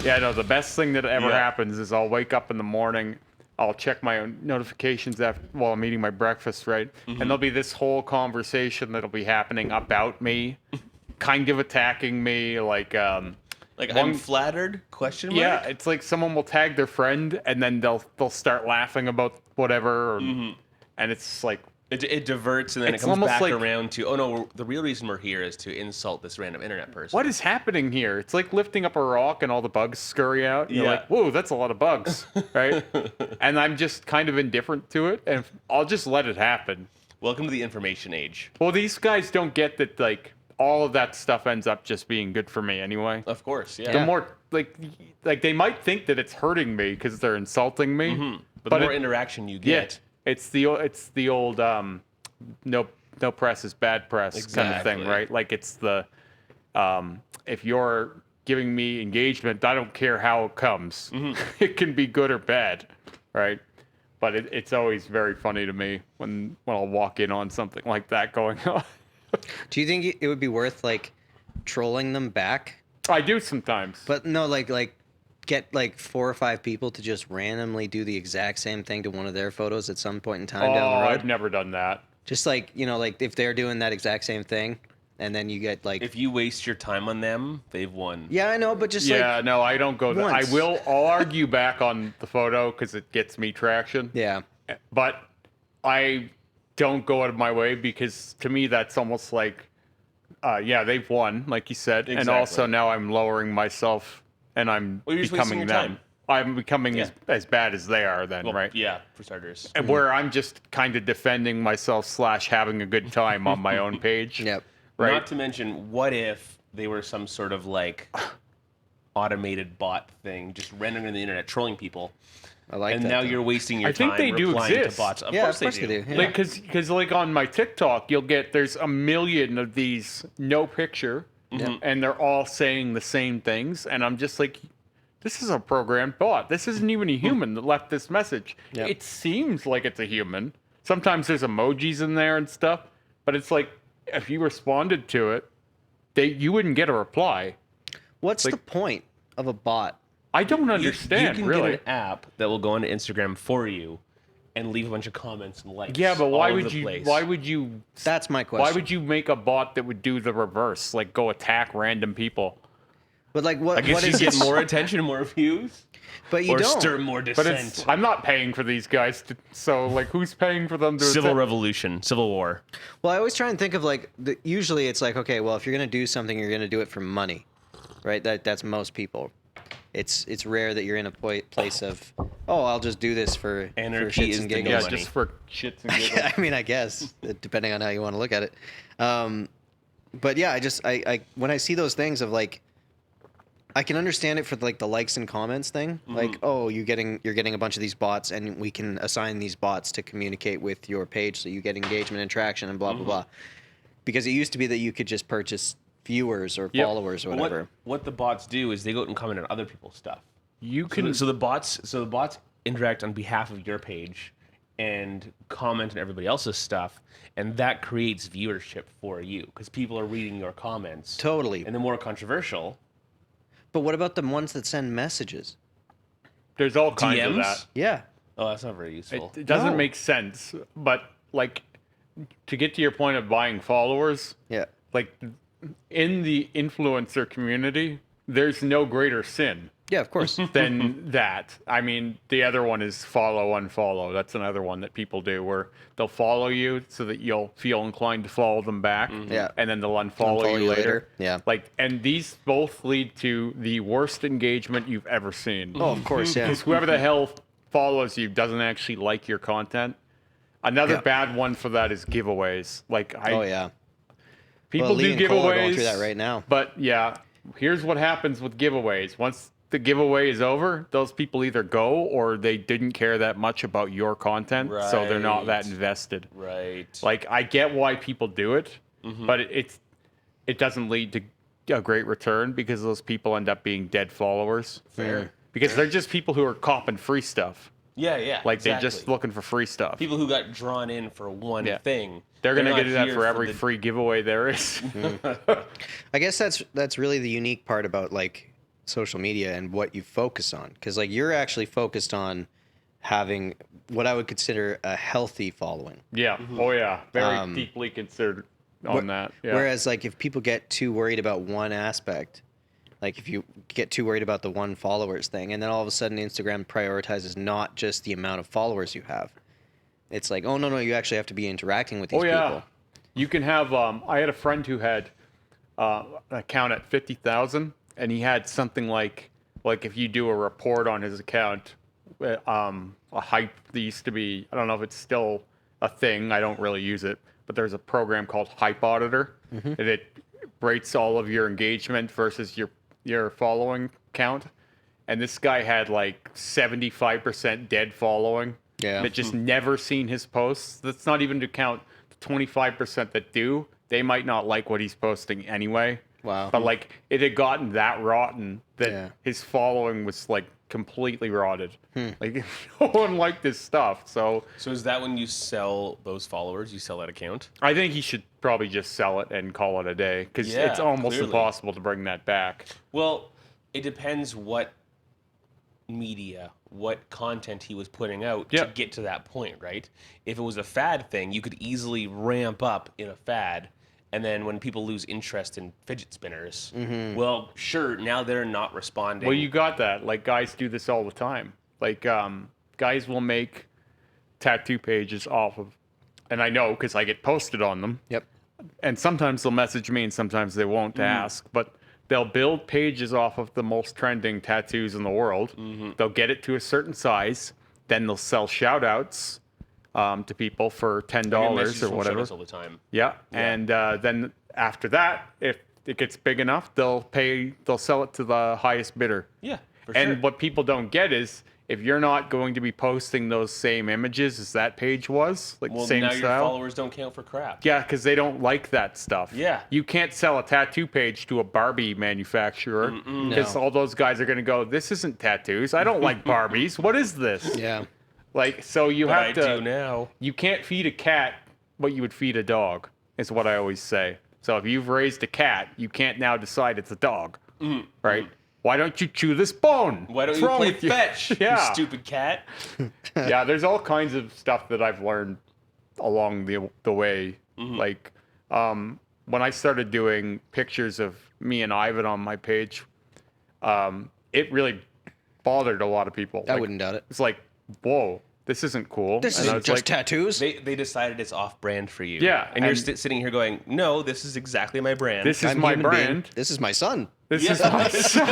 Yeah, no, the best thing that ever happens is I'll wake up in the morning, I'll check my own notifications while I'm eating my breakfast, right? And there'll be this whole conversation that'll be happening about me, kind of attacking me, like I'm flattered? Question mark? Yeah, it's like someone will tag their friend and then they'll start laughing about whatever, and it's like It diverts and then it comes back around to, oh no, the real reason we're here is to insult this random internet person. what is happening here? It's like lifting up a rock and all the bugs scurry out. You're like, whoa, that's a lot of bugs, right? And I'm just kind of indifferent to it, and I'll just let it happen. Welcome to the information age. Well, these guys don't get that, like, all of that stuff ends up just being good for me anyway. Of course, yeah. The more, like they might think that it's hurting me because they're insulting me. But the more interaction you get. It's the old no press is bad press kind of thing, right? Like it's the if you're giving me engagement, I don't care how it comes. It can be good or bad, right? But it's always very funny to me when I'll walk in on something like that going on. Do you think it would be worth like trolling them back? I do sometimes. But no, like get like 4 or 5 people to just randomly do the exact same thing to one of their photos at some point in time down the road. I've never done that. Just like, like if they're doing that exact same thing and then you get like... If you waste your time on them, they've won. Yeah, I know, but just no, I don't go there. I'll argue back on the photo because it gets me traction. Yeah. But I don't go out of my way because to me that's almost like, they've won, like you said. Exactly. And also now I'm lowering myself and I'm becoming them. Time. I'm becoming as bad as they are then, right? Yeah, for starters. And where I'm just kind of defending myself / having a good time on my own page. Yep. Right? Not to mention, what if they were some sort of like automated bot thing, just rendering on the internet, trolling people. I like and that. now though. you're wasting your time I think they do replying exist. to bots. Of course they do. Yeah. Like, because like on my TikTok, there's a million of these no picture, and they're all saying the same things, and I'm just like, this is a programmed bot. This isn't even a human that left this message. Yep. It seems like it's a human. Sometimes there's emojis in there and stuff, but it's like if you responded to it, you wouldn't get a reply. What's the point of a bot? I don't understand, you can really. get an app that will go onto Instagram for you and leave a bunch of comments and likes. Yeah, but why would place. Why would you? That's my question. Why would you make a bot that would do the reverse, like go attack random people? But like, what? I guess what you is get this? more attention, more views, But you or don't. stir more But dissent. I'm not paying for these guys, so like, who's paying for them to? Civil attack? revolution, civil war. Well, I always try and think of like, usually it's like, okay, well, if you're gonna do something, you're gonna do it for money, right? That's most people. It's rare that you're in a place of, oh, I'll just do this for Anarchy shits is and the giggles. Yeah, just for shits and giggles. I mean, I guess depending on how you want to look at it. But yeah, I when I see those things of like, I can understand it for like the likes and comments thing. Like, oh, you're getting a bunch of these bots, and we can assign these bots to communicate with your page, so you get engagement and traction and blah blah blah. Because it used to be that you could just purchase viewers or followers or whatever. What the bots do is they go out and comment on other people's stuff. You can. So the bots interact on behalf of your page and comment on everybody else's stuff, and that creates viewership for you because people are reading your comments. Totally. And the more controversial. But what about the ones that send messages? There's all kinds of DMs? that. Yeah. Oh, that's not very useful. It doesn't No. make sense, but like, to get to your point of buying followers, Yeah. like in the influencer community, there's no greater sin Yeah, of course. than that. I mean, the other one is follow, unfollow. That's another one that people do where they'll follow you so that you'll feel inclined to follow them back. Yeah. And then they'll unfollow you later. Yeah. Like, and these both lead to the worst engagement you've ever seen. Oh, of course, yeah. Because whoever the hell follows you doesn't actually like your content. Another Yeah. bad one for that is giveaways. Like, Oh yeah. people Well, Lee do and Cole are giveaways. going through that right now. But yeah, here's what happens with giveaways. Once the giveaway is over, those people either go or they didn't care that much about your content, so they're not that Right. invested. Right. Like, I get why people do it, but it doesn't lead to a great return because those people end up being dead followers. Fair. Because they're just people who are copping free stuff. Yeah, yeah. Like, exactly. they're just looking for free stuff. People who got drawn in for one thing. They're going to not get that here for every the- free giveaway there is. I guess that's really the unique part about like social media and what you focus on, because like you're actually focused on having what I would consider a healthy following. Yeah. Oh yeah. Very deeply considered on that. Yeah. Whereas like if people get too worried about one aspect, like if you get too worried about the one followers thing, and then all of a sudden Instagram prioritizes not just the amount of followers you have. It's like, oh no, you actually have to be interacting with these people. You can have. I had a friend who had an account at 50,000, and he had something like if you do a report on his account, a hype that used to be. I don't know if it's still a thing. I don't really use it, but there's a program called Hype Auditor, and it rates all of your engagement versus your following count. And this guy had like 75% dead following. Yeah. That just never seen his posts. That's not even to count the 25% that do. They might not like what he's posting anyway. Wow. But like it had gotten that rotten that his following was like completely rotted. Like no one liked his stuff. So is that when you sell those followers? You sell that account? I think he should probably just sell it and call it a day, because Yeah, it's almost clearly. impossible to bring that back. Well, it depends what media, what content he was putting out to get to that point, right? If it was a fad thing, you could easily ramp up in a fad, and then when people lose interest in fidget spinners, well, sure, now they're not responding. Well, you got that. Like guys do this all the time. Like guys will make tattoo pages off of, and I know because I get posted on them. Yep. And sometimes they'll message me and sometimes they won't to ask, but they'll build pages off of the most trending tattoos in the world. They'll get it to a certain size, then they'll sell shout outs to people for $10 or whatever. All the time. Yeah. And then after that, if it gets big enough, they'll sell it to the highest bidder. Yeah, for And sure. what people don't get is, if you're not going to be posting those same images as that page was, like Well, same now style. your followers don't count for crap. Yeah, because they don't like that stuff. Yeah. You can't sell a tattoo page to a Barbie manufacturer, because all those guys are going to go, this isn't tattoos. I don't like Barbies. What is this? Yeah. Like, so you But have I to. do now. You can't feed a cat what you would feed a dog, is what I always say. So if you've raised a cat, you can't now decide it's a dog, right? Why don't you chew this bone? Why don't What's you wrong play with you? fetch, Yeah. you stupid cat? Yeah, there's all kinds of stuff that I've learned along the way. Like when I started doing pictures of me and Ivan on my page, it really bothered a lot of people. I Like, wouldn't doubt it. It's like, whoa, this isn't cool. This And I isn't was just like, tattoos. They decided it's off-brand for you. Yeah, and you're and- sitting here going, no, this is exactly my brand. this is I'm my human being. brand. This is my son. This is my son.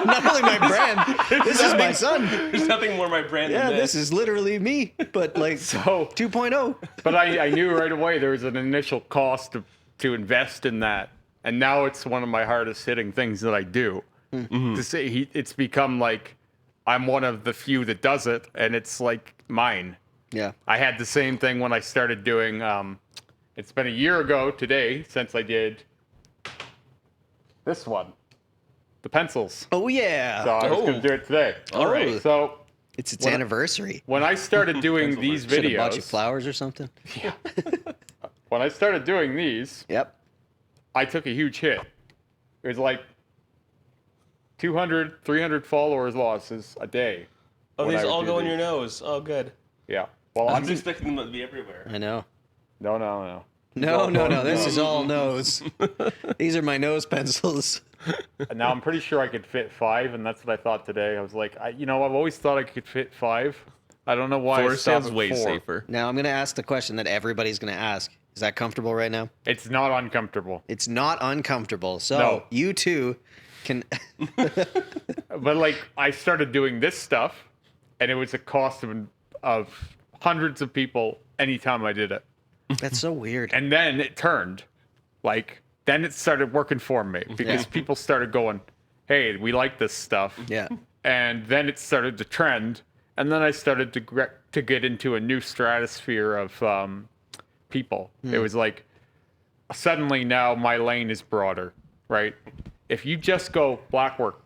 Not only my brand, this is my son. There's nothing more my brand Yeah, than this is literally me, but like So, 2.0. but I knew right away there was an initial cost to invest in that, and now it's one of my hardest hitting things that I do. To say it's become like I'm one of the few that does it, and it's like mine. Yeah. I had the same thing when I started doing. It's been a year ago today since I did this one, the pencils. Oh yeah. So I was going to do it today. All right. So It's its When- anniversary. when I started doing these Should have bought you videos, flowers or something. when I started doing these, Yep. I took a huge hit. It was like 200, 300 followers losses a day. Oh, when these I would all do go in these. your nose. Oh, good. Yeah. Well, I I'm was just expecting them to be everywhere. I know. no. No. This is all nose. These are my nose pencils. Now I'm pretty sure I could fit 5, and that's what I thought today. I was like, I've always thought I could fit 5. I don't know why. I Four stopped sounds at way 4. safer. Now I'm gonna ask the question that everybody's gonna ask. Is that comfortable right now? It's not uncomfortable. It's not uncomfortable. So No. you too can. But like, I started doing this stuff, and it was a cost of hundreds of people anytime I did it. That's so weird. And then it turned. Like, then it started working for me because Yeah. people started going, hey, we like this stuff. Yeah. And then it started to trend. And then I started to get into a new stratosphere of people. It was like, suddenly now my lane is broader, right? If you just go black work,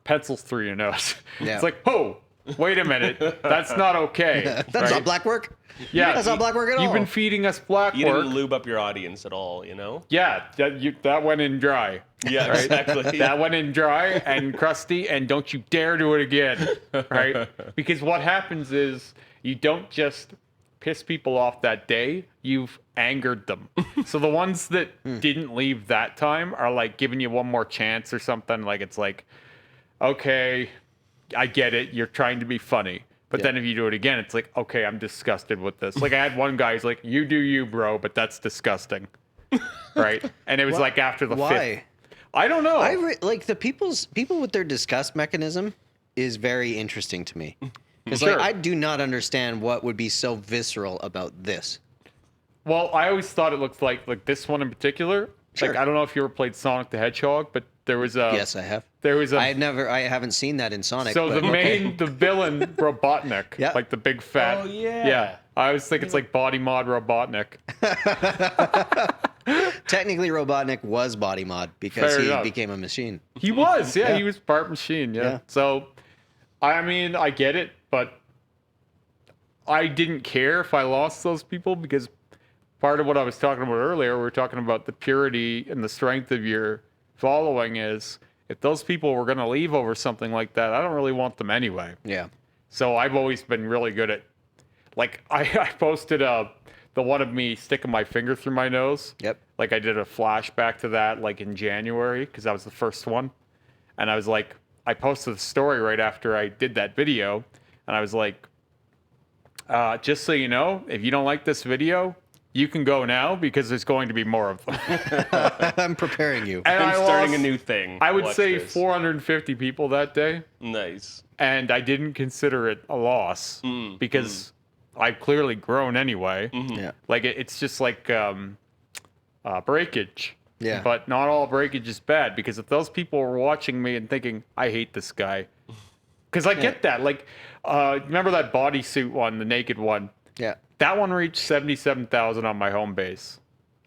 pencils through your nose, Yeah. it's like, oh, wait a minute, that's not okay. That's not black work. Yeah, That's not black work at all. You've been feeding us black You work. didn't lube up your audience at all, you know? Yeah, that went in dry. Yeah, exactly. That went in dry and crusty, and don't you dare do it again, right? Because what happens is you don't just piss people off that day, you've angered them. So the ones that didn't leave that time are like giving you one more chance or something. Like it's like, okay, I get it, you're trying to be funny. But then if you do it again, it's like, okay, I'm disgusted with this. Like I had one guy who's like, you do you, bro, but that's disgusting. Right? And it was like after the fifth. I don't know. Like the people with their disgust mechanism is very interesting to me. Because Sure. like I do not understand what would be so visceral about this. Well, I always thought it looked like this one in particular. Sure. Like I don't know if you ever played Sonic the Hedgehog, but there was a Yes, I have. there was a I haven't seen that in Sonic. so but the villain Robotnik, Yeah. like the big fat. Oh, yeah. Yeah. I always think it's like Body Mod Robotnik. Technically, Robotnik was body mod because Fair he enough. became a machine. He was, yeah, Yeah. he was part machine, yeah. Yeah. So, I mean, I get it, but I didn't care if I lost those people because part of what I was talking about earlier, we were talking about the purity and the strength of your following is if those people were going to leave over something like that, I don't really want them anyway. Yeah. So I've always been really good at, like, I posted the one of me sticking my finger through my nose. Yep. Like I did a flashback to that like in January because that was the first one. And I was like, I posted the story right after I did that video. And I was like, just so you know, if you don't like this video, you can go now because there's going to be more of them. I'm preparing you. And I'm I starting lost, a new thing. I would Watch say this. 450 people that day. Nice. And I didn't consider it a loss because I've clearly grown anyway. Yeah. Like it's just like breakage. Yeah. But not all breakage is bad because if those people were watching me and thinking, I hate this guy. Because I get that. Like, remember that bodysuit one, the naked one? Yeah. That one reached 77,000 on my home base.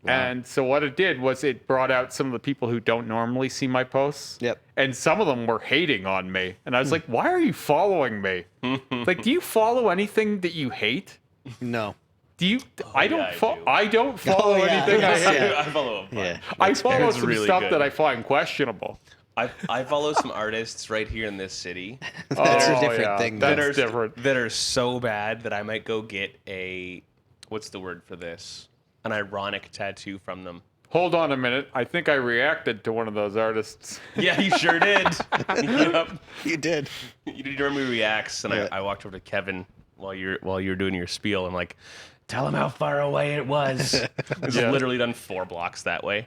Wow. And so what it did was it brought out some of the people who don't normally see my posts. Yep. And some of them were hating on me. And I was like, why are you following me? Like, do you follow anything that you hate? No. Do you? I don't. yeah, I do. I don't follow yeah. anything I hate. Yeah. I follow a bunch. Yeah. I follow It's some really stuff good. that I find questionable. I follow some artists right here in this city That's Oh, a different yeah. thing. That's though. different. that are so bad that I might go get a, what's the word for this? An ironic tattoo from them. Hold on a minute. I think I reacted to one of those artists. Yeah, you sure did. Yep. You did. You did Remy reacts, and Yeah. I walked over to Kevin while you're doing your spiel. I'm like, tell him how far away it was. It's Yeah. literally done 4 blocks that way.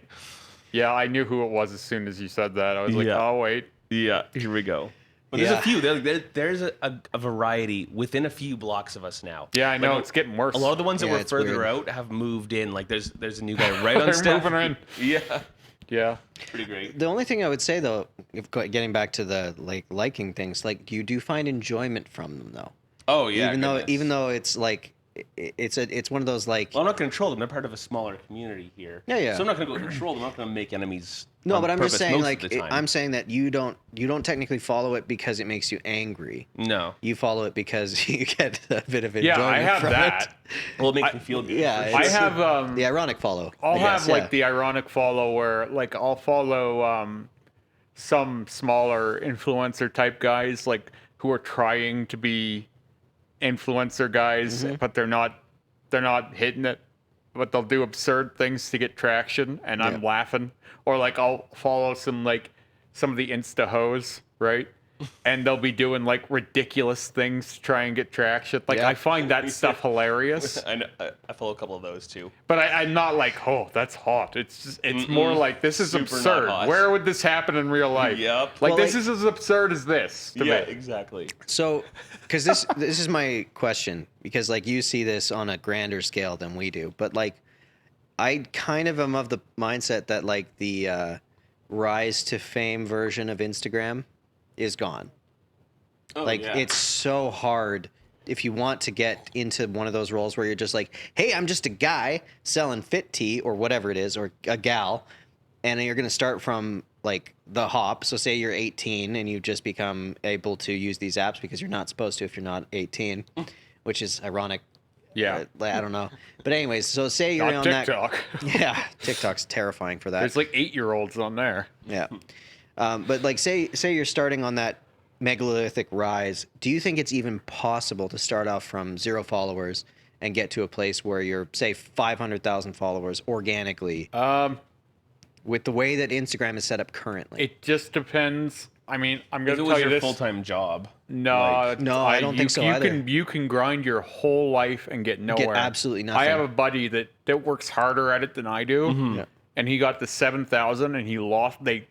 Yeah, I knew who it was as soon as you said that. I was like, Yeah. oh wait. Yeah, here we go. But Yeah. there's a few. There's a variety within a few blocks of us now. Yeah, I know Like, it's getting worse. a lot of the ones that Yeah, were it's further weird. out have moved in. Like there's a new guy right on They're staff. moving in. Yeah, Yeah. pretty great. The only thing I would say though, if getting back to the liking things, like you do find enjoyment from them though. Oh yeah. even though it's like it's one of those like Well, I'm not going to control them. They're part of a smaller community here. Yeah, yeah. So I'm not going to go control them. I'm not going to make enemies. no, on but I'm just purpose saying most like of the time. I'm saying that you don't technically follow it because it makes you angry. No. You follow it because you get a bit of enjoyment Yeah, I have from that. Well, it makes me feel good. Yeah, for it's- sure. I have it. The ironic follow. I'll I guess, have like yeah. the ironic follow where like I'll follow some smaller influencer type guys like who are trying to be influencer guys, but they're not hitting it. But they'll do absurd things to get traction, and I'm Yeah. laughing. Or like I'll follow some of the Insta hoes, right? And they'll be doing like ridiculous things to try and get traction. Like Yeah. I find that stuff hilarious. I know, I follow a couple of those too. But I'm not like, oh, that's hot. It's more like this is Super not absurd. hot. Where would this happen in real life? Yep. Like Well, this like- is as absurd as this to Yeah, me. exactly. So, because this is my question, because like you see this on a grander scale than we do, but like I kind of am of the mindset that like the rise to fame version of Instagram is gone. Oh, Like yeah. it's so hard if you want to get into one of those roles where you're just like, hey, I'm just a guy selling fit tea or whatever it is, or a gal, and you're going to start from like the hop. So say you're 18 and you've just become able to use these apps because you're not supposed to if you're not 18, which is ironic. Yeah. I don't know. But anyways, so say you're Not on TikTok. Yeah, TikTok's terrifying for that. There's like 8-year-olds on there. Yeah. But like say you're starting on that megalithic rise. Do you think it's even possible to start off from 0 followers and get to a place where you're, say, 500,000 followers organically? With the way that Instagram is set up currently. It just depends. I mean, I'm going If to it tell was you your this. full-time job. No, No, I don't think so either. You can grind your whole life and get nowhere. absolutely nothing. I have a buddy that works harder at it than I do, Yeah. and he got to 7,000, and he lost. They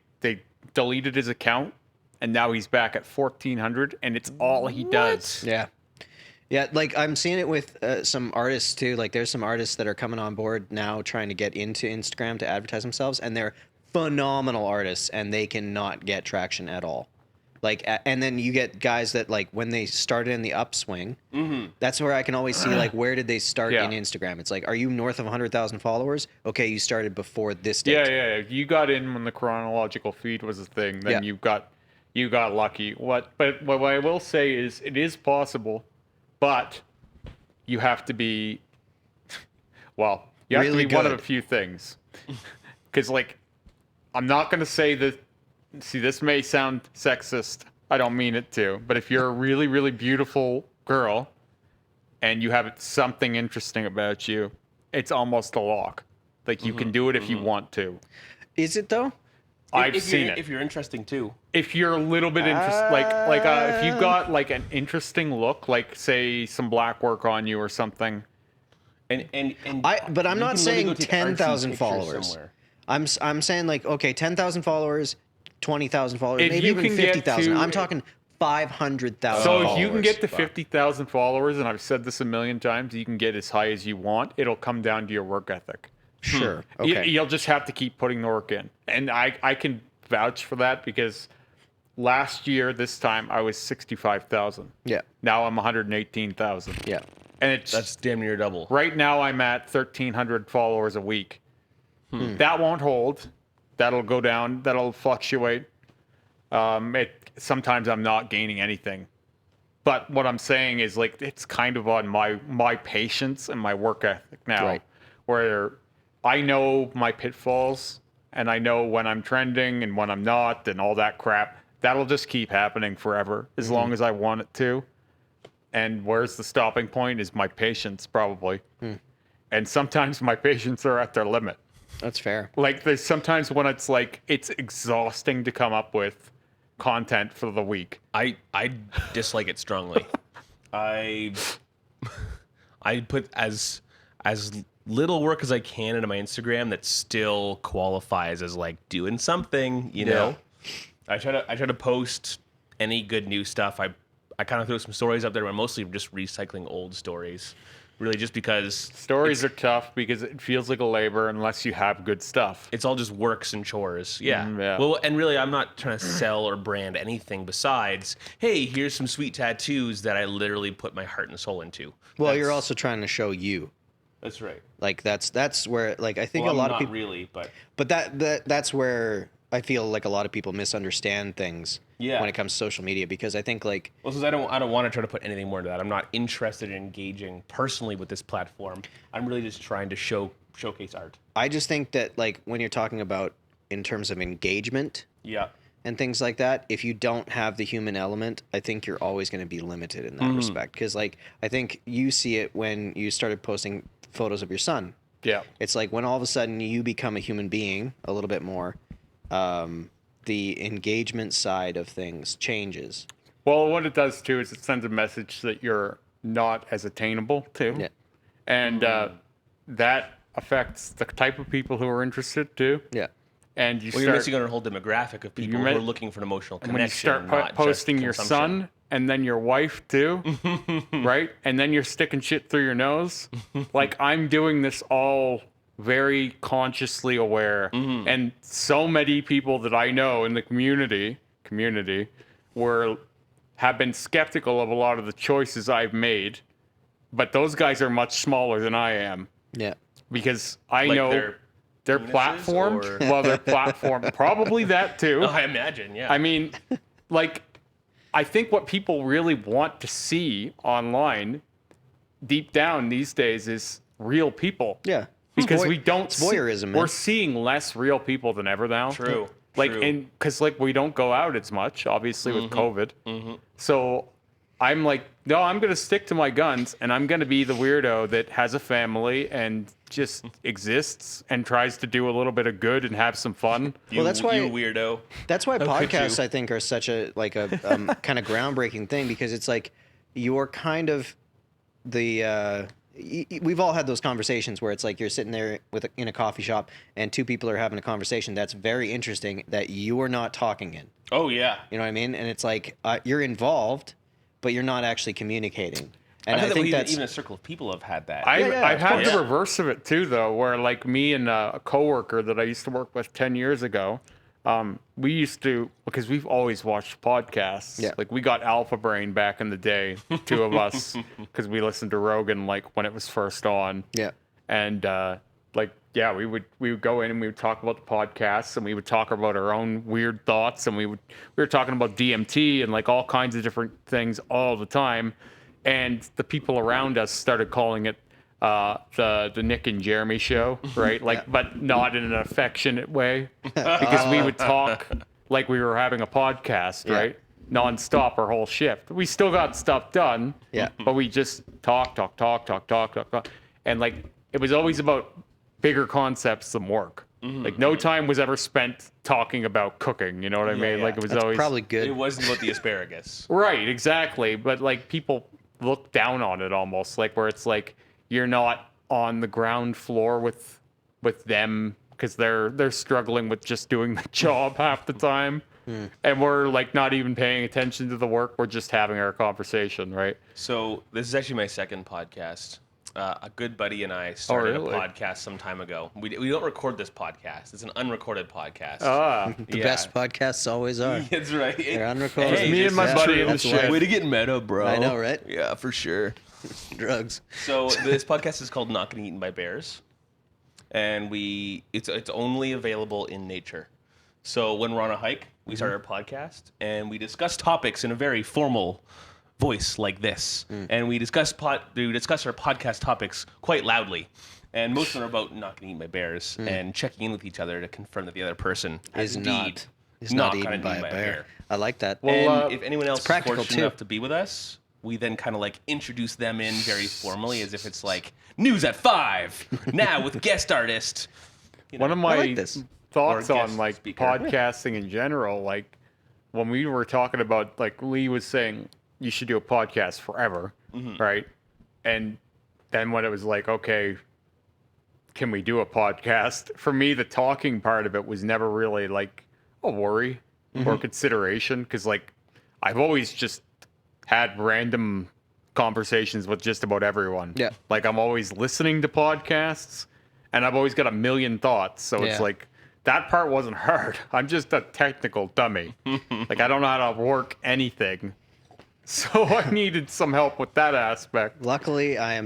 deleted his account, and now he's back at 1,400, and it's all he does. Yeah. Yeah, like I'm seeing it with some artists too. Like there's some artists that are coming on board now trying to get into Instagram to advertise themselves, and they're phenomenal artists, and they cannot get traction at all. Like, and then you get guys that like when they started in the upswing, that's where I can always see like where did they start in Instagram? It's like, are you north of 100,000 followers? Okay, you started before this date. Yeah. You got in when the chronological feed was a thing. Then you got lucky. But what I will say is it is possible, but you have to be well. You have Really to be one of good. a few things. Because like, I'm not going to say that. See, this may sound sexist. I don't mean it to. But if you're a really, really beautiful girl and you have something interesting about you, it's almost a lock. Like, you can do it if you want to. Is it though? I've seen it. If you're interesting too. If you're a little bit interested, if you've got like an interesting look, like say some black work on you or something. But I'm I'm you not can saying literally go take 10,000 artsy pictures followers. somewhere. I'm saying like, okay, 10,000 followers, 20,000 followers, If maybe you even can get 50,000. to- I'm talking 500,000 So followers. if you can get to Fuck. 50,000 followers, and I've said this a million times, you can get as high as you want. It'll come down to your work ethic. Sure. Okay. You'll just have to keep putting the work in. And I can vouch for that because last year, this time, I was 65,000. Yeah. Now I'm 118,000. Yeah. And it's That's damn near double. right now I'm at 1,300 followers a week. That won't hold. That'll go down. That'll fluctuate. Sometimes I'm not gaining anything. But what I'm saying is like it's kind of on my patience and my work ethic now, Right. where I know my pitfalls and I know when I'm trending and when I'm not and all that crap. That'll just keep happening forever as long as I want it to. And where's the stopping point is my patience probably. And sometimes my patience are at their limit. That's fair. Like there's sometimes when it's like it's exhausting to come up with content for the week. I dislike it strongly. I put as little work as I can into my Instagram that still qualifies as like doing something, you know. I try to post any good new stuff. I kind of throw some stories up there, but I'm mostly just recycling old stories. Really just because Stories are tough because it feels like a labor unless you have good stuff. it's all just works and chores. Yeah. Yeah. Well, and really, I'm not trying to sell or brand anything besides, hey, here's some sweet tattoos that I literally put my heart and soul into. Well, you're also trying to show you. That's right. Like that's where like I think Well, a lot not of people really, but but that's where I feel like a lot of people misunderstand things when it comes to social media because I think like well, because I don't want to try to put anything more into that. I'm not interested in engaging personally with this platform. I'm really just trying to showcase art. I just think that like when you're talking about in terms of engagement Yeah. and things like that, if you don't have the human element, I think you're always going to be limited in that respect. Because like I think you see it when you started posting photos of your son. Yeah. It's like when all of a sudden you become a human being a little bit more, the engagement side of things changes. Well, what it does too is it sends a message that you're not as attainable to. Yeah. And that affects the type of people who are interested too. Yeah. And Well, you're missing on a whole demographic of people who are looking for an emotional connection. when you start not just posting your consumption. son and then your wife too, right? And then you're sticking shit through your nose. Like I'm doing this all very consciously aware, and so many people that I know in the community have been skeptical of a lot of the choices I've made, but those guys are much smaller than I am Yeah. because I Like know they're their penises, platform. or- Well, their platform, probably that too. Oh, I imagine, yeah. I mean, like, I think what people really want to see online, deep down these days, is real people. Yeah. Because we don't. It's voyeurism, man. We're seeing less real people than ever now. True. Like, true. and because like we don't go out as much, obviously with COVID. So I'm like, no, I'm gonna stick to my guns, and I'm gonna be the weirdo that has a family and just exists and tries to do a little bit of good and have some fun. You, that's why- you weirdo. That's why could podcasts, you? I think, are such a kind of groundbreaking thing, because it's like you're kind of the. We've all had those conversations where it's like you're sitting there in a coffee shop and two people are having a conversation that's very interesting that you are not talking in. Oh yeah. You know what I mean? And it's like you're involved, but you're not actually communicating. And I I think that's even a circle of people have had that. I've had course. the reverse of it too, though, where like me and a coworker that I used to work with 10 years ago, we used to, because we've always watched podcasts. Yeah. Like we got Alpha Brain back in the day, two of us, because we listened to Rogan like when it was first on. yeah. And we would go in and we would talk about the podcasts, and we would talk about our own weird thoughts, and we were talking about DMT and like all kinds of different things all the time. And the people around us started calling it the Nick and Jeremy Show, right? Like, but not in an affectionate way, because we would talk like we were having a podcast, right? Nonstop our whole shift. We still got stuff done, but we just talk, and like it was always about bigger concepts than work. Like no time was ever spent talking about cooking. You know what I mean? yeah. Like it was That's always probably good. It wasn't about the asparagus. right, exactly. But like people look down on it almost, like where it's like you're not on the ground floor with them because they're struggling with just doing the job half the time. And we're like not even paying attention to the work. We're just having our conversation, right? So this is actually my second podcast. A good buddy and I started really? a podcast some time ago. We don't record this podcast. It's an unrecorded podcast. The best podcasts always are. That's right. They're unrecorded. Hey, Me and my that's buddy true. in the That's shed. why- Way to get meta, bro. I know, right? Yeah, for sure. Drugs. So this podcast is called Not Getting Eaten by Bears, and it's only available in nature. So when we're on a hike, we start our podcast and we discuss topics in a very formal voice like this, and we discuss our podcast topics quite loudly. And most of them are about not getting eaten by bears and checking in with each other to confirm that the other person Is indeed not gotten eaten by a bear. I like that. And if anyone else is practical, fortunate too. enough to be with us, we then kind of like introduce them in very formally as if it's like news at 5 now with guest artist. You know, One of I my like this. thoughts Or on guest like speaker. podcasting in general, like when we were talking about, like Lee was saying you should do a podcast forever, right? And then when it was like, okay, can we do a podcast? For me, the talking part of it was never really like a worry or consideration, because like I've always just had random conversations with just about everyone. Yeah. Like I'm always listening to podcasts and I've always got a million thoughts. So it's Yeah. like that part wasn't hard. I'm just a technical dummy. Like I don't know how to work anything. So I needed some help with that aspect. Luckily, I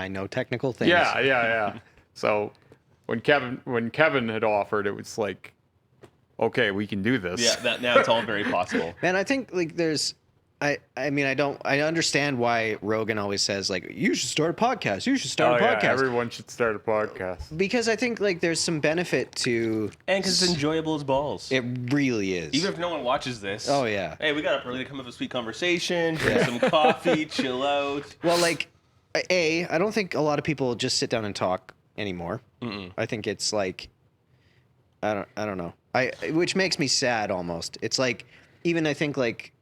know technical things. Yeah. So when Kevin had offered, it was like, okay, we can do this. Yeah, now it's all very possible. Man, I think like there's, I understand why Rogan always says like you should start a podcast. You should start a podcast. Everyone should start a podcast. Because I think like there's some benefit to. And because it's enjoyable as balls. It really is. Even if no one watches this. Oh, yeah. Hey, we got up early to come have a sweet conversation, drink some coffee, chill out. Well, like, I don't think a lot of people just sit down and talk anymore. I think it's like, I don't know. Which makes me sad almost. It's like, even I think like,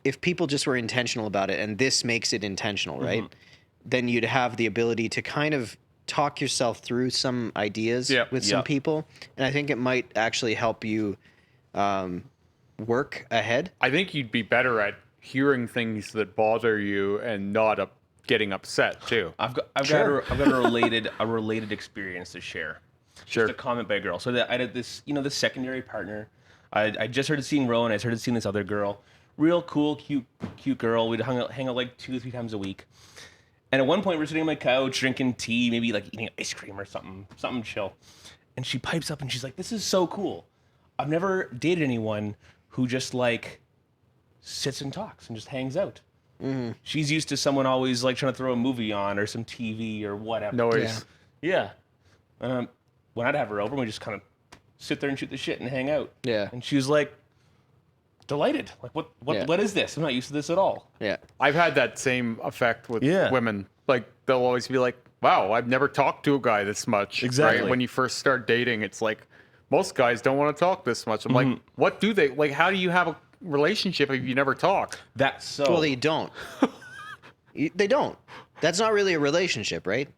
if people just were intentional about it, and this makes it intentional, right? Then you'd have the ability to kind of talk yourself through some ideas with some people, and I think it might actually help you work ahead. I think you'd be better at hearing things that bother you and not getting upset too. I've got a related experience to share. Sure. Just a comment by a girl. So I had this, this secondary partner. I just started seeing Rowan. I started seeing this other girl. Real cool, cute girl. We'd hang out like 2 or 3 times a week. And at one point, we're sitting on my couch drinking tea, maybe like eating ice cream or something chill. And she pipes up and she's like, "This is so cool. I've never dated anyone who just like sits and talks and just hangs out." Mm-hmm. She's used to someone always like trying to throw a movie on or some TV or whatever. Noise. Yeah. When I'd have her over, we just kind of sit there and shoot the shit and hang out. Yeah. And she was like, delighted. Like, what is this? I'm not used to this at all. Yeah. I've had that same effect with Yeah. women. Like, they'll always be like, wow, I've never talked to a guy this much. Exactly. Right? When you first start dating, it's like, most guys don't want to talk this much. I'm like, what do they, like, how do you have a relationship if you never talk? That's so... Well, they don't. They don't. That's not really a relationship, right?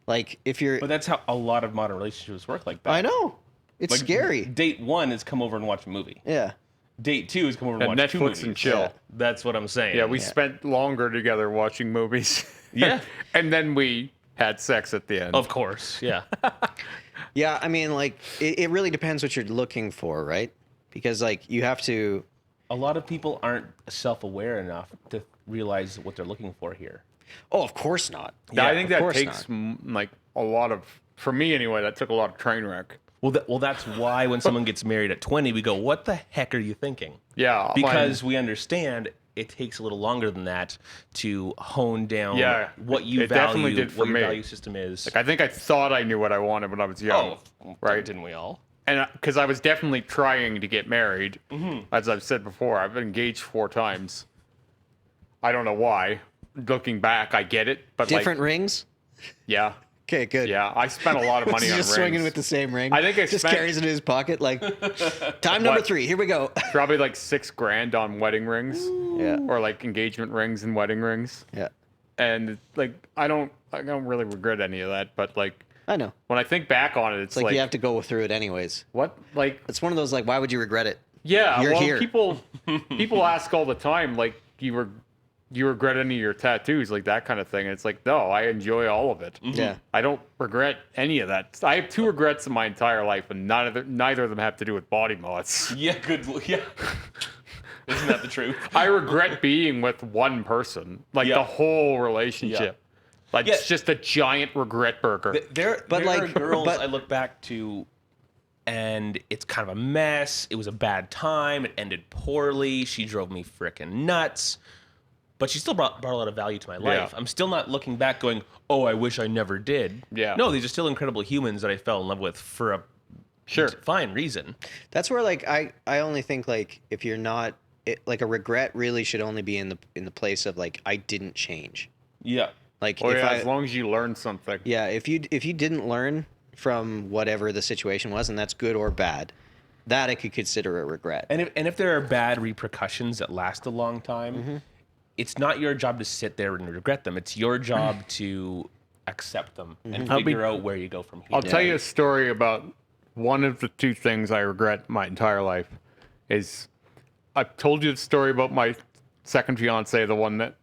Like, if you're... But that's how a lot of modern relationships work like that. I know. It's Like, scary. Date 1 is come over and watch a movie. Yeah. Date 2 is come over and And watch 2 Netflix movies. and chill. Yeah. That's what I'm saying. Yeah, we spent longer together watching movies. Yeah. And then we had sex at the end. Of course, yeah. Yeah, I mean, like, it really depends what you're looking for, right? Because, like, you have to... A lot of people aren't self-aware enough to realize what they're looking for here. Oh, of course not. Yeah, I think of that course takes like a lot of, for me anyway, that took a lot of train wreck. Well, that's why when someone gets married at 20, we go, what the heck are you thinking? Yeah. Because we understand it takes a little longer than that to hone down what you it value, definitely did for what your me. value system is. I think I thought I knew what I wanted when I was young. Right? Didn't we all? And because I was definitely trying to get married. As I've said before, I've been engaged 4 times. I don't know why. Looking back, I get it. But Different like, rings? yeah. Okay, good. Yeah, I spent a lot of money He's on just rings. swinging with the same ring. I think I just spent- carries it in his pocket. Like, time number 3. Here we go. Probably like $6,000 on wedding rings. Yeah. Or like engagement rings and wedding rings. Yeah. And like I don't really regret any of that, but like I know. when I think back on it, it's It's like you have to go through it anyways. what like It's one of those, like, why would you regret it? yeah, You're well here. people ask all the time, like, you regret any of your tattoos, like that kind of thing. And it's like, no, I enjoy all of it. Yeah. I don't regret any of that. I have 2 regrets in my entire life, and neither of them have to do with body mods. Yeah, good. Yeah. Isn't that the truth? I regret being with one person, like Yeah. the whole relationship. Like Yeah. it's just a giant regret burger. There But, are like, girls but- I look back to, and it's kind of a mess. It was a bad time. It ended poorly. She drove me frickin' nuts. But she still brought a lot of value to my life. Yeah. I'm still not looking back going, oh, I wish I never did. Yeah. No, these are still incredible humans that I fell in love with for a fine reason. That's where, like, I only think, like, if you're not... like, a regret really should only be in the place of, like, I didn't change. Yeah. Like, Oh if yeah, I... as long as you learn something. Yeah, if you didn't learn from whatever the situation was, and that's good or bad, that I could consider a regret. And if there are bad repercussions that last a long time, it's not your job to sit there and regret them. It's your job to accept them and figure out where you go from here. I'll tell you a story about one of the 2 things I regret my entire life. Is I've told you the story about my second fiance, the one that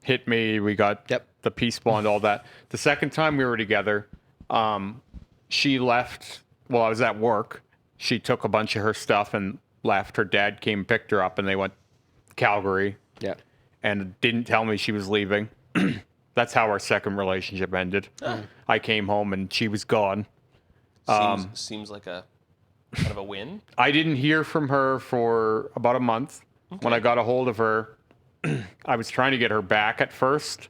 hit me. We got the peace bond, all that. The second time we were together, she left while I was at work. She took a bunch of her stuff and left. Her dad came and picked her up, and they went to Calgary. Yeah. And didn't tell me she was leaving. That's how our second relationship ended. I came home and she was gone. Seems like a kind of a win. I didn't hear from her for about a month. When I got a hold of her, I was trying to get her back at first,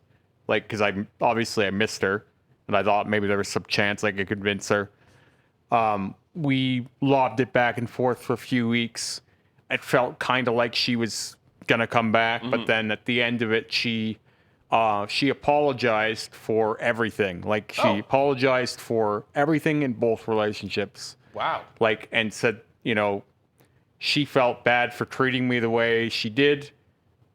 like, because I missed her, and I thought maybe there was some chance I could convince her. We lobbed it back and forth for a few weeks. It felt kind of like she was gonna come back, but then at the end of it, she apologized for everything. Like, she apologized for everything in both relationships. Wow. Like, and said, she felt bad for treating me the way she did,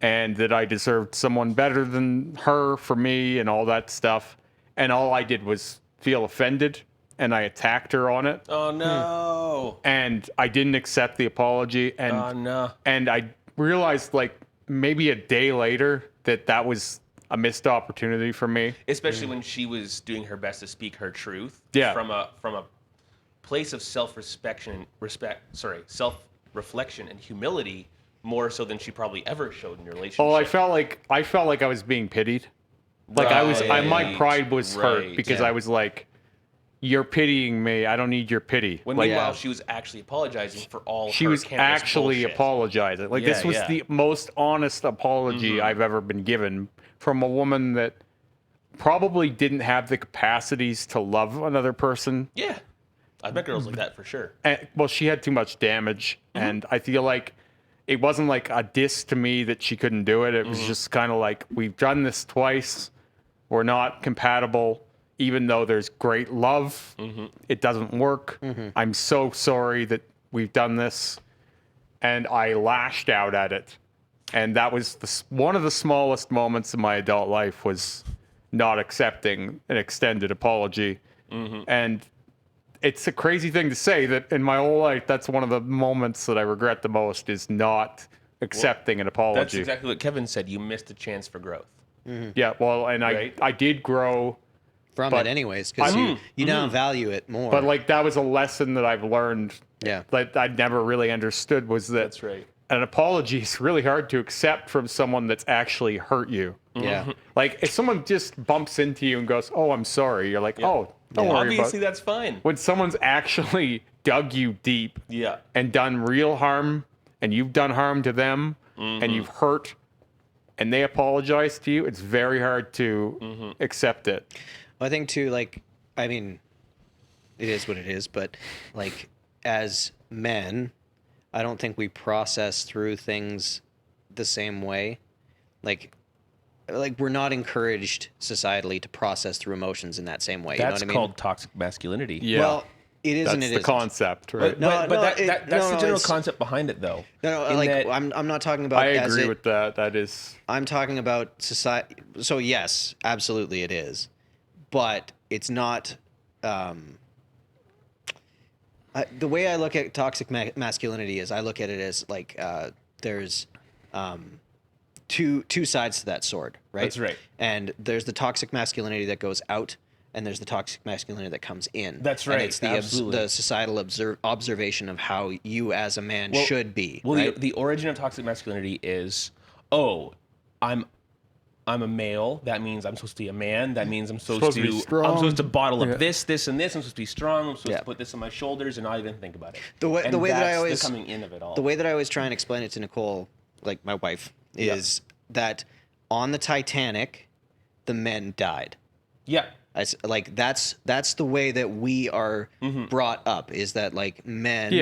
and that I deserved someone better than her for me and all that stuff. And all I did was feel offended, and I attacked her on it. Oh no. And I didn't accept the apology. And Oh no. and I realized, like, maybe a day later that was a missed opportunity for me. Especially when she was doing her best to speak her truth. Yeah. From a place of self-reflection and humility, more so than she probably ever showed in your relationship. Oh, I felt like I was being pitied. Like my pride was hurt because I was like, you're pitying me. I don't need your pity. When meanwhile, she was actually apologizing for all she her was cannabis actually bullshit. apologizing. Like this was the most honest apology I've ever been given from a woman that probably didn't have the capacities to love another person. Yeah. I've met girls like that for sure. And, well, she had too much damage, and I feel like it wasn't like a diss to me that she couldn't do it. It was just kind of like, we've done this twice. We're not compatible. Even though there's great love, it doesn't work. I'm so sorry that we've done this. And I lashed out at it. And that was one of the smallest moments in my adult life, was not accepting an extended apology. And it's a crazy thing to say that in my whole life, that's one of the moments that I regret the most, is not accepting an apology. That's exactly what Kevin said. You missed a chance for growth. Yeah, well, and I did grow from it anyways, because you now value it more. But like, that was a lesson that I've learned that I'd never really understood, was that That's right. an apology is really hard to accept from someone that's actually hurt you. Yeah. Like, if someone just bumps into you and goes, oh, I'm sorry, you're like, oh, don't worry Obviously, about it. that's fine. When someone's actually dug you deep and done real harm, and you've done harm to them, and you've hurt, and they apologize to you, it's very hard to accept it. I think too, like, I mean, it is what it is, but like, as men, I don't think we process through things the same way. Like we're not encouraged societally to process through emotions in that same way. That's you know what I mean? called toxic masculinity. Yeah. Well, it is That's and it the isn't. concept, right? But that's the general concept behind it, though. No, like, I'm not talking about. I agree with that. That is. I'm talking about society. So yes, absolutely, it is, but it's not. The way I look at toxic masculinity is, I look at it as like there's two sides to that sword, right? That's right. And there's the toxic masculinity that goes out, and there's the toxic masculinity that comes in. That's right. And it's the societal observation of how you as a man should be. Well, right? the origin of toxic masculinity is, I'm a male. That means I'm supposed to be a man. That means I'm supposed to be to strong. I'm supposed to bottle up this, and this. I'm supposed to be strong. I'm supposed Yeah. to put this on my shoulders and not even think about it. The way that I always the coming in of it all. The way that I always try and explain it to Nicole, like my wife, is that on the Titanic, the men died. Yeah. That's the way that we are brought up, is that like men,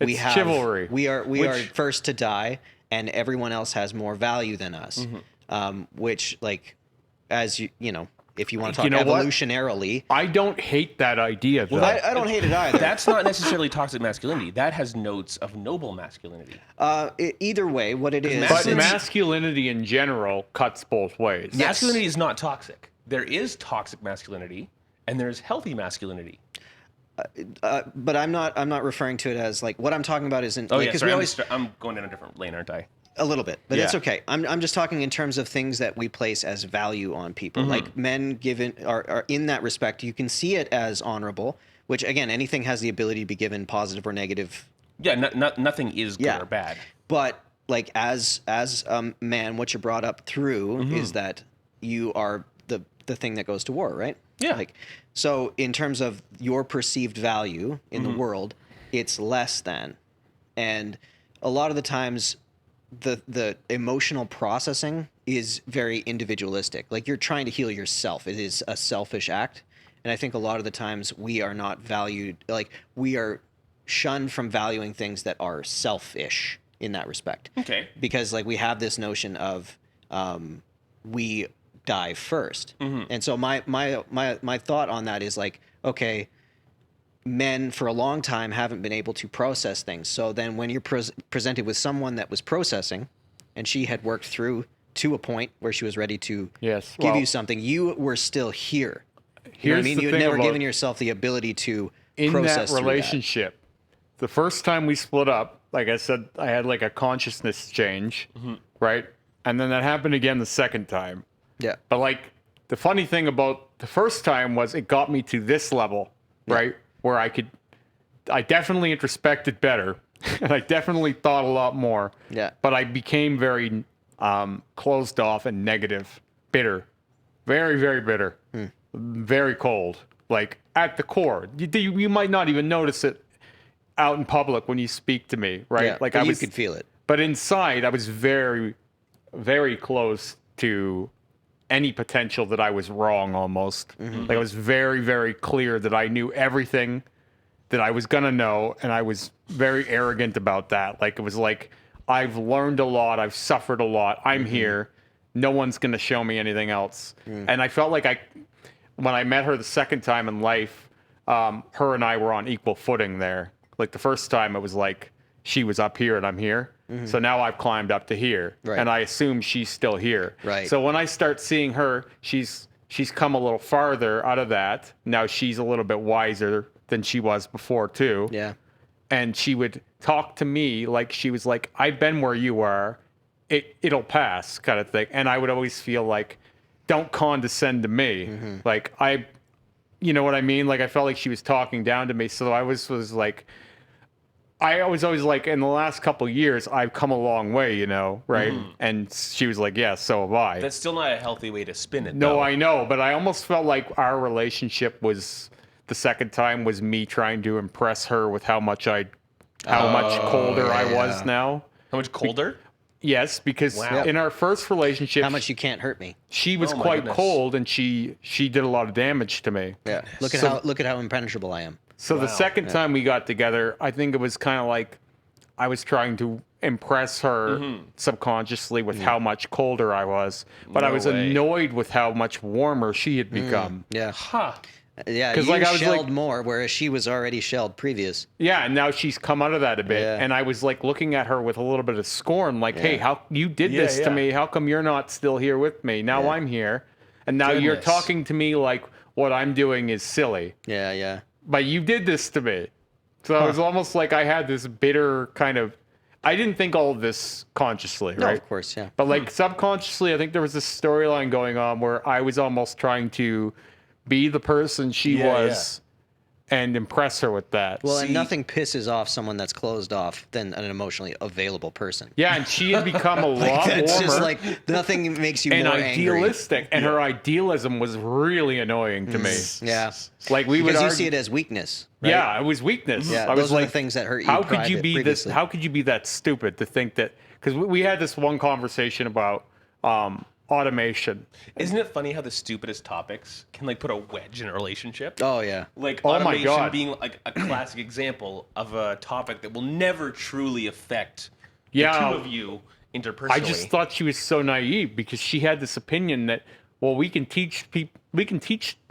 we it's have chivalry. We are first to die, and everyone else has more value than us. Which, like, as you know, if you want to talk evolutionarily, I don't hate that idea, though. well, I don't hate it either. That's not necessarily toxic masculinity. That has notes of noble masculinity. Either way, what it is, But masculinity in general cuts both ways. Yes. Masculinity is not toxic. There is toxic masculinity, and there's healthy masculinity. but I'm not referring to it as like, what I'm talking about isn't. Oh like, yeah, 'cause sorry, we I'm going in a different lane, aren't I? A little bit, but it's okay. I'm just talking in terms of things that we place as value on people. Like, men given are in that respect, you can see it as honorable, which again, anything has the ability to be given positive or negative. Yeah, nothing is good or bad. But like, as man, what you're brought up through is that you are the thing that goes to war, right? Yeah. Like, so in terms of your perceived value in the world, it's less than, and a lot of the times, the emotional processing is very individualistic. Like, you're trying to heal yourself. It is a selfish act. And I think a lot of the times we are not valued, like, we are shunned from valuing things that are selfish in that respect. Okay. Because, like, we have this notion of we die first. And so my thought on that is like, okay, men for a long time haven't been able to process things. So then when you're presented with someone that was processing, and she had worked through to a point where she was ready to give you something, you were still here. You know what I mean? You had never given yourself the ability to process in that relationship. The first time we split up, like I said, I had like a consciousness change, right? And then that happened again the second time. Yeah. But like, the funny thing about the first time was it got me to this level, right? Where I definitely introspected better, and I definitely thought a lot more. Yeah. But I became very closed off and negative, bitter, Very, very bitter. Very cold. Like at the core. You might not even notice it out in public when you speak to me, right? Yeah, like but you could feel it. But inside, I was very, very close to any potential that I was wrong almost. Like I was very, very clear that I knew everything that I was going to know. And I was very arrogant about that. Like it was like, I've learned a lot. I've suffered a lot. I'm here. No one's going to show me anything else. And I felt like when I met her the second time in life, her and I were on equal footing there. Like the first time it was like she was up here and I'm here. So now I've climbed up to here. Right. And I assume she's still here. Right. So when I start seeing her, she's come a little farther out of that. Now she's a little bit wiser than she was before too. Yeah. And she would talk to me like she was like, I've been where you are. It'll pass kind of thing. And I would always feel like, don't condescend to me. Like you know what I mean? Like I felt like she was talking down to me. So I was like, I was always like, in the last couple of years, I've come a long way, you know, right? And she was like, yeah, so have I. That's still not a healthy way to spin it, No, though. I know, but I almost felt like our relationship was, the second time was me trying to impress her with how much colder I was now. How much colder? Yes, because Wow. in our first relationship, How much you can't hurt me. she was Oh my quite goodness. cold and she did a lot of damage to me. Yeah. Look at how impenetrable I am. So the Wow. second time we got together, I think it was kind of like I was trying to impress her subconsciously with how much colder I was, but I No was way. annoyed with how much warmer she had become. Yeah. Huh. Yeah. 'Cause, You like, I was shelled like- more, whereas she was already shelled previous. Yeah, and now she's come out of that a bit, Yeah. and I was like looking at her with a little bit of scorn, like, "Hey, how you did Yeah, this to yeah. me? How come you're not still here with me? Now I'm here, and now you're Goodness. talking to me like what I'm doing is silly, Yeah. Yeah. but you did this to me." So it was almost like I had this bitter kind of. I didn't think all of this consciously, No, right? of course. Yeah. But like subconsciously, I think there was this storyline going on where I was almost trying to be the person she Yeah, was and impress her with that. Well, See- and nothing pisses off someone that's closed off than an emotionally available person. Yeah, and she had become a lot That's warmer just like nothing makes you and more idealistic, and her idealism was really annoying to me. angry. Yeah. Like we would Because you argue, see it as weakness. Right? yeah, it was weakness. Yeah. I was Those are like, the things that hurt you. how could you be previously. this? How could you be that stupid to think that? Because we had this one conversation about automation. Isn't it funny how the stupidest topics can like put a wedge in a relationship? Oh yeah. Like Oh my automation God. being like a classic example of a topic that will never truly affect Yeah. the two of you interpersonally. I just thought she was so naive because she had this opinion that, well, we can teach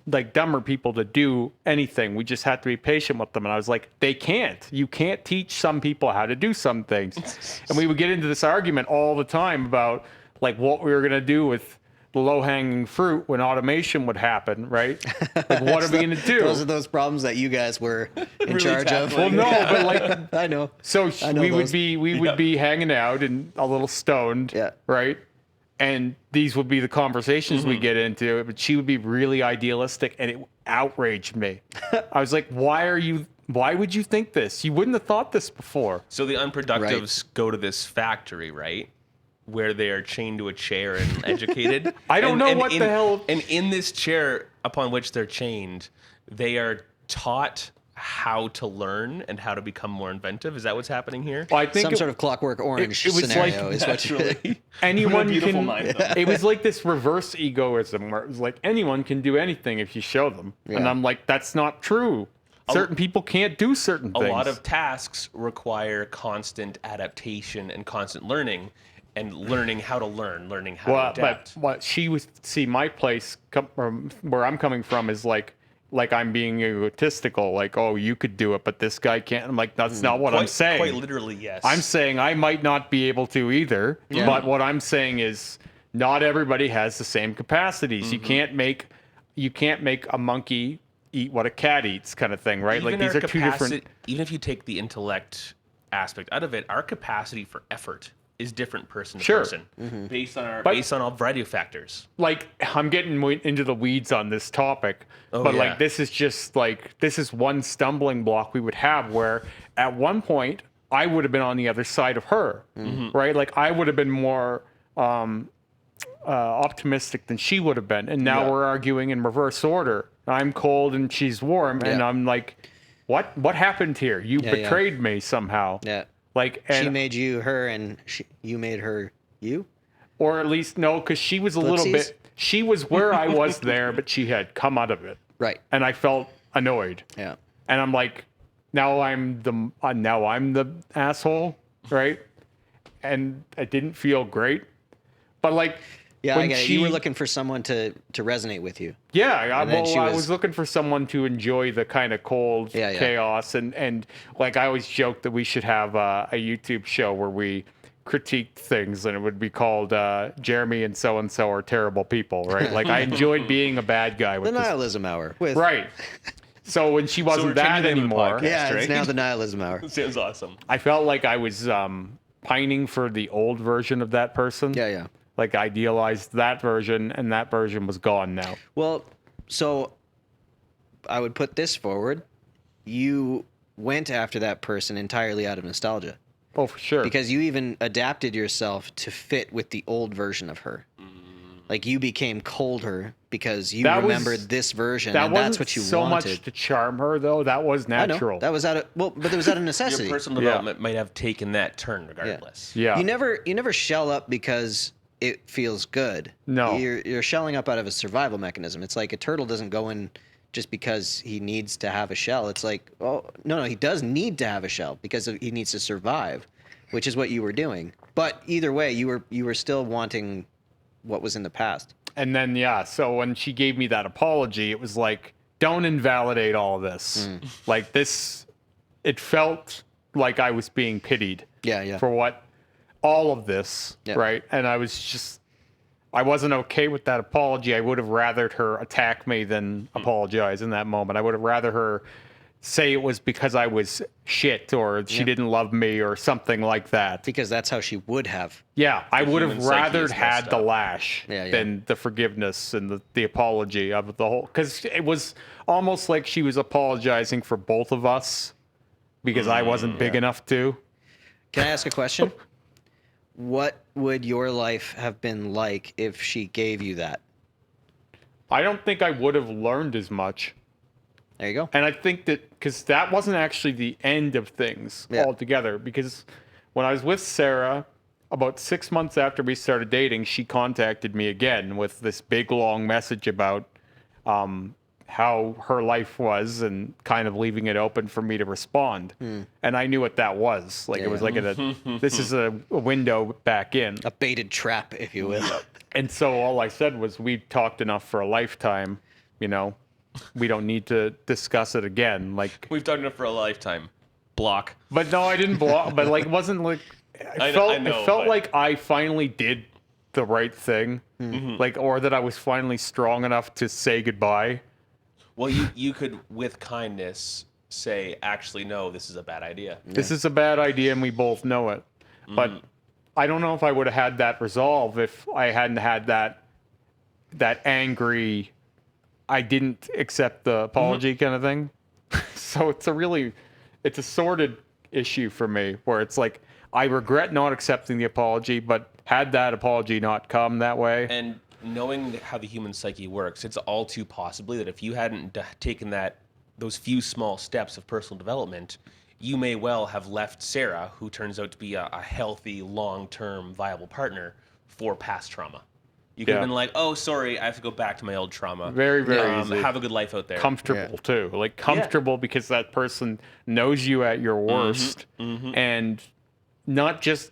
like dumber people to do anything. We just have to be patient with them. And I was like, they can't. You can't teach some people how to do some things. And we would get into this argument all the time about like what we were going to do with the low-hanging fruit when automation would happen, right? Like, what are we going to do? Those are those problems that you guys were in Really charge of. tackling. Well, no, but like, I know. so I know we those. would be hanging out and a little stoned, Yeah. right? And these would be the conversations we get into. But she would be really idealistic, and it outraged me. I was like, "Why would you think this? You wouldn't have thought this before." So the unproductives go to this factory, right? Where they are chained to a chair and educated. I don't know what in, the hell- And in this chair upon which they're chained, they are taught how to learn and how to become more inventive. Is that what's happening here? Well, I think Some sort of Clockwork Orange it was scenario like- is what you anyone beautiful can. mind, though. It was like this reverse egoism where it was like anyone can do anything if you show them, and Yeah. I'm like, that's not true. Certain people can't do certain A things. lot of tasks require constant adaptation and constant learning, and learning how to learn, learning how to adapt. But what she was see my place from where I'm coming from is like I'm being egotistical, like, oh, you could do it, but this guy can't. I'm like, that's not what I'm saying. Quite literally, yes. I'm saying I might not be able to either, but what I'm saying is not everybody has the same capacities. Mm-hmm. You can't make a monkey eat what a cat eats, kind of thing, right? Like Even these our are two different. Even if you take the intellect aspect out of it, our capacity for effort is different person to Sure. person, based on But- based on a variety of factors. Like I'm getting into the weeds on this topic, but yeah. like this is one stumbling block we would have where at one point I would have been on the other side of her, right? Like I would have been more optimistic than she would have been, and now we're arguing in reverse order. I'm cold and she's warm, and I'm like, what happened here? You betrayed me somehow. Yeah. Like, and, she made you her, and you made her you. Or at least no, because she was a little bit. She was where I was there, but she had come out of it. Right. And I felt annoyed. Yeah. And I'm like, now I'm the asshole, right? And it didn't feel great. But like, yeah, I get it. You were looking for someone to resonate with you. Yeah, I was looking for someone to enjoy the kind of cold chaos, and like I always joke that we should have a YouTube show where we critique things, and it would be called Jeremy and so are terrible people, right? Like I enjoyed being a bad guy with the Nihilism Hour, with right. So when she wasn't that anymore, podcast, right? It's now the Nihilism Hour. Sounds awesome. I felt like I was pining for the old version of that person. Yeah. Like I idealized that version, and that version was gone now. Well, so I would put this forward: you went after that person entirely out of nostalgia. Oh, for sure. Because you even adapted yourself to fit with the old version of her. Like you became colder because you remembered this version, and that's what you wanted. That wasn't so much to charm her, though. That was natural. I know. That was but it was out of necessity. Your personal development might have taken that turn regardless. Yeah. You never shell up because it feels good. No. You're shelling up out of a survival mechanism. It's like a turtle doesn't go in just because he needs to have a shell. It's like, oh, no, he does need to have a shell because he needs to survive, which is what you were doing. But either way, you were still wanting what was in the past. And then, so when she gave me that apology, it was like, don't invalidate all of this. Like this, it felt like I was being pitied for what all of this, right? And I wasn't okay with that apology. I would have rathered her attack me than apologize in that moment. I would have rather her say it was because I was shit or she didn't love me or something like that. Because that's how she would have. Yeah, I would have rather had the lash than the forgiveness and the apology of the whole. Because it was almost like she was apologizing for both of us because I wasn't big enough to. Can I ask a question? What would your life have been like if she gave you that? I don't think I would have learned as much. There you go. And I think that because that wasn't actually the end of things altogether. Because when I was with Sarah, about 6 months after we started dating, she contacted me again with this big, long message about how her life was and kind of leaving it open for me to respond. And I knew what that was. Like it was like this is a window back in. A baited trap, if you will. And so all I said was, we've talked enough for a lifetime, you know. We don't need to discuss it again. Like we've talked enough for a lifetime. Block. But no, I didn't block. But like, it wasn't like I felt like I finally did the right thing, like, or that I was finally strong enough to say goodbye. Well, you could, with kindness, say, actually, no, this is a bad idea. This is a bad idea, and we both know it. But I don't know if I would have had that resolve if I hadn't had that angry, I didn't accept the apology kind of thing. So it's a sordid issue for me where it's like, I regret not accepting the apology, but had that apology not come that way. And knowing how the human psyche works, it's all too possibly that if you hadn't taken those few small steps of personal development, you may well have left Sarah, who turns out to be a healthy, long-term, viable partner, for past trauma. You could have been like, oh, sorry, I have to go back to my old trauma. Very, very easy. Have a good life out there. Comfortable, too. Like, comfortable because that person knows you at your worst and not just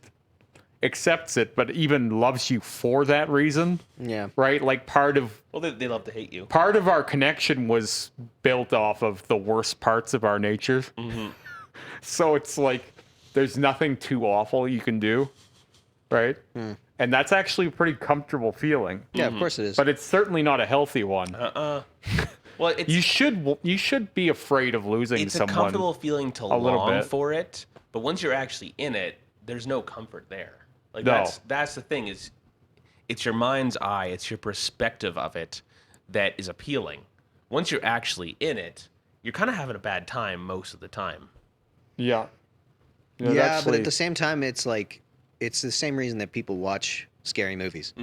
accepts it, but even loves you for that reason. Yeah. Right? Like, Well, they love to hate you. Part of our connection was built off of the worst parts of our nature. So it's like, there's nothing too awful you can do. Right? And that's actually a pretty comfortable feeling. Yeah, of course it is. But it's certainly not a healthy one. Well, you should be afraid of losing someone. It's a comfortable feeling to long for it, but once you're actually in it, there's no comfort there. Like that's the thing, is it's your mind's eye, it's your perspective of it that is appealing. Once you're actually in it, you're kind of having a bad time most of the time. Yeah. But at the same time, it's like, it's the same reason that people watch scary movies.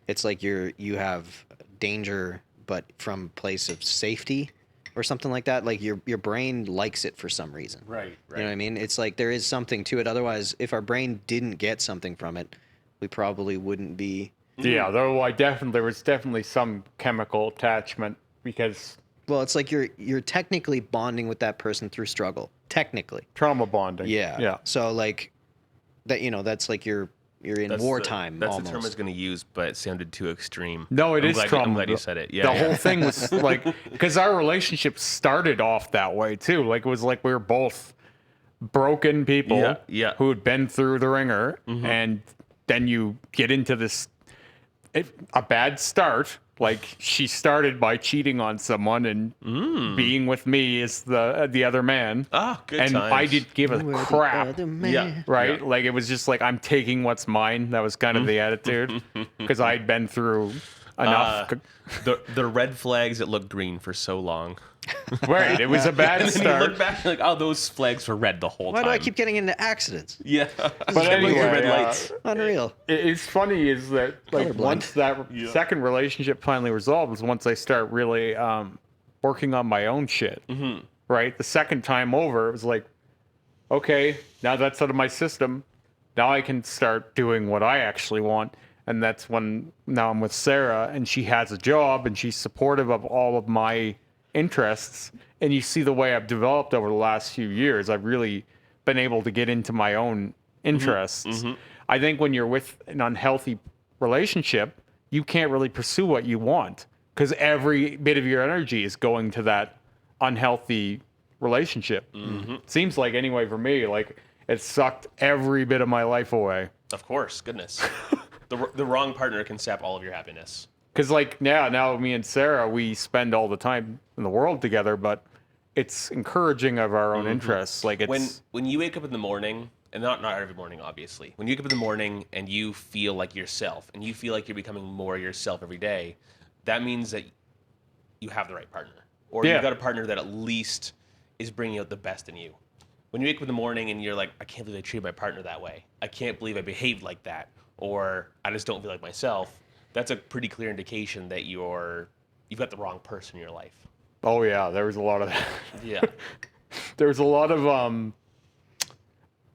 it's like you have danger, but from place of safety or something like that. Like your brain likes it for some reason. Right. You know what I mean? It's like there is something to it. Otherwise, if our brain didn't get something from it, we probably wouldn't be. Yeah, though there was definitely some chemical attachment because. Well, it's like you're technically bonding with that person through struggle. Technically. Trauma bonding. Yeah. Yeah. So like that, that's like you're in wartime. That's almost. the term I was going to use, but it sounded too extreme. No, it is trauma. I'm glad you said it. Yeah. The whole thing was like, because our relationship started off that way too. Like it was like we were both broken people who had been through the ringer, and then you get into this a bad start. Like she started by cheating on someone and being with me as the other man. Ah, good and times. I didn't give a crap. Yeah. Right? Yeah. Like it was just like I'm taking what's mine. That was kind of the attitude because I'd been through enough. The red flags that looked green for so long. Right, it was a bad And then start. you look back and like, oh, those flags were red the whole Why time. do I keep getting into accidents? Yeah. But anyway, red lights. Unreal. It's funny is that like Colorblind. once that second relationship finally resolved was once I start really working on my own shit. Right, the second time over, it was like, okay, now that's out of my system. Now I can start doing what I actually want. And that's when now I'm with Sarah and she has a job and she's supportive of all of my interests. And you see the way I've developed over the last few years. I've really been able to get into my own interests. I think when you're with an unhealthy relationship, you can't really pursue what you want because every bit of your energy is going to that unhealthy relationship. Seems like anyway for me, like it sucked every bit of my life away. Of course, goodness. The wrong partner can sap all of your happiness. Because like now me and Sarah, we spend all the time in the world together, but it's encouraging of our own interests. Like it's when you wake up in the morning, and not every morning, obviously. When you wake up in the morning and you feel like yourself, and you feel like you're becoming more yourself every day, that means that you have the right partner, or you've got a partner that at least is bringing out the best in you. When you wake up in the morning and you're like, I can't believe I treated my partner that way. I can't believe I behaved like that. Or I just don't feel like myself, that's a pretty clear indication that you've got the wrong person in your life. oh yeah, there was a lot of that. Yeah. There was a lot of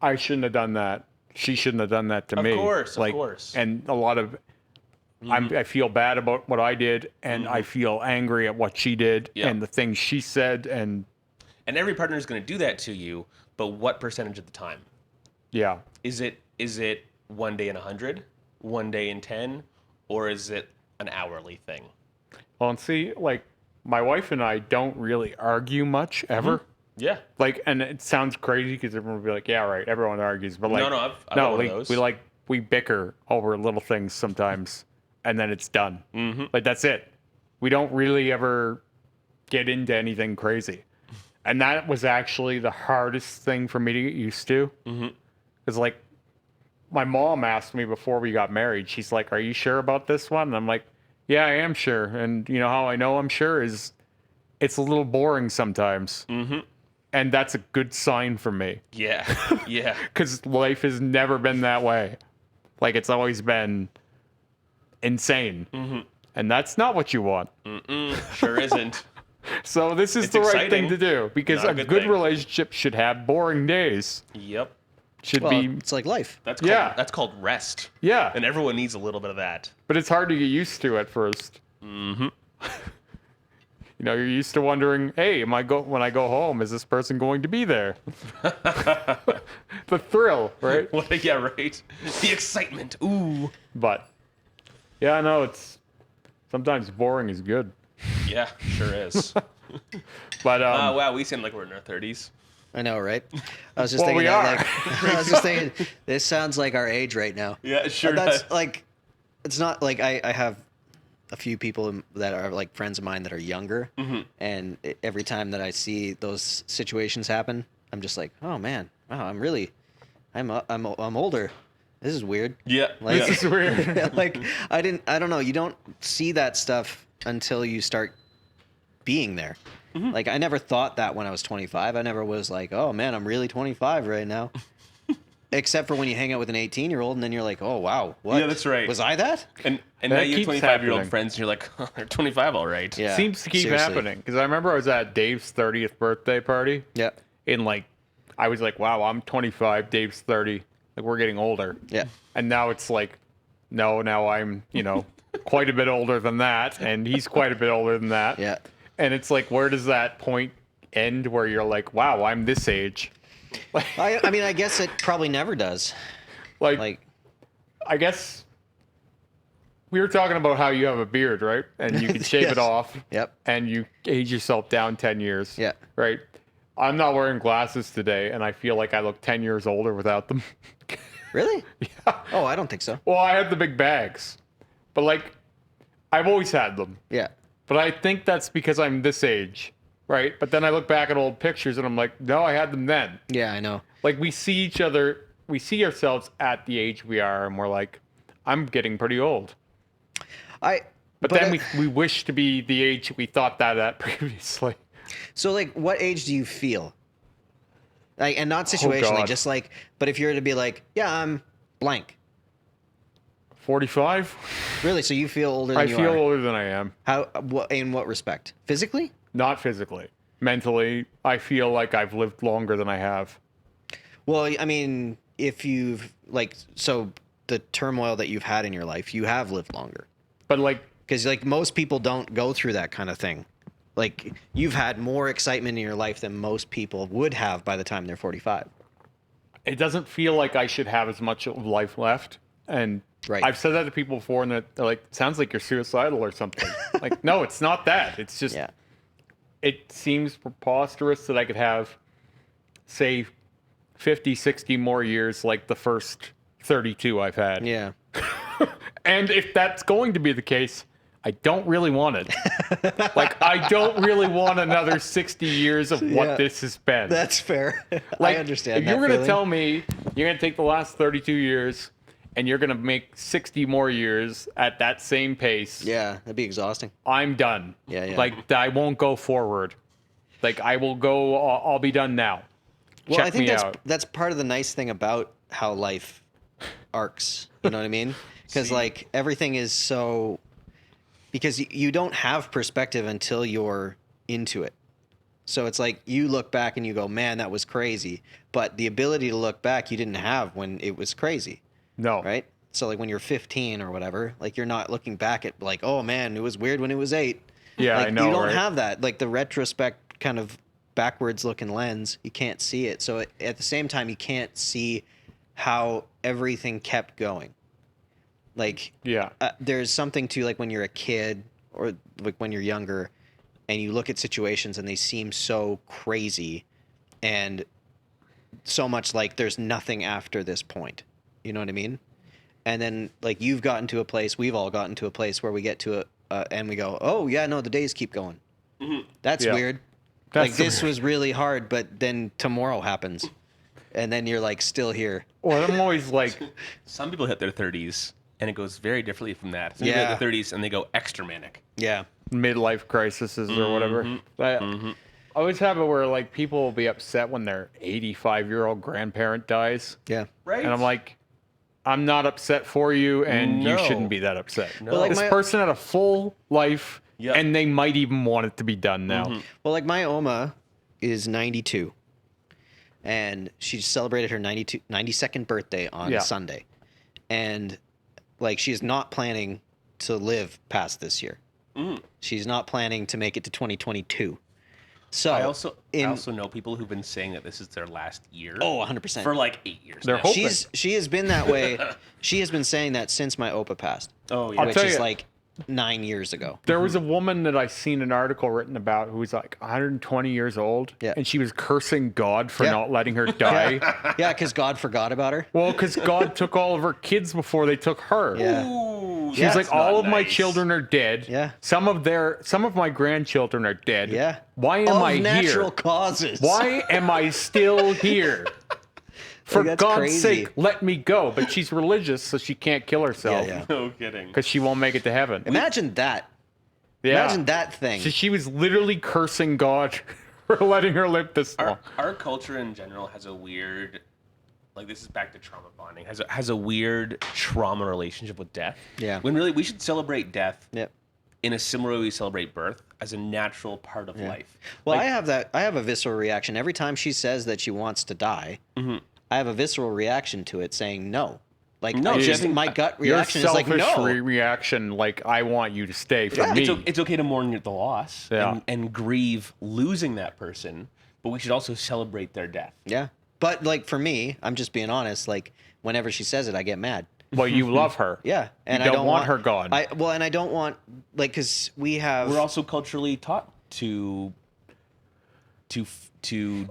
I shouldn't have done that. She shouldn't have done that to me. Of course. And a lot of I feel bad about what I did, and I feel angry at what she did and the things she said, and every partner is going to do that to you, but what percentage of the time? yeah. Is it 1 day in 100, 1 day in 10, or is it an hourly thing? Well, and see, like my wife and I don't really argue much ever. Yeah. Like, and it sounds crazy because everyone will be like, "Yeah, right." Everyone argues, but like, I've got one of those. we bicker over little things sometimes, and then it's done. Like that's it. We don't really ever get into anything crazy, and that was actually the hardest thing for me to get used to. Because like, my mom asked me before we got married. She's like, "Are you sure about this one?" And I'm like, "Yeah, I am sure." And you know how I know I'm sure is, it's a little boring sometimes. And that's a good sign for me. Yeah. Yeah. Because life has never been that way. Like, it's always been insane. And that's not what you want. Sure isn't. So this is It's the right exciting. thing to do. Because Not a a good good thing. relationship should have boring days. Yep. Should Well, be, it's like life. That's called rest. yeah. And everyone needs a little bit of that. But it's hard to get used to at first. You know, you're used to wondering, hey, when I go home, is this person going to be there? The thrill, right? Yeah, right. The excitement. Ooh. But yeah, no, it's sometimes boring is good. Yeah, sure is. But Wow, we seem like we're in our 30s. I know, right? I was just Well, thinking we that, are. like, I was just thinking, this sounds like our age right now. Yeah, it sure But that's does. like, it's not like I have a few people that are like friends of mine that are younger, and every time that I see those situations happen, I'm just like, oh man, wow, I'm older. This is weird. Yeah. Like, this is weird. like I don't know. You don't see that stuff until you start being there. Like, I never thought that when I was 25. I never was like, oh man, I'm really 25 right now. Except for when you hang out with an 18-year-old and then you're like, oh, wow. What? Yeah, that's right. Was I that? And That now you have keeps 25-year-old happening. friends, and you're like, oh, they're 25, all right. Yeah. Seems to keep seriously. happening. Because I remember I was at Dave's 30th birthday party. Yeah. In like, I was like, wow, I'm 25, Dave's 30. Like, we're getting older. Yeah. And now it's like, no, now I'm, quite a bit older than that. And he's quite a bit older than that. Yeah. And it's like, where does that point end where you're like, wow, I'm this age? I mean, I guess it probably never does. Like, I guess we were talking about how you have a beard, right? And you can shave Yes. it off. Yep. And you age yourself down 10 years. Yeah. Right? I'm not wearing glasses today, and I feel like I look 10 years older without them. Really? Yeah. Oh, I don't think so. Well, I had the big bags. But, like, I've always had them. Yeah. But I think that's because I'm this age, right? But then I look back at old pictures, and I'm like, no, I had them then. Yeah, I know. Like, we see each other, we see ourselves at the age we are, and we're like, I'm getting pretty old. But then we wish to be the age we thought that at previously. So, like, what age do you feel? Like, and not situationally, God. just like, but if you were to be like, yeah, I'm blank. 45? Really? So you feel older than I you feel are? older than I am. How? In what respect? Physically? Not physically. Mentally, I feel like I've lived longer than I have. Well, I mean, if you've like, so the turmoil that you've had in your life, you have lived longer. But like, Because like most people don't go through that kind of thing. Like you've had more excitement in your life than most people would have by the time they're 45. it doesn't feel like I should have as much of life left. And Right. I've said that to people before, and they're like, sounds like you're suicidal or something. Like, no, it's not that. It's just, Yeah. it seems preposterous that I could have, say, 50, 60 more years like the first 32 I've had. Yeah. And if that's going to be the case, I don't really want it. Like, I don't really want another 60 years of what Yeah. this has been. That's fair. Like, I understand. If you're going to tell me you're going to take the last 32 years and you're going to make 60 more years at that same pace, Yeah, that'd be exhausting. I'm done. Yeah, yeah. Like, I won't go forward. Like, I will go, I'll be done now. Well, Check I think me that's out. that's part of the nice thing about how life arcs. You know what I mean? Because like everything is so, because you don't have perspective until you're into it. So it's like you look back and you go, man, that was crazy. But the ability to look back, you didn't have when it was crazy, No. right? So like when you're 15 or whatever, like you're not looking back at like, oh man, it was weird when it was 8. Yeah, like, I know, you don't right? have that. Like the retrospect kind of backwards looking lens, you can't see it. So at the same time, you can't see how everything kept going. Like, Yeah. there's something to like when you're a kid or like when you're younger and you look at situations and they seem so crazy and so much like there's nothing after this point. You know what I mean? And then like you've gotten to a place, we've all gotten to a place where we get to and we go, oh yeah, no, the days keep going. That's Yeah. weird. That's like this was really hard, but then tomorrow happens. And then you're like still here. Well, I'm always like, Some people hit their 30s, and it goes very differently from that. Some Yeah. people hit their 30s, and they go extra manic. Yeah. midlife crises or whatever. I always have it where like people will be upset when their 85-year-old grandparent dies. Yeah. Right? And I'm like, I'm not upset for you, and you No. shouldn't be that upset. No. Well, like This my- person had a full life, Yep. and they might even want it to be done now. Well, like my Oma is 92, and she celebrated her 92nd birthday on Yeah. Sunday, and like she's not planning to live past this year. She's not planning to make it to 2022. So I also know people who've been saying that this is their last year. 100%. For like 8 years. They're now. hoping. She has been that way. She has been saying that since my Opa passed, Oh yeah. I'll which tell is you- like 9 years ago. There was a woman that I seen an article written about who was like 120 years old, Yeah. and she was cursing God for Yeah. not letting her die. Yeah, because God forgot about her. Well, because God took all of her kids before they took her. Yeah. Ooh, She was like, that's not all of my nice. children are dead. Yeah. Some of my grandchildren are dead. Yeah. Why am Of I natural here? causes. Why am I still here? For that's God's crazy. sake, let me go. But she's religious, so she can't kill herself. Yeah, yeah. No kidding. Because she won't make it to heaven. Imagine that. Yeah. Imagine that thing. So she was literally cursing God for letting her live this long. Our culture in general has a weird like this is back to trauma bonding, has a weird trauma relationship with death. Yeah. When really we should celebrate death. Yep. In a similar way we celebrate birth as a natural part of life. Well, like, I have a visceral reaction every time she says that she wants to die. Mm-hmm. I have a visceral reaction to it saying no. Like No, my gut reaction Your is like selfish no. reaction, like I want you to stay for me. it's okay to mourn the loss and grieve losing that person, but we should also celebrate their death. Yeah. But like for me, I'm just being honest, like whenever she says it, I get mad. Well, you love her. Yeah, and you I don't want her gone. And I don't want like because we're also culturally taught to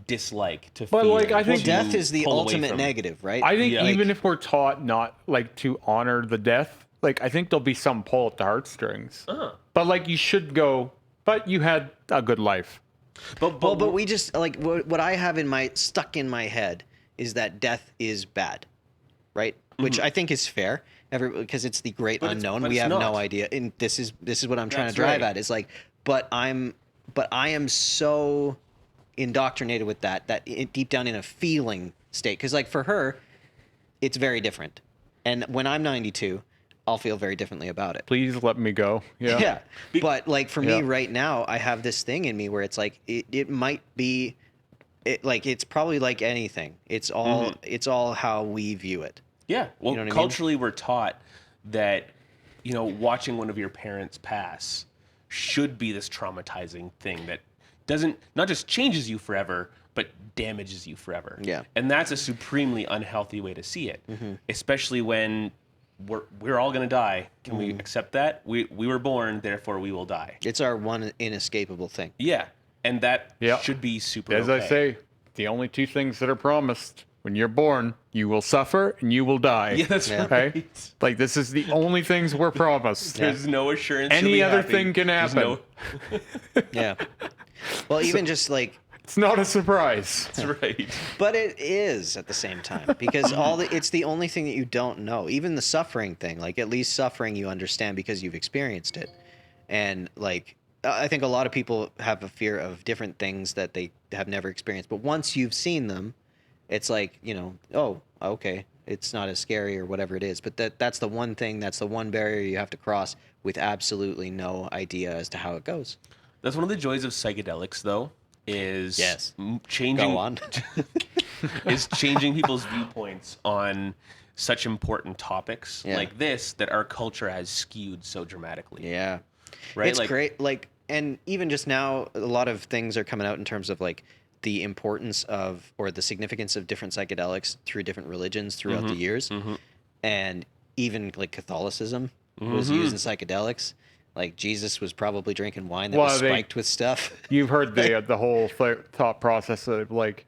dislike, to but fear. like I think death is the pull away ultimate from. negative, right? I think Yeah. even if we're taught not like to honor the death, like I think there'll be some pull at the heartstrings. But like you should go. But you had a good life. But we just like what I have stuck in my head is that death is bad, right? Which I think is fair, because it's the great unknown. We have no idea, and this is what I'm trying to drive at. Is like, but I am so indoctrinated with that deep down in a feeling state, because like for her, it's very different, and when I'm 92, I'll feel very differently about it. Please let me go. Yeah. Yeah, but like for me right now, I have this thing in me where it's like it might be, it's probably like anything. It's all how we view it. Yeah. Well, You know what I mean? culturally, we're taught that, watching one of your parents pass should be this traumatizing thing that not just changes you forever, but damages you forever. Yeah. And that's a supremely unhealthy way to see it, especially when we're all going to die. Can we accept that? We were born, therefore we will die. It's our one inescapable thing. Yeah. And that should be super As okay. I say, the only two things that are promised when you're born, you will suffer and you will die. Yeah, that's Okay? right. Like this is the only things we're promised. There's no assurance. you'll Any be other happy. thing can There's happen. Yeah. Well, even just like, It's not a surprise. That's right. but it is at the same time, because it's the only thing that you don't know. Even the suffering thing, like at least suffering you understand because you've experienced it. And like, I think a lot of people have a fear of different things that they have never experienced. But once you've seen them, it's like, oh, okay, it's not as scary or whatever it is. But that's the one thing, that's the one barrier you have to cross with absolutely no idea as to how it goes. That's one of the joys of psychedelics, though, is Yes. changing Go on. is changing people's viewpoints on such important topics like this that our culture has skewed so dramatically. Yeah. Right? It's great. Like, and even just now, a lot of things are coming out in terms of like the importance of, or the significance of different psychedelics through different religions throughout the years. And even like Catholicism was using psychedelics. Like Jesus was probably drinking wine that was spiked with stuff. You've heard the whole thought process of like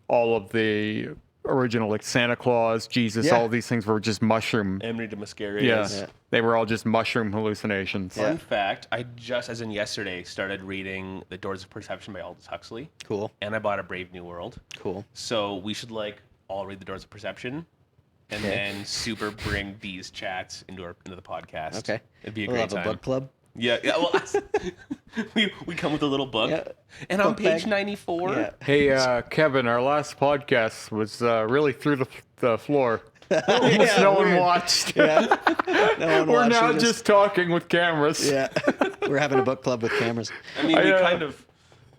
all of the original, like Santa Claus, Jesus, all these things were just mushroom. Emery de Mascarius. Yeah. They were all just mushroom hallucinations. Fun fact, I just, as in yesterday, started reading The Doors of Perception by Aldous Huxley. Cool. And I bought A Brave New World. Cool. So we should all read The Doors of Perception. And then super bring these chats into the podcast. Okay. It'd be a We'll great have time. a book club. Yeah. Well, we come with a little book. Yeah. And on Book page bag. 94. Yeah. Hey, Kevin, our last podcast was really through the floor. Yeah, no one weird. watched. Yeah. No one We're watched now it. just talking with cameras. Yeah. We're having a book club with cameras. I mean,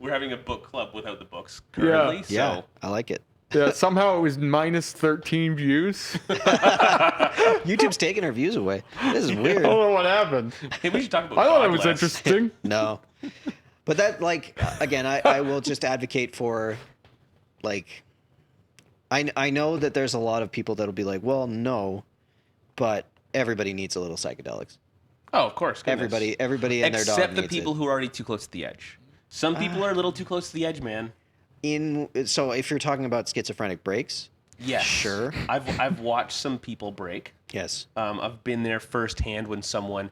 we're having a book club without the books currently. Yeah. So I like it. Yeah, somehow it was minus 13 views. YouTube's taking our views away. This is I weird. don't know what happened. hey, we should talk about I thought it God was less. interesting. No. But that, like, again, I will just advocate for, like, I know that there's a lot of people that'll be like, well, no, but everybody needs a little psychedelics. Oh, of course. Goodness. Everybody and their dog Except the needs people it. who are already too close to the edge. Some people are a little too close to the edge, man. So if you're talking about schizophrenic breaks, Yes. Sure. I've watched some people break. yes. I've been there firsthand when some of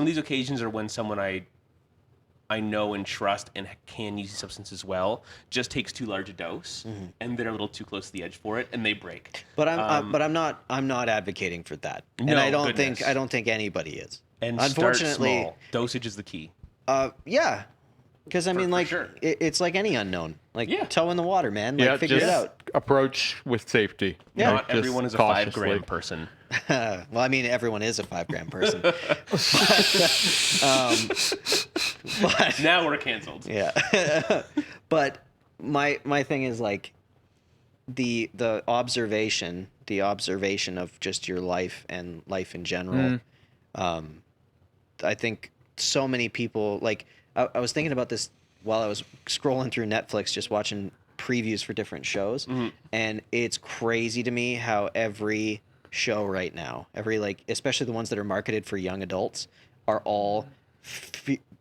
these occasions are when someone I know and trust and can use the substance as well just takes too large a dose and they're a little too close to the edge for it and they break. But I'm not advocating for that. And No, I don't goodness. think anybody is. And Unfortunately, start small. Dosage is the key. yeah. Because I mean, like, sure. it's like any unknown. Like, Yeah. toe in the water, man. Like, Yeah, figure it just out. approach with safety. Yeah. Not Just everyone is a cautiously. 5-gram person. Well, I mean, everyone is a 5-gram person. But Now we're canceled. yeah. But my thing is like the observation of just your life and life in general. I think so many people like I was thinking about this while I was scrolling through Netflix, just watching previews for different shows, and it's crazy to me how every show right now, especially the ones that are marketed for young adults, are all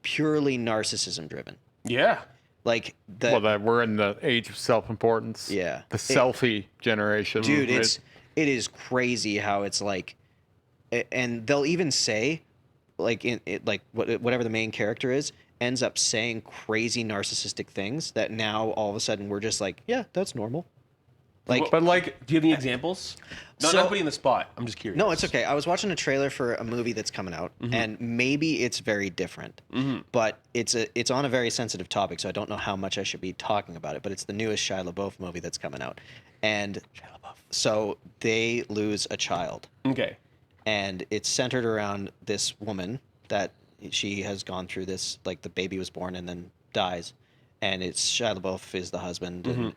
purely narcissism driven. Yeah. Like we're in the age of self-importance. Yeah. The selfie generation. Dude, right? it is crazy how it's like, and they'll even say, like whatever the main character is ends up saying crazy narcissistic things that now all of a sudden we're just like, yeah, that's normal. Like, But like, Do you have any examples? Not putting you in the spot. I'm just curious. no, it's okay. I was watching a trailer for a movie that's coming out, and maybe it's very different, but it's on a very sensitive topic, so I don't know how much I should be talking about it. But it's the newest Shia LaBeouf movie that's coming out, and so they lose a child, Okay. and it's centered around this woman that she has gone through this, like the baby was born and then dies, and it's Shia LaBeouf is the husband, and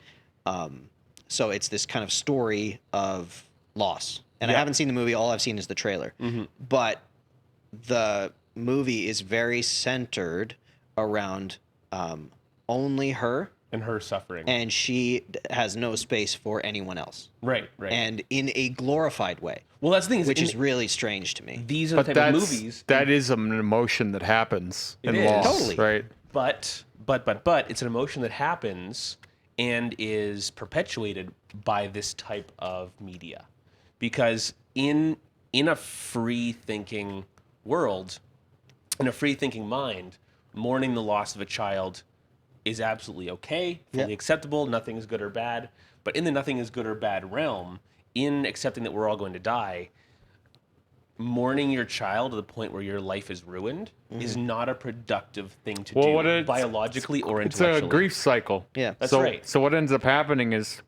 so it's this kind of story of loss. And I haven't seen the movie. All I've seen is the trailer. But the movie is very centered around only her. And her suffering. And she has no space for anyone else. Right, right. And in a glorified way. Well, that's the thing. Which is really strange to me. These are the type of movies. That is an emotion that happens in is. loss, Totally. right? But it's an emotion that happens and is perpetuated by this type of media. Because in a free-thinking world, in a free-thinking mind, mourning the loss of a child is absolutely okay, fully acceptable, nothing is good or bad. But in the nothing is good or bad realm, in accepting that we're all going to die, mourning your child to the point where your life is ruined is not a productive thing to do biologically or intellectually. It's a grief cycle. Yeah. That's right. So what ends up happening is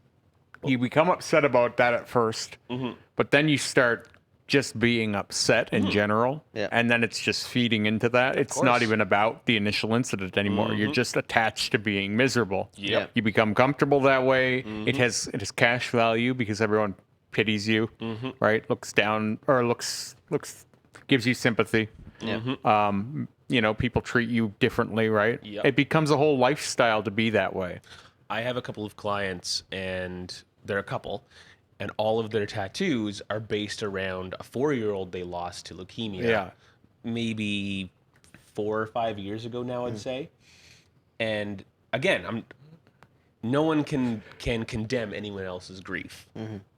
you become upset about that at first, but then you start just being upset in general, and then it's just feeding into that. It's not even about the initial incident anymore. You're just attached to being miserable. Yep. You become comfortable that way. It has cash value because everyone pities you, right? Looks down or looks gives you sympathy. You know, people treat you differently, right? Yep. It becomes a whole lifestyle to be that way. I have a couple of clients, and they're a couple, and all of their tattoos are based around a 4-year-old they lost to leukemia. Yeah. Maybe 4 or 5 years ago now, I'd say. And again, no one can condemn anyone else's grief,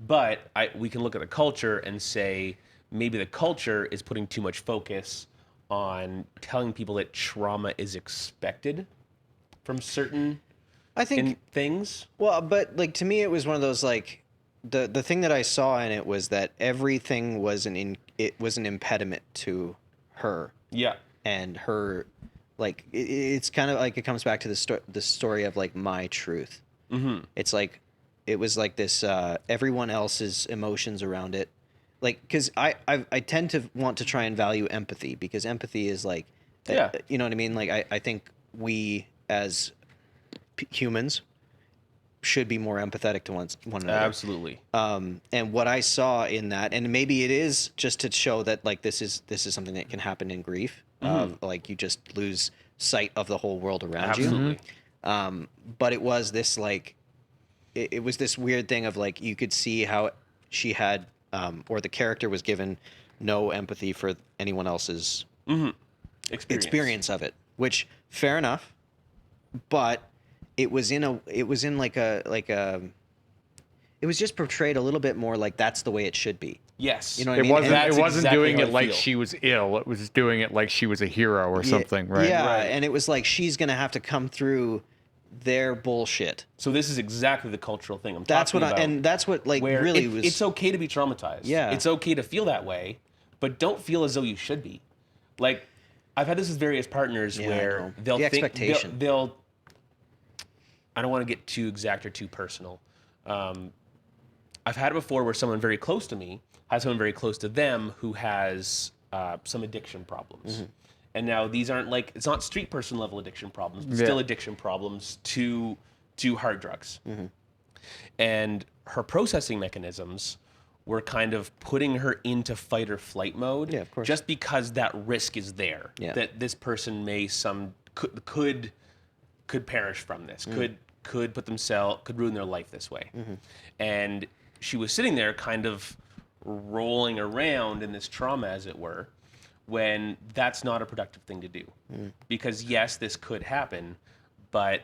but we can look at the culture and say maybe the culture is putting too much focus on telling people that trauma is expected from certain things. Well, but like to me, it was one of those like the thing that I saw in it was that everything was an impediment to her. Yeah. And her, like it's kind of like it comes back to the story of like my truth. It's like it was like this everyone else's emotions around it, like because I tend to want to try and value empathy because empathy is like you know what I mean. Like I think we as humans should be more empathetic to one another. Absolutely. And what I saw in that, and maybe it is just to show that like this is something that can happen in grief. Like you just lose sight of the whole world around you. But it was this like, it was this weird thing of like you could see how she had, or the character was given no empathy for anyone else's experience of it. Which fair enough, but it was just portrayed a little bit more like that's the way it should be. Yes. You know what I mean? It wasn't exactly doing how it I like feel. she was ill. It was doing it like she was a hero or something, right? Yeah, Right. and it was like she's gonna have to come through their bullshit. So this is exactly the cultural thing I'm That's talking what about. and that's what like where really was. it's okay to be traumatized. Yeah. It's okay to feel that way, but don't feel as though you should be. Like, I've had this with various partners where they'll the think expectation. they'll. I don't want to get too exact or too personal. I've had it before where someone very close to me has someone very close to them who has some addiction problems. And now these aren't like, it's not street person level addiction problems, but still addiction problems to hard drugs. And her processing mechanisms were kind of putting her into fight or flight mode. Yeah, of course. Just because that risk is there. Yeah. That this person may could perish from this, could ruin their life this way. And she was sitting there kind of rolling around in this trauma, as it were, when that's not a productive thing to do. Because yes, this could happen, but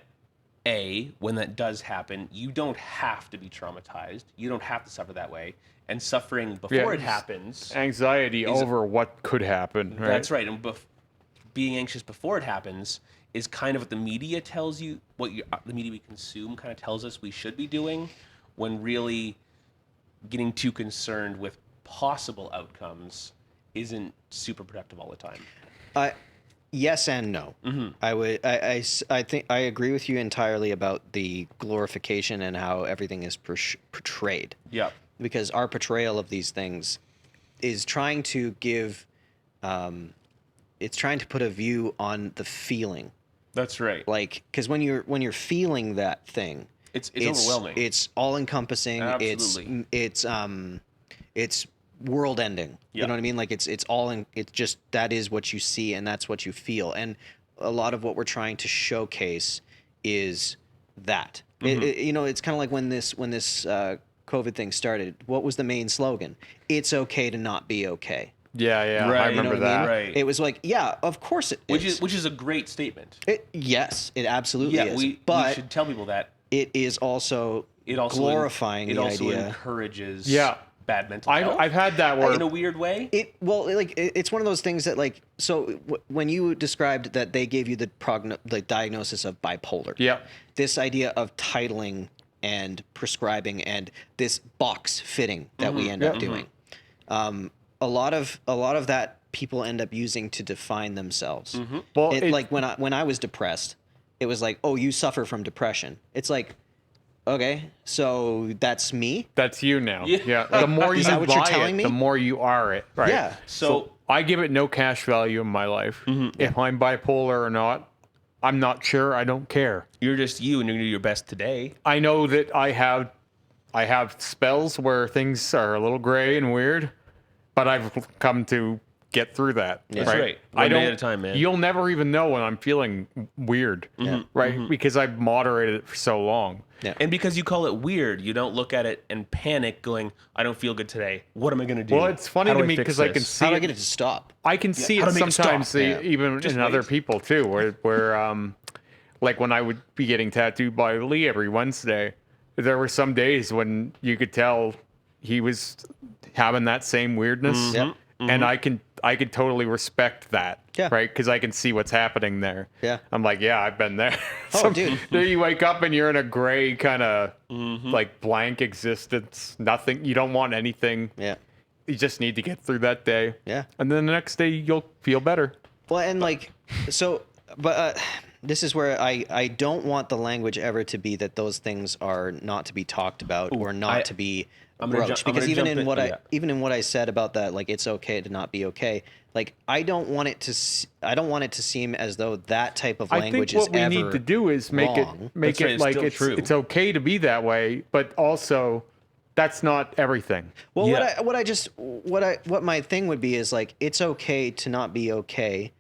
when that does happen, you don't have to be traumatized. You don't have to suffer that way. And suffering before it happens... Anxiety over what could happen, right? That's right. And being anxious before it happens is kind of what the media tells you, the media we consume kind of tells us we should be doing, when really getting too concerned with possible outcomes isn't super productive all the time. Yes and no. I think I agree with you entirely about the glorification and how everything is portrayed. Yeah. Because our portrayal of these things is trying to give, it's trying to put a view on the feeling. That's right. Like, because when you're feeling that thing, it's overwhelming. It's all encompassing. Absolutely. It's world ending. You know what I mean? Like it's all in. It's just that is what you see and that's what you feel. And a lot of what we're trying to showcase is that. It's kind of like when this COVID thing started. What was the main slogan? It's okay to not be okay. Yeah, right. I remember that. Right. It was like, yeah, of course it is. Which is a great statement. Yes, it absolutely is. We should tell people that. It is also glorifying the idea. It also encourages bad mental health. I've had that word. In a weird way. It's one of those things that like, so when you described that they gave you the diagnosis of bipolar. Yeah. This idea of titling and prescribing and this box fitting that we end up doing. A lot of that people end up using to define themselves. Well, like when I was depressed, it was like, oh, you suffer from depression. It's like, okay, so that's me. That's you now. Yeah. The more you buy it, the more you are it. Right. Yeah. So I give it no cash value in my life. If I'm bipolar or not, I'm not sure. I don't care. You're just you, and you're gonna do your best today. I know that I have spells where things are a little gray and weird, but I've come to get through that. That's right. One day at a time, man. You'll never even know when I'm feeling weird, right? Because I've moderated it for so long. Yeah. And because you call it weird, you don't look at it and panic going, I don't feel good today. What am I going to do? Well, it's funny to me because I can see How do I get it to stop? I can see it sometimes even in other people too, where like when I would be getting tattooed by Lee every Wednesday, there were some days when you could tell he was having that same weirdness. And I could totally respect that, right? Because I can see what's happening there. Yeah. I'm like, yeah, I've been there. Dude. You wake up and you're in a gray kind of like blank existence. Nothing. You don't want anything. Yeah. You just need to get through that day. Yeah. And then the next day you'll feel better. Well, and like, so, but this is where I don't want the language ever to be that those things are not to be talked about or not to be broached. Because even in what I said about that, like it's okay to not be okay. Like I don't want it to seem as though that type of language is ever what we need to do is make it like it's okay to be that way, but also that's not everything. Well, what my thing would be is like it's okay to not be okay,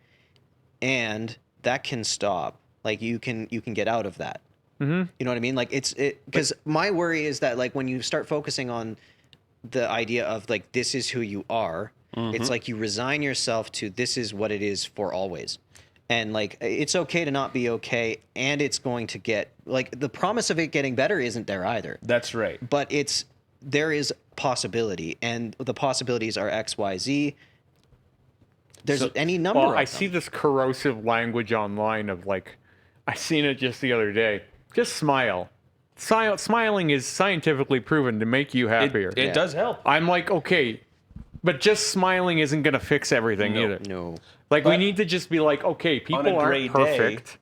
and that can stop. Like you can get out of that. You know what I mean? Like because my worry is that like when you start focusing on the idea of like this is who you are, it's like you resign yourself to this is what it is for always. And like it's okay to not be okay, and it's going to get like the promise of it getting better isn't there either. That's right. But there is possibility, and the possibilities are X, Y, Z. There's any number of them. I see this corrosive language online of like, I seen it just the other day. Just smile. Smiling is scientifically proven to make you happier. It does help. I'm like, okay, but just smiling isn't going to fix everything either. No. Like, we need to just be like, okay, people aren't perfect,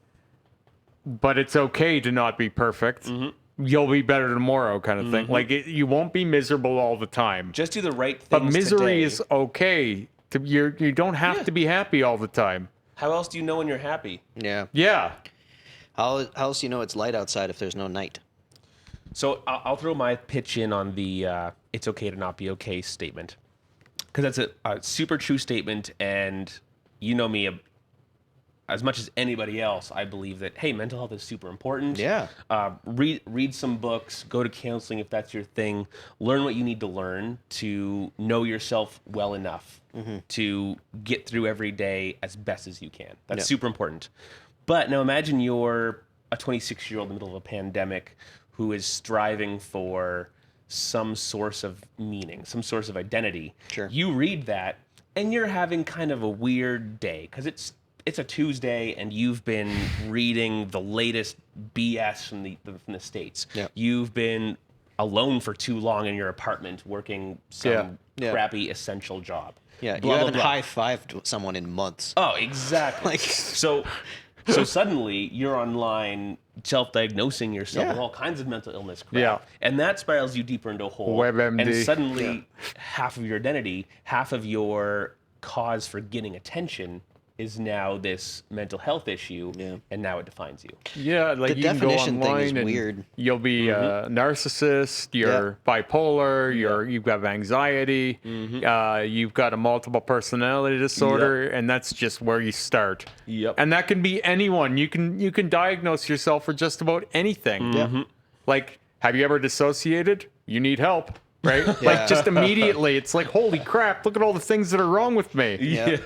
but it's okay to not be perfect. You'll be better tomorrow, kind of thing. Like, you won't be miserable all the time. Just do the right things. But misery today. is okay. You don't have to be happy all the time. How else do you know when you're happy? Yeah. Yeah. How else do you know it's light outside if there's no night? So I'll throw my pitch in on the "it's okay to not be okay" statement, because that's a super true statement, and you know me as much as anybody else. I believe that, hey, mental health is super important. Yeah. Read some books, go to counseling if that's your thing. Learn what you need to learn to know yourself well enough to get through every day as best as you can. That's super important. But now imagine you're a 26-year-old in the middle of a pandemic who is striving for some source of meaning, some source of identity. Sure. You read that and you're having kind of a weird day because it's a Tuesday and you've been reading the latest BS from the States. Yeah. You've been alone for too long in your apartment working some crappy essential job. Yeah, Blah, you blah, haven't blah. high-fived someone in months. Oh, exactly. So suddenly you're online self-diagnosing yourself with all kinds of mental illness crap. Yeah. And that spirals you deeper into a hole. WebMD. And suddenly half of your identity, half of your cause for getting attention is now this mental health issue, and now it defines you. Yeah, like The you can go definition thing is online and weird. you'll be a narcissist, you're bipolar, you've got anxiety, you've got a multiple personality disorder, and that's just where you start. Yep. And that can be anyone. You can diagnose yourself for just about anything. Yeah. Like, have you ever dissociated? You need help. Right? Like, just immediately, it's like, holy crap, look at all the things that are wrong with me. Yeah.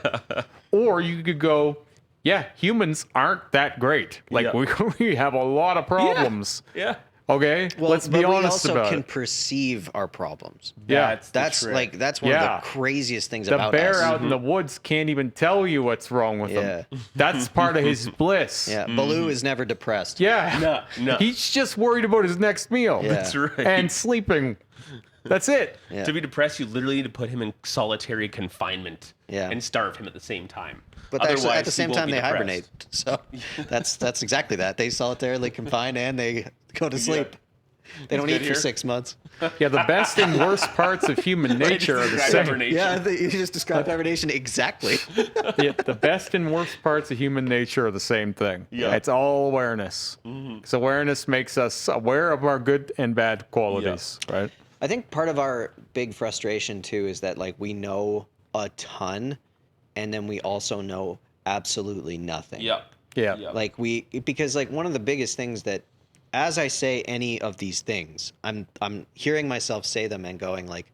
Or you could go, yeah, humans aren't that great. Like, we have a lot of problems. Yeah. Okay? Well, let's be but honest we also about can it. perceive our problems. Yeah. That's one of the craziest things The about bear us. out in the woods can't even tell you what's wrong with him. That's part of his bliss. Yeah, Baloo is never depressed. Yeah. No. He's just worried about his next meal. Yeah. That's right. And sleeping. That's it. Yeah. To be depressed, you literally need to put him in solitary confinement and starve him at the same time. But actually, Otherwise, at the same he won't time, be they depressed. hibernate. So that's exactly that. They solitarily confine and they go to sleep. They don't good eat for here. 6 months. Yeah, the best and worst parts of human nature are the same. Hibernation. Yeah, you just described hibernation exactly. Yeah, the best and worst parts of human nature are the same thing. Yeah. It's all awareness. So awareness makes us aware of our good and bad qualities, right? I think part of our big frustration too is that like we know a ton, and then we also know absolutely nothing. Yep. Yeah. Yep. Like because like one of the biggest things that, as I say any of these things, I'm hearing myself say them and going like,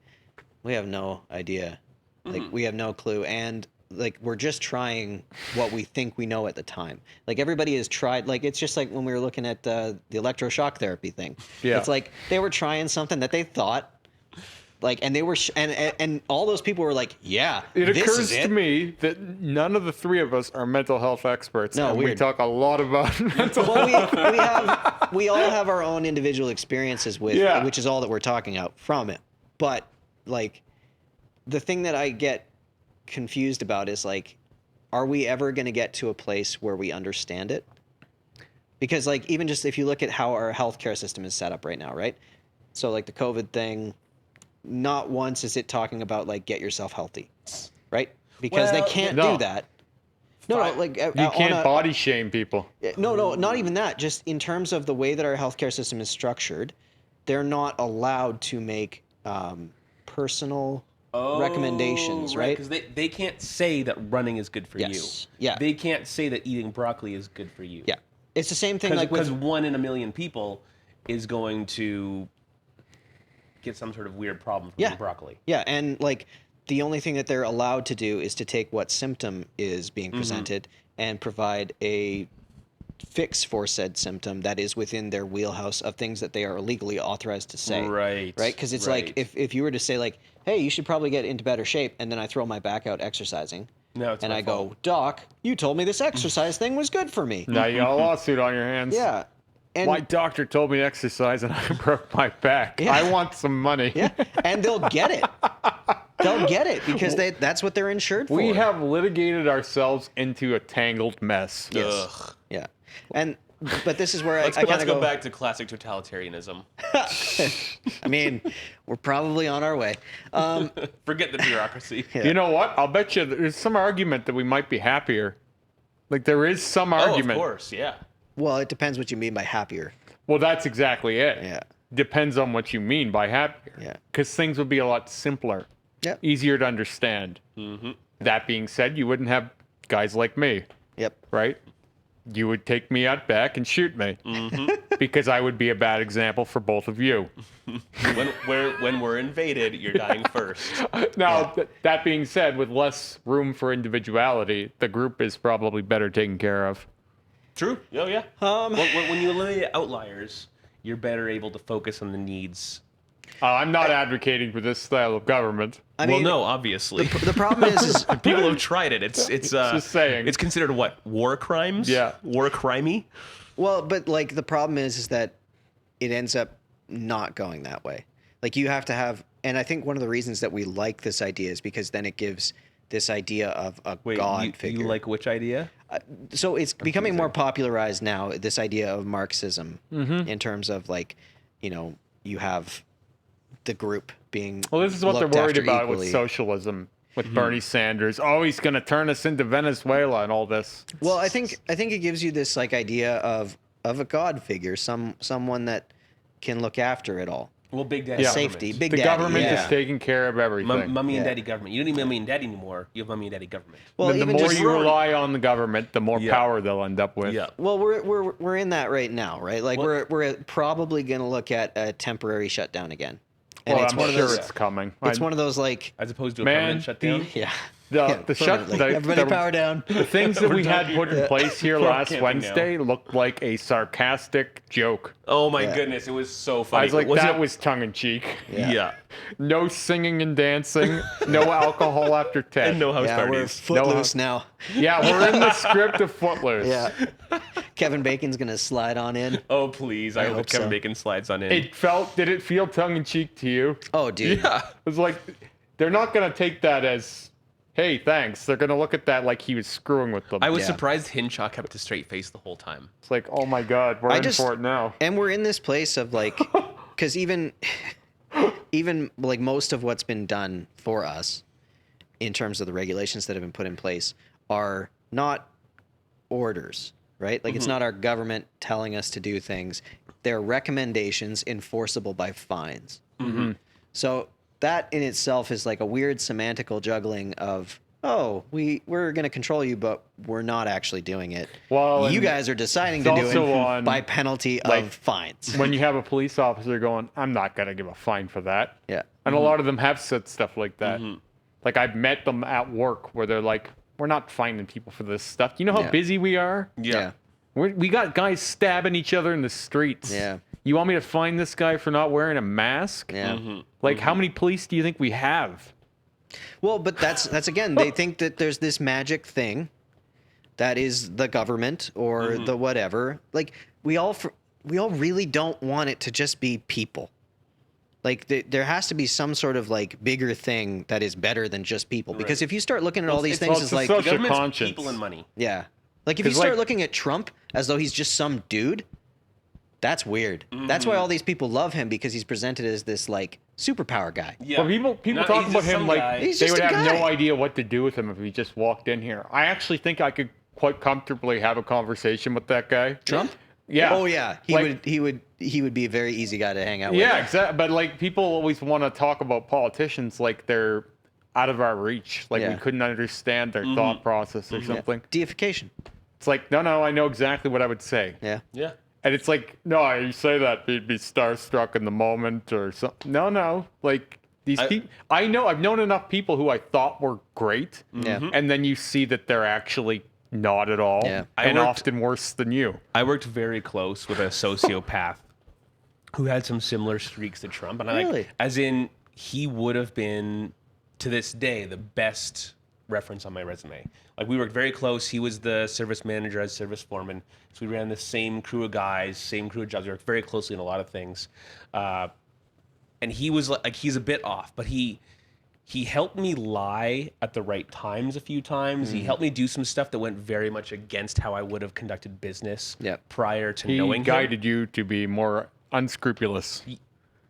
we have no idea, like we have no clue, and like we're just trying what we think we know at the time. Like everybody has tried. Like it's just like when we were looking at the electroshock therapy thing. Yeah. It's like they were trying something that they thought. Like, and they were, and all those people were like, yeah, It this occurs is it. to me that none of the three of us are mental health experts. No, and we weird. talk a lot about mental Well, we all have our own individual experiences with, which is all that we're talking out from it. But like, the thing that I get confused about is like, are we ever going to get to a place where we understand it? Because like, even just if you look at how our healthcare system is set up right now, right? So like the COVID thing, not once is it talking about like get yourself healthy, right? Because they can't do that. No, like You can't body shame people. No, not even that. Just in terms of the way that our healthcare system is structured, they're not allowed to make personal recommendations, right? Because they can't say that running is good for Yes. you. Yeah. They can't say that eating broccoli is good for you. Yeah, it's the same thing. Like Because with 1 in a million people is going to get some sort of weird problem from eating broccoli. Yeah, and like the only thing that they're allowed to do is to take what symptom is being presented and provide a fix for said symptom that is within their wheelhouse of things that they are legally authorized to say. Right. Right? Because it's like if you were to say like, hey, you should probably get into better shape, and then I throw my back out exercising. No, it's and my I fault. go, Doc, you told me this exercise thing was good for me. Now you got a lawsuit on your hands. Yeah. And My doctor told me to exercise and I broke my back. Yeah. I want some money. yeah, and they'll get it. they'll get it because that's what they're insured for. We have litigated ourselves into a tangled mess. Yes. Ugh. Yeah. But this is where Let's I kind of go back to classic totalitarianism. I mean, we're probably on our way. Forget the bureaucracy. Yeah. You know what? I'll bet you there's some argument that we might be happier. Like there is some argument. Oh, of course, yeah. Well, it depends what you mean by happier. Well, that's exactly it. Yeah. Depends on what you mean by happier. Yeah. Because things would be a lot simpler. Yep. Easier to understand. Mm-hmm. That being said, you wouldn't have guys like me, Yep. right? You would take me out back and shoot me. Mm-hmm. Because I would be a bad example for both of you. when we're invaded, you're dying first. Now, that being said, with less room for individuality, the group is probably better taken care of. True. Oh, yeah. When you eliminate outliers, you're better able to focus on the needs. I'm not advocating for this style of government. I mean, no, obviously. the problem is People have tried it. It's Just saying. It's considered what? War crimes? Yeah. War crimey? well, but like the problem is that it ends up not going that way. Like you have to have, and I think one of the reasons that we like this idea is because then it gives this idea of a God figure. You like which idea? So it's becoming more popularized now, this idea of Marxism in terms of like, you have the group being Well, this is what they're looked worried after about equally. with socialism, with Bernie Sanders. Oh, he's going to turn us into Venezuela and all this. Well, I think it gives you this like idea of a God figure, someone that can look after it all. Well, Big Daddy government. Safety, Big The Daddy. government yeah. is taking care of everything. Mummy and Yeah. Daddy government. You don't need Mummy and Daddy anymore. You have Mummy and Daddy government. Well, the even more just you rely on the government, the more Yeah. power they'll end up with. Yeah. Well, we're in that right now, right? Like we're probably going to look at a temporary shutdown again. And Well, it's I'm one of sure those. it's coming. It's one of those like As opposed to a Man, permanent shutdown. yeah. The shut permanently. Everybody power down. The things that we had put in place here We're all last camping Wednesday looked like a sarcastic joke. Oh my Yeah. goodness, it was so I funny. was like, that was tongue in cheek. Yeah. No singing and dancing. No alcohol after 10. And no house Yeah, we're parties. footloose now. Yeah, we're in the script of Footloose. Yeah. Kevin Bacon's gonna slide on in. Oh please! I hope hope Kevin so. Bacon slides on in. Did it feel tongue in cheek to you? Oh, dude. yeah. It was like, they're not going to take that as, hey, thanks. They're going to look at that like he was screwing with them. I was Yeah. surprised Hinshaw kept a straight face the whole time. It's like, oh my God, we're in for it now. And we're in this place of like, because even like most of what's been done for us in terms of the regulations that have been put in place are not orders, right? Like it's not our government telling us to do things. They're recommendations enforceable by fines. So that in itself is like a weird semantical juggling of, oh, we're going to control you, but we're not actually doing it. Well, you and guys are deciding to it's do also it on, by penalty like, of fines. When you have a police officer going, I'm not going to give a fine for that. Yeah. And a lot of them have said stuff like that. Like I've met them at work where they're like, we're not fining people for this stuff. You know how Yeah. busy we are? Yeah. We got guys stabbing each other in the streets. Yeah. You want me to fine this guy for not wearing a mask? Yeah. Like, how many police do you think we have? Well, but that's again, they think that there's this magic thing that is the government or the whatever. Like we all really don't want it to just be people. Like there has to be some sort of like bigger thing that is better than just people. Because if you start looking at all these things it's as a like, social Government's conscience. people and money. yeah, like if you 'Cause, start like- looking at Trump as though he's just some dude, that's weird. That's why all these people love him, because he's presented as this like superpower guy. Yeah. Well, people No, talk he's about just him some like guy. He's they just would a have guy. no idea what to do with him if he just walked in here. I actually think I could quite comfortably have a conversation with that guy. Trump? Yeah. Oh yeah, he would be a very easy guy to hang out with. Yeah, exactly. But like people always want to talk about politicians like they're out of our reach. Like Yeah. we couldn't understand their thought process or something. Deification. It's like, no, I know exactly what I would say. Yeah. Yeah. And it's like, no, you say that you'd be starstruck in the moment or something. No. Like these people, I've known enough people who I thought were great. Yeah. And then you see that they're actually not at all. Yeah. And often worse than you. I worked very close with a sociopath who had some similar streaks to Trump, and I Really? like, as in, he would have been to this day the best reference on my resume. Like we worked very close. He was the service manager, I was service foreman, so we ran the same crew of guys, same crew of jobs. We worked very closely in a lot of things, and he was like he's a bit off, but he he helped me lie at the right times a few times. He helped me do some stuff that went very much against how I would have conducted business prior to knowing him. He guided you to be more unscrupulous.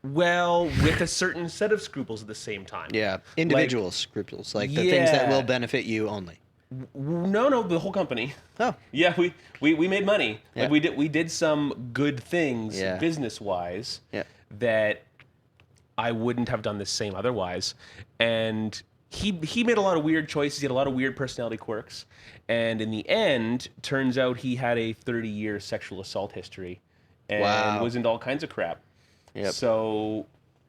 Well, with a certain set of scruples at the same time. Yeah, individual scruples, like the things that will benefit you only. No, the whole company. Oh, yeah, we made money. Yeah. Like we did some good things business wise that I wouldn't have done the same otherwise. And he made a lot of weird choices. He had a lot of weird personality quirks. And in the end, turns out he had a 30-year sexual assault history and was into all kinds of crap. Yep. So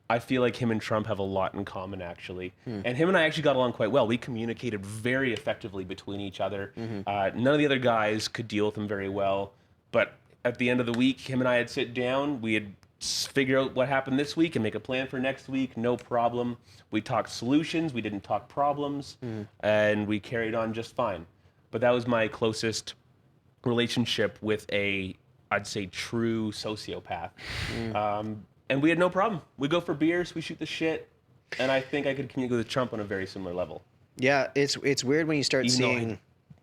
I feel like him and Trump have a lot in common, actually. And him and I actually got along quite well. We communicated very effectively between each other. None of the other guys could deal with him very well. But at the end of the week, him and I had sit down. We had figure out what happened this week and make a plan for next week. No problem. We talked solutions. We didn't talk problems. And we carried on just fine. But that was my closest relationship with I'd say, true sociopath. And we had no problem. We go for beers, we shoot the shit, and I think I could communicate with Trump on a very similar level. Yeah, it's weird when you start seeing. Though I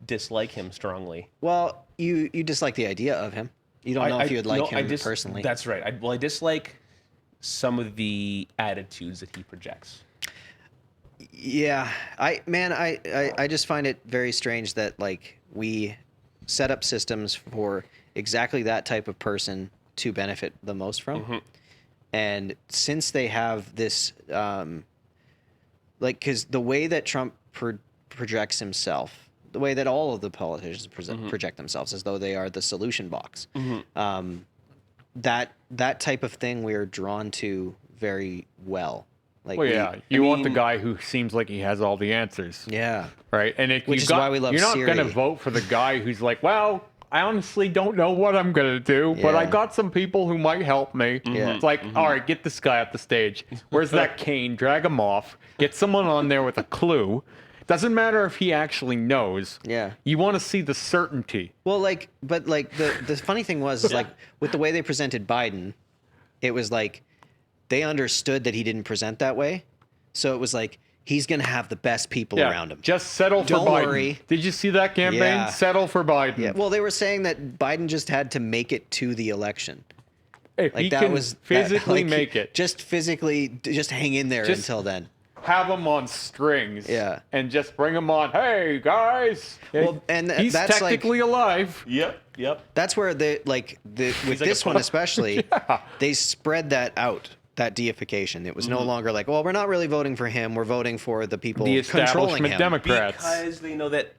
dislike him strongly. Well, you dislike the idea of him. You don't know if you would like him personally. That's right. I dislike some of the attitudes that he projects. Yeah, I just find it very strange that like we set up systems for exactly that type of person to benefit the most from. And since they have this, because the way that Trump projects himself, the way that all of the politicians project themselves as though they are the solution box, that type of thing we're drawn to very well. Like, you want the guy who seems like he has all the answers. Yeah. Right? And which is why we love You're not Siri. going to vote for the guy who's like, well, I honestly don't know what I'm going to do, but I got some people who might help me. It's like, all right, get this guy off the stage. Where's that cane? Drag him off. Get someone on there with a clue. Doesn't matter if he actually knows. Yeah. You want to see the certainty. Well, the funny thing was, like, with the way they presented Biden, it was like they understood that he didn't present that way. So it was like, he's going to have the best people around him. Just settle for Biden. Don't worry. Did you see that campaign? Yeah. Settle for Biden. Yeah. Well, they were saying that Biden just had to make it to the election. If he can physically make it. Just physically, just hang in there until then. Have him on strings. Yeah. And just bring him on. Hey, guys. Well, and he's that's technically alive. Yep. That's where with this one especially, they spread that out. That deification. It was no longer like, well, we're not really voting for him. We're voting for the people controlling him. Democrats. Because they know that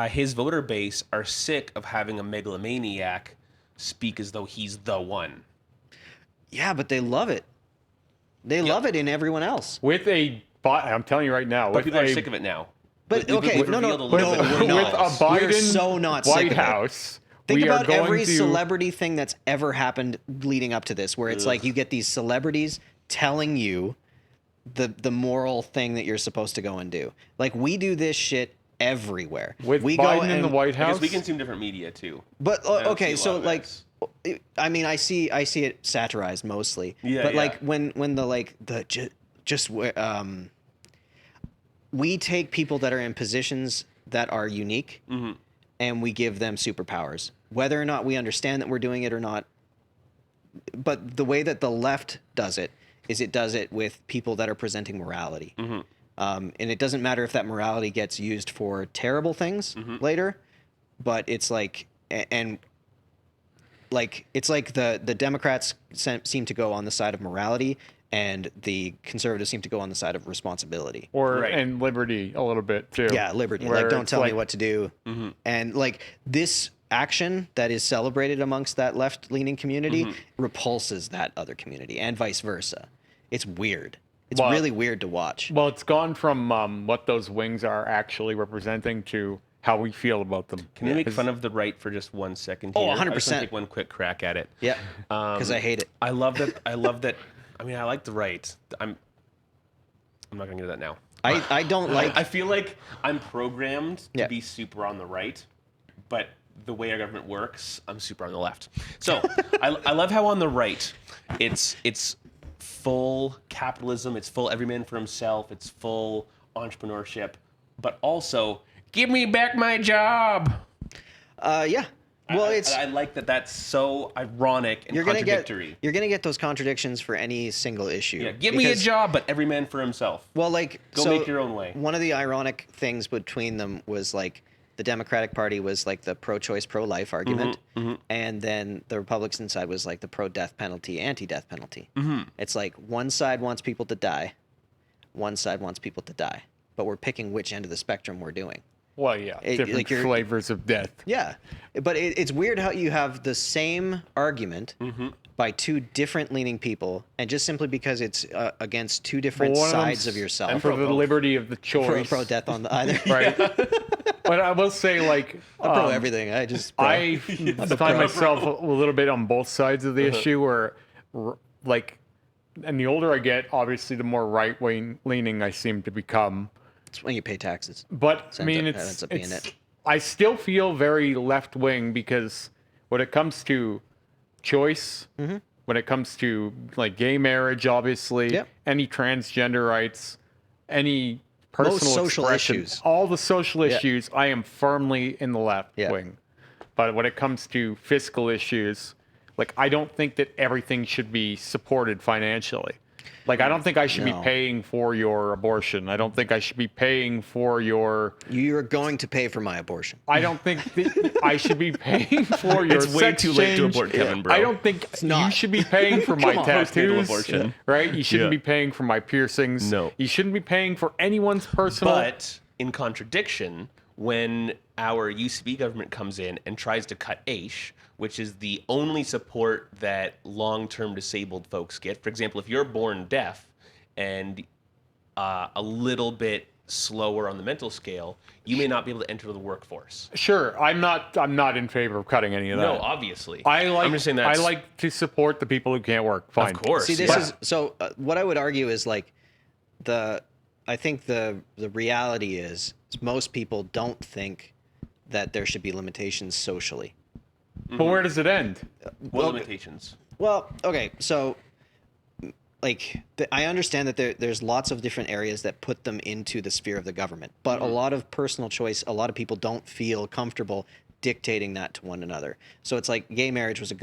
his voter base are sick of having a megalomaniac speak as though he's the one. Yeah, but they love it. They love it in everyone else. I'm telling you right now. But people are sick of it now. But we're with a Biden White House. Think about every celebrity thing that's ever happened leading up to this, where it's like you get these celebrities telling you the moral thing that you're supposed to go and do. Like, we do this shit everywhere. With Biden in the White House? Because we consume different media too. But okay, so like, I mean, I see it satirized mostly. Yeah. But like when we take people that are in positions that are unique. And we give them superpowers, whether or not we understand that we're doing it or not. But the way that the left does it is it does it with people that are presenting morality. And it doesn't matter if that morality gets used for terrible things later, but it's like, it's like the Democrats seem to go on the side of morality, and the conservatives seem to go on the side of responsibility. And liberty a little bit, too. Yeah, liberty. Like, don't tell me what to do. And, like, this action that is celebrated amongst that left-leaning community repulses that other community, and vice versa. It's weird. It's really weird to watch. Well, it's gone from what those wings are actually representing to how we feel about them. Can we make fun of the right for just 1 second here? Oh, 100%. I just want to take one quick crack at it. Yeah, because I hate it. I love that. I mean, I like the right. I'm not gonna get to that now. I don't like. I feel like I'm programmed to be super on the right, but the way our government works, I'm super on the left. So I love how on the right, it's full capitalism. It's full every man for himself. It's full entrepreneurship, but also give me back my job. Yeah. Well, I like that. That's so ironic and contradictory. You're gonna get those contradictions for any single issue. Yeah, give me a job, but every man for himself. Well, like go make your own way. One of the ironic things between them was like the Democratic Party was like the pro-choice, pro-life argument, and then the Republican side was like the pro-death penalty, anti-death penalty. It's like one side wants people to die, one side wants people to die, but we're picking which end of the spectrum we're doing. Well, yeah, different flavors of death. Yeah, but it's weird how you have the same argument by two different leaning people, and just simply because it's against two different sides of yourself. And for the liberty of the choice. Pro-death on the either. Right. But I will say, like... I'm pro everything. I find myself a little bit on both sides of the issue where, like... And the older I get, obviously, the more right-wing leaning I seem to become. It's when you pay taxes. But, I mean, I still feel very left-wing because when it comes to choice, when it comes to, like, gay marriage, obviously, any transgender rights, any personal social expression, issues. all the social issues, I am firmly in the left wing. But when it comes to fiscal issues, like, I don't think that everything should be supported financially. Like, I don't think I should be paying for your abortion. I don't think I should be paying for your... You're going to pay for my abortion. I don't think that I should be paying for your It's way too late to abort Kevin, bro. I don't think you should be paying for my tattoos, abortion. right? You shouldn't be paying for my piercings. No. You shouldn't be paying for anyone's personal... But, in contradiction, when our UCB government comes in and tries to cut AISH, which is the only support that long-term disabled folks get. For example, if you're born deaf and a little bit slower on the mental scale, you may not be able to enter the workforce. Sure, I'm not in favor of cutting any of that. No, obviously. I'm just saying I like to support the people who can't work. Fine. Of course. See, this is so. What I would argue is like I think the reality is most people don't think that there should be limitations socially. But where does it end? What limitations? Well, okay, so like I understand that there's lots of different areas that put them into the sphere of the government, but a lot of personal choice, a lot of people don't feel comfortable dictating that to one another. So it's like gay marriage was a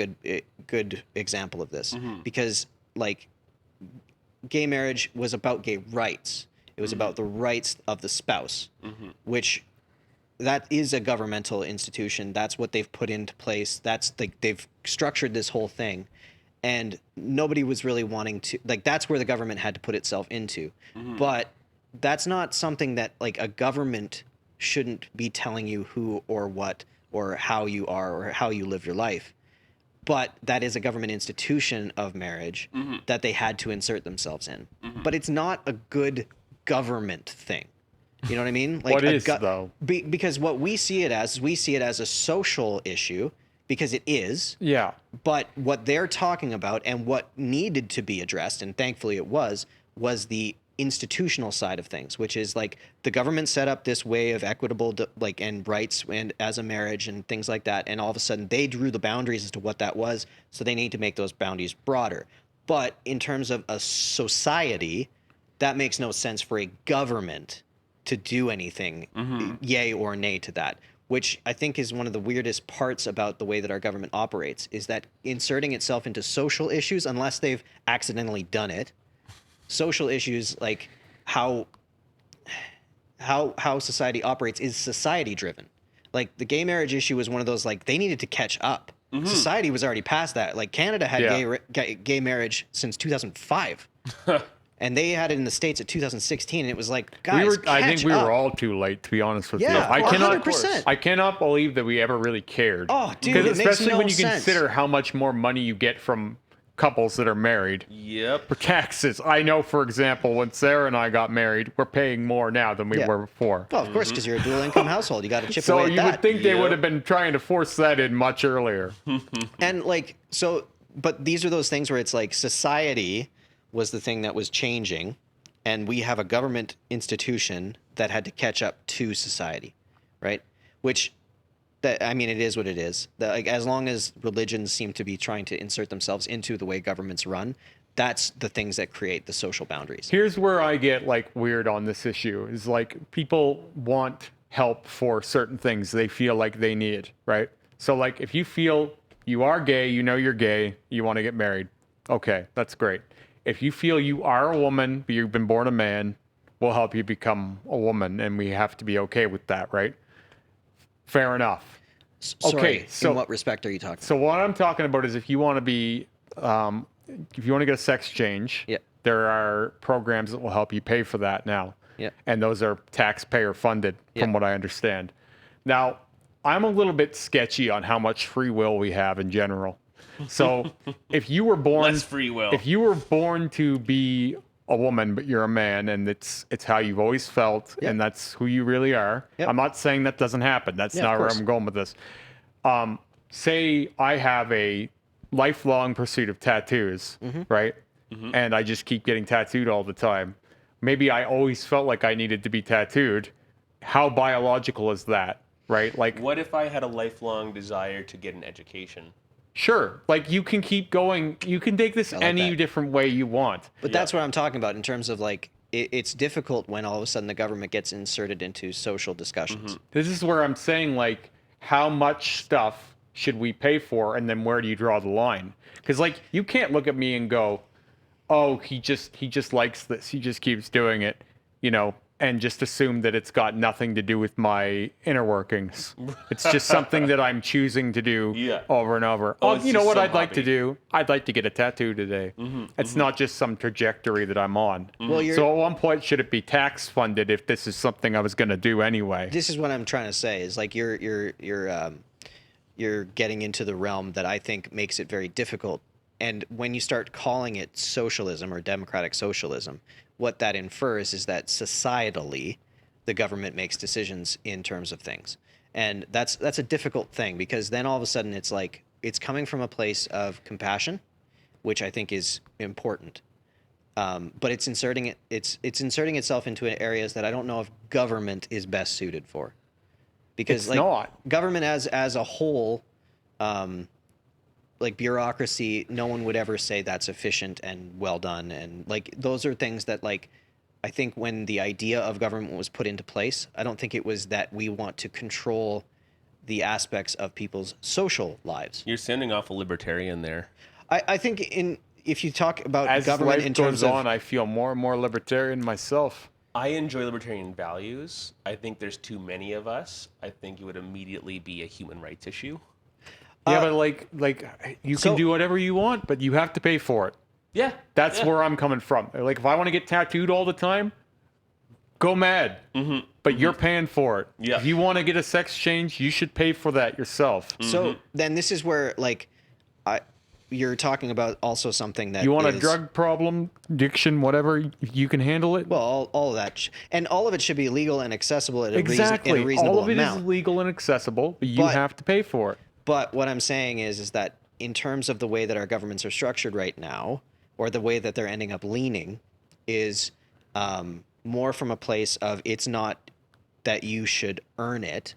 good example of this because like gay marriage was about gay rights. It was about the rights of the spouse, which that is a governmental institution. That's what they've put into place. That's they've structured this whole thing, and nobody was really wanting to like. That's where the government had to put itself into, but that's not something that like a government shouldn't be telling you who or what or how you are or how you live your life. But that is a government institution of marriage that they had to insert themselves in. But it's not a good government thing. You know what I mean? Like what is, though? Because what we see it as a social issue, because it is. Yeah. But what they're talking about and what needed to be addressed, and thankfully it was the institutional side of things, which is like the government set up this way of equitable like and rights and as a marriage and things like that, and all of a sudden they drew the boundaries as to what that was, so they need to make those boundaries broader. But in terms of a society, that makes no sense for a government to do anything yay or nay to that, which I think is one of the weirdest parts about the way that our government operates, is that inserting itself into social issues, unless they've accidentally done it, social issues like how society operates is society driven. Like the gay marriage issue was one of those, like they needed to catch up. Society was already past that. Like Canada had gay marriage since 2005. And they had it in the States at 2016, and it was like, guys, I think we were all too late, to be honest with you. I 100%. I cannot believe that we ever really cared. Oh, dude, it especially makes no when you sense. consider how much more money you get from couples that are married. Yep. For taxes. I know, for example, when Sarah and I got married, we're paying more now than we were before. Well, of course, because you're a dual income household. You got to chip so away at that. So you would think they would have been trying to force that in much earlier. And like, so, but these are those things where it's like society was the thing that was changing, and we have a government institution that had to catch up to society, right? Which that, I mean, it is what it is. That, like, as long as religions seem to be trying to insert themselves into the way governments run, that's the things that create the social boundaries. Here's where I get like weird on this issue is like people want help for certain things they feel like they need, right? So like if you feel you are gay, you know you're gay, you want to get married. Okay, that's great. If you feel you are a woman, but you've been born a man, we'll help you become a woman, and we have to be okay with that, right? Fair enough. Sorry, in what respect are you talking about? So what I'm talking about is if you want to be, if you want to get a sex change, Yeah. there are programs that will help you pay for that now. Yeah. And those are taxpayer funded, from what I understand. Now, I'm a little bit sketchy on how much free will we have in general. So if you were born Less free will. if you were born to be a woman but you're a man and it's how you've always felt and that's who you really are. Yep. I'm not saying that doesn't happen. That's Yeah, not of where course. I'm going with this. Say I have a lifelong pursuit of tattoos, right? And I just keep getting tattooed all the time. Maybe I always felt like I needed to be tattooed. How biological is that, right? Like, What if I had a lifelong desire to get an education? sure, like you can keep going. You can take this like any that. different way you want. But that's what I'm talking about in terms of like, it's difficult when all of a sudden the government gets inserted into social discussions. This is where I'm saying, like, how much stuff should we pay for, and then where do you draw the line? Because, like, you can't look at me and go, "Oh, he just likes this. He just keeps doing it," you know, and just assume that it's got nothing to do with my inner workings. It's just something that I'm choosing to do over and over. Oh, Oh, it's you know just what some I'd like to hobby. do? I'd like to get a tattoo today. It's not just some trajectory that I'm on. Well, you're, So at one point, should it be tax funded if this is something I was going to do anyway? this is what I'm trying to say is like you're getting into the realm that I think makes it very difficult. And when you start calling it socialism or democratic socialism, what that infers is that societally, the government makes decisions in terms of things. And that's a difficult thing because then all of a sudden it's like it's coming from a place of compassion, which I think is important. But it's inserting itself into areas that I don't know if government is best suited for. Because It's not. government as a whole, like bureaucracy, no one would ever say that's efficient and well done. And like those are things that like I think when the idea of government was put into place, I don't think it was that we want to control the aspects of people's social lives. You're sending off a libertarian there. I think if you talk about As government life in terms goes of on, I feel more and more libertarian myself. I enjoy libertarian values. I think there's too many of us. I think it would immediately be a human rights issue. Yeah, but like you so- can do whatever you want, but you have to pay for it. Yeah. That's yeah. where I'm coming from. Like, if I want to get tattooed all the time, go mad. But you're paying for it. Yeah. If you want to get a sex change, you should pay for that yourself. So then this is where like you're talking about also something that You want a is- drug problem, addiction, whatever, you can handle it. Well, all of that, and all of it should be legal and accessible at exactly. a reasonable All of it amount. is legal and accessible, but you But- have to pay for it. But what I'm saying is that in terms of the way that our governments are structured right now, or the way that they're ending up leaning, is more from a place of it's not that you should earn it,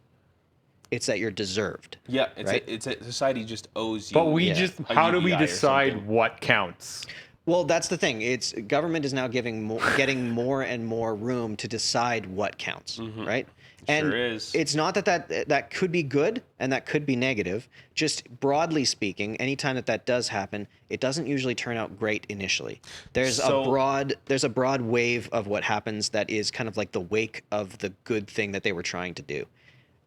it's that you're deserved. Yeah, Right? it's a society just owes you. But we Yeah. just, A how do we UBI or decide something. what counts? Well, that's the thing. It's government is now getting more and more room to decide what counts, right? And Sure is. it's not that could be good and that could be negative. Just broadly speaking, anytime that does happen, it doesn't usually turn out great initially. There's So- a broad wave of what happens that is kind of like the wake of the good thing that they were trying to do.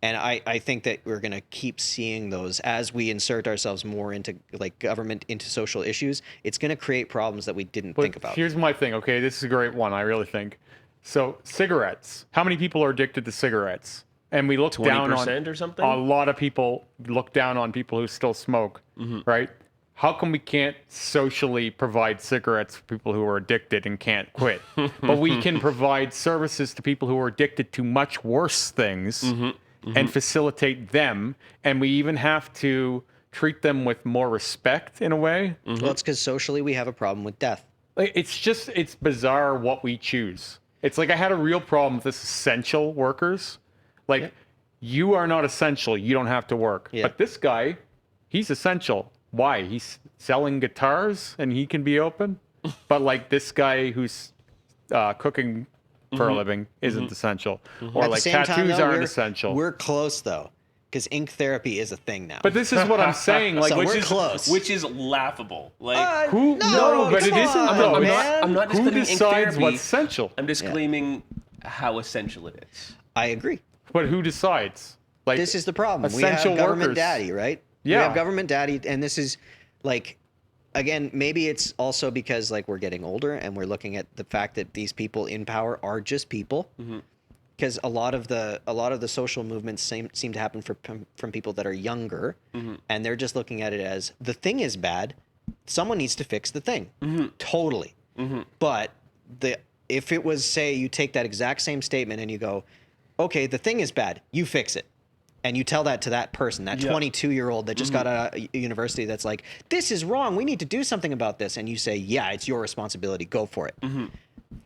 And I think that we're going to keep seeing those as we insert ourselves more into like government, into social issues. It's going to create problems that we didn't But think about. here's my thing. Okay, this is a great one. I really think. So cigarettes. How many people are addicted to cigarettes? And we look down on 20% or something? a lot of people look down on people who still smoke, right? How come we can't socially provide cigarettes for people who are addicted and can't quit? But we can provide services to people who are addicted to much worse things and facilitate them. And we even have to treat them with more respect in a way. Well, it's because socially we have a problem with death. Like, it's bizarre what we choose. It's like I had a real problem with this essential workers. Like, you are not essential. You don't have to work. Yeah. But this guy, he's essential. Why? He's selling guitars and he can be open. But like this guy who's cooking for a living isn't essential. Or At like the same time, tattoos though, aren't we're- essential. We're close though, because ink therapy is a thing now. But this is what I'm saying. Like, So which we're is close. which is laughable. Like who? No, but it come isn't on, though. man. I'm not Who disclaiming ink decides therapy. what's essential? I'm just claiming how essential it is. I agree. But who decides? Like, This is the problem. essential We have government workers. daddy, right? Yeah. We have government daddy, and this is like, again, maybe it's also because like we're getting older and we're looking at the fact that these people in power are just people. Because a lot of the social movements seem to happen from people that are younger, and they're just looking at it as the thing is bad. Someone needs to fix the thing. Totally. But if it was, say, you take that exact same statement and you go, okay, the thing is bad, you fix it. And you tell that to that person, that 22-year-old that just got out of university that's like, this is wrong. We need to do something about this. And you say, yeah, it's your responsibility. Go for it.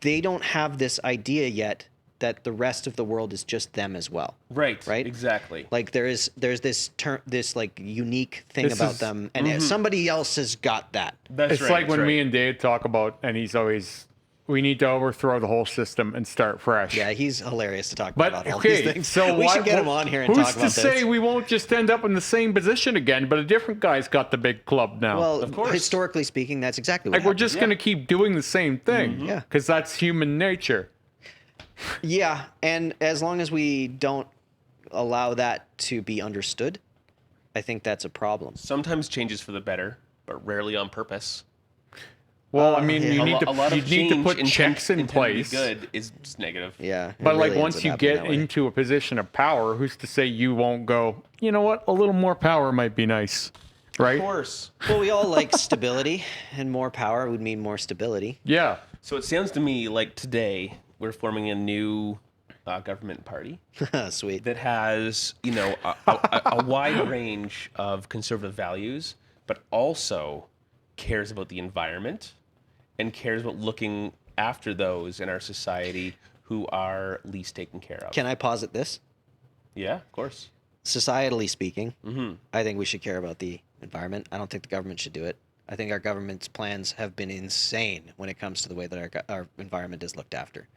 They don't have this idea yet that the rest of the world is just them as well. Right. Right? Exactly. Like there's this this like unique thing This about is- them. And somebody else has got that. That's it's right. like that's when right. me and Dave talk about, and he's always, we need to overthrow the whole system and start fresh. Yeah, he's hilarious to talk But about all these okay, things. so we why, should get him on here and who's talk about to say this. we won't just end up in the same position again, but a different guy's got the big club now? Well, Of course. historically speaking, that's exactly what like we're happened. just gonna keep doing the same thing, Yeah. because that's human nature. Yeah, and as long as we don't allow that to be understood, I think that's a problem. Sometimes changes for the better, but rarely on purpose. Well, I mean, yeah. you A need lo- a lot to of you need to change put intent- checks in intent to be place. good is just negative. Yeah. it But like really ends once up you happening get that way. into a position of power, who's to say you won't go, you know what, a little more power might be nice, right? Of course. Well, we all like stability, and more power would mean more stability. Yeah. So it sounds to me like today we're forming a new government party Sweet. that has, you know, a wide range of conservative values, but also cares about the environment and cares about looking after those in our society who are least taken care of. Can I posit this? Yeah, of course. Societally speaking, I think we should care about the environment. I don't think the government should do it. I think our government's plans have been insane when it comes to the way that our environment is looked after.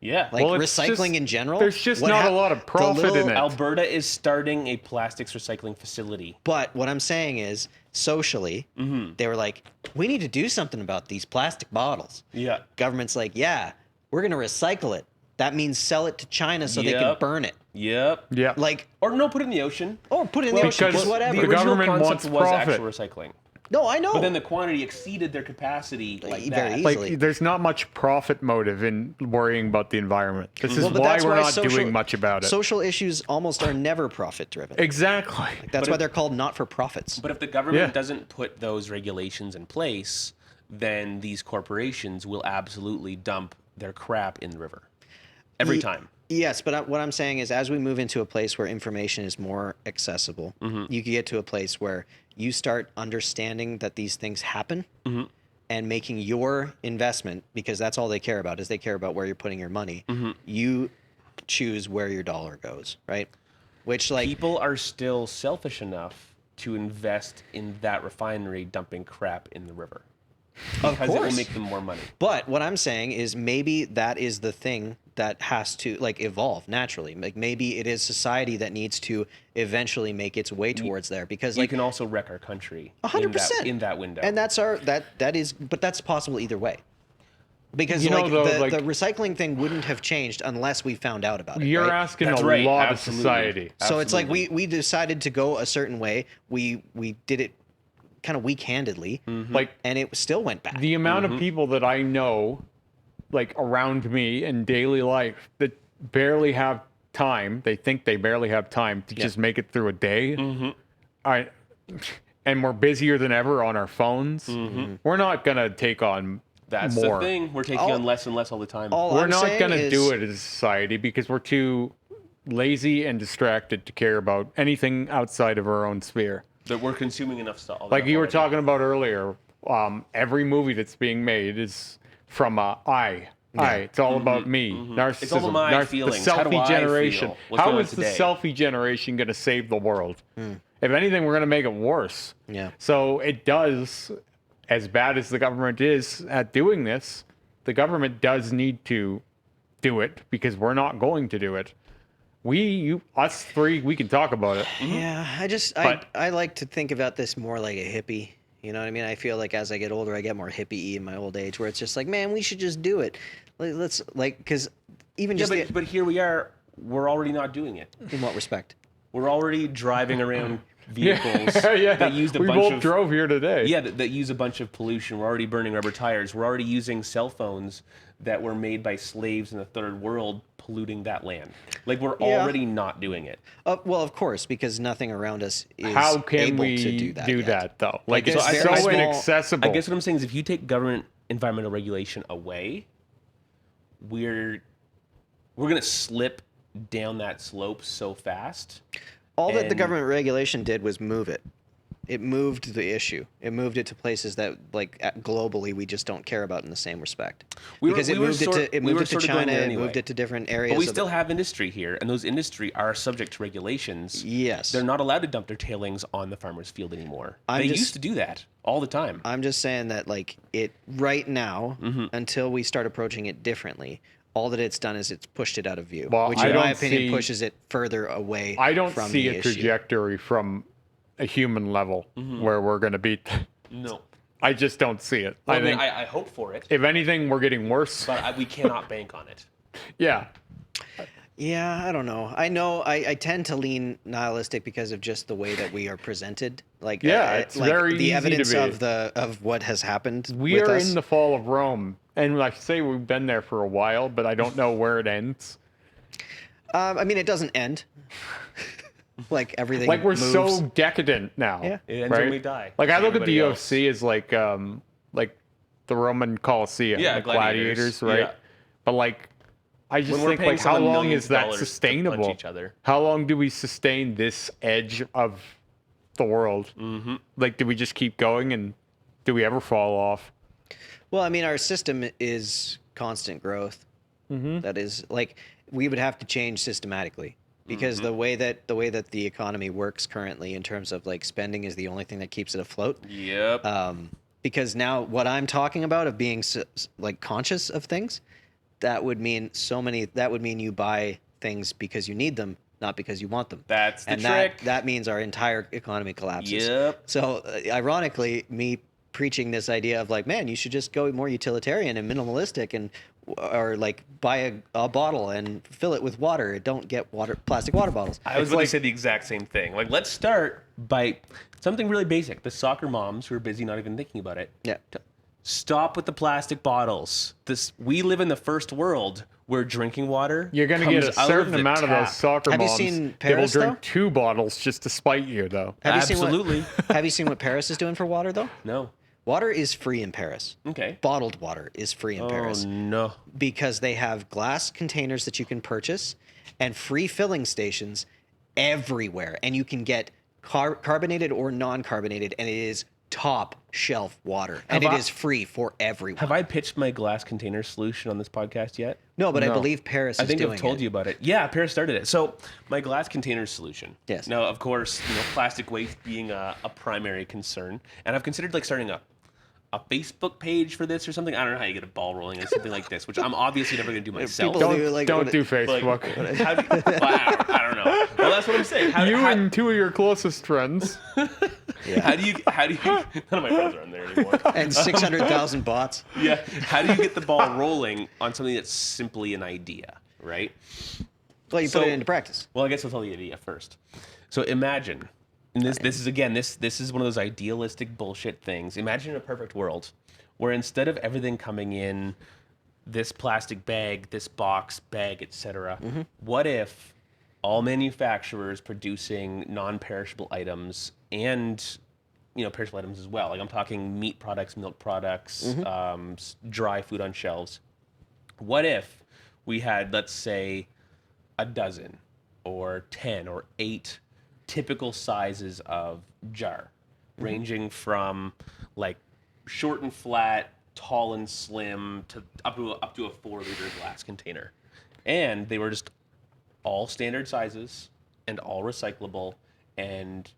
Yeah. Like Well, it's recycling just- in general. there's just what not a hap- lot of the profit in little- it. Alberta is starting a plastics recycling facility. But what I'm saying is, socially, they were like, we need to do something about these plastic bottles. Yeah. Government's like, yeah, we're going to recycle it. That means sell it to China so they can Yep. burn it. Yep. Yeah. Like, Or no, put it in the ocean. oh, put it in the ocean, because just whatever. the The original government concept wants was profit. actual recycling. No, I know. But then the quantity exceeded their capacity like Very that. easy. like easily. there's not much profit motive in worrying about the environment. This is Well, but why that's we're why not social- doing much about it. Social issues almost are never profit driven. Exactly. That's But why if- they're called not for profits. But if the government Yeah. doesn't put those regulations in place, then these corporations will absolutely dump their crap in the river. Every time. Yes, but what I'm saying is, as we move into a place where information is more accessible, you can get to a place where you start understanding that these things happen and making your investment, because that's all they care about, is they care about where you're putting your money. You choose where your dollar goes, right? Which, like, People are still selfish enough to invest in that refinery dumping crap in the river. of Because it will course. make them more money. But what I'm saying is maybe that is the thing that has to like evolve naturally. Like maybe it is society that needs to eventually make its way towards there, because You like can also wreck our country 100% in that window. and that's our that is, but that's possible either way. Because You know, like, though, like- the recycling thing wouldn't have changed unless we found out about it. You're right? asking That's a right, lot absolutely. of society. So it's like Absolutely. we decided to go a certain way. We did it kind of weak-handedly, Like and it still went back. the amount of people that I know, like around me in daily life, that barely have time. They think they barely have time to just make it through a day. And we're busier than ever on our phones. We're not gonna take on That's more. the thing. We're taking All- on less and less all the time. All We're I'm not saying gonna is- do it as a society because we're too lazy and distracted to care about anything outside of our own sphere. That we're consuming enough stuff. Like you were talking about earlier, every movie that's being made is from a I All right, it's all about me. Narcissism. It's all about my feelings. The How do selfie I generation. feel? What's How going on is the today? selfie generation going to save the world? If anything, we're going to make it worse. Yeah. So it does, as bad as the government is at doing this, the government does need to do it because we're not going to do it. Us three, we can talk about it. Yeah, I like to think about this more like a hippie. You know what I mean? I feel like as I get older, I get more hippie-y in my old age, where it's just like, man, we should just do it. Let's because even Yeah, just but here we are. We're already not doing it. in what respect? We're already driving around vehicles Yeah, that used a we bunch both of drove here today. Yeah, that use a bunch of pollution. We're already burning rubber tires. We're already using cell phones that were made by slaves in the third world, polluting that land. Like, we're already not doing it. Well, of course, because nothing around us is How can able we to do that. yet. though? Like, Like, it's there's so very small- inaccessible. I guess what I'm saying is, if you take government environmental regulation away, we're gonna slip down that slope so fast. All that the And- government regulation did was move it. It moved the issue. It moved it to places that, like, globally, we just don't care about in the same respect. Because it moved it to China, it moved it to different areas. But we still have industry here, and those industry are subject to regulations. Yes. They're not allowed to dump their tailings on the farmer's field anymore. They used to do that all the time. I'm just saying that, like, it right now, until we start approaching it differently, all that it's done is it's pushed it out of view, Well, which, I in my don't opinion, see- pushes it further away. I don't from see the a issue. trajectory from a human level where we're going to be. No. I just don't see it. Well, I think, I hope for it, if anything, we're getting worse. but we cannot bank on it. Yeah. Yeah, I don't know. I tend to lean nihilistic because of just the way that we are presented. Like, Yeah, it's like very the easy to evidence be. of what has happened. We with are us. in the fall of Rome. And like I say, we've been there for a while, but I don't know where it ends. I mean, it doesn't end. Like everything. Like we're moves. so decadent now. Yeah. It ends when we die. Like I look at the Everybody else. UFC as like the Roman Colosseum, Yeah, the gladiators, gladiators, right? yeah. But like I just When we're think paying like how someone long millions is of that dollars to sustainable? punch each other. How long do we sustain this edge of the world? Mm-hmm. Like do we just keep going and do we ever fall off? Well, I mean, our system is constant growth. Mm-hmm. That is like we would have to change systematically because the way that the economy works currently, in terms of like spending, is the only thing that keeps it afloat. Yep. Because now what I'm talking about of being like conscious of things, that would mean that would mean you buy things because you need them, not because you want them. That's the and trick. that means our entire economy collapses. Yep. So ironically, me preaching this idea of like, man, you should just go more utilitarian and minimalistic, and or like buy a bottle and fill it with water. Don't get plastic water bottles. I was going to say the exact same thing. Like, let's start by something really basic. The soccer moms who are busy not even thinking about it. Yeah. Stop with the plastic bottles. We live in the first world where drinking water You're going to get a comes out certain the amount of tap. those soccer Have you moms. seen They will Paris, drink though? 2 bottles just to spite you, though. Absolutely. Have you seen what Paris is doing for water though? No. Water is free in Paris. Okay. Bottled water is free in Paris. Oh, no. Because they have glass containers that you can purchase and free filling stations everywhere. And you can get carbonated or non-carbonated, and it is top shelf water. And it is free for everyone. Have I pitched my glass container solution on this podcast yet? No, but I No. believe Paris is I think doing I've told it. you about it. Yeah, Paris started it. So my glass container solution. Yes. Now, of course, plastic waste being a primary concern, and I've considered like starting a Facebook page for this or something. I don't know how you get a ball rolling on something like this, which I'm obviously never going to do myself. People Don't do Like, Facebook. how do you, well, I don't know. Well, that's what I'm saying. You and 2 of your closest friends. How do you? None of my friends are on there anymore. And 600,000 bots. Yeah. How do you get the ball rolling on something that's simply an idea, right? Well, you put it into practice. Well, I guess I'll tell you the idea first. So imagine, and this is again, this is one of those idealistic bullshit things. Imagine a perfect world where instead of everything coming in this plastic bag, this box, bag, etc., what if all manufacturers producing non-perishable items and perishable items as well, like I'm talking meat products, milk products, dry food on shelves. What if we had, let's say, a dozen or 10 or 8 typical sizes of jar, ranging from like short and flat tall and slim to up to a 4-liter glass container, and they were just all standard sizes and all recyclable, and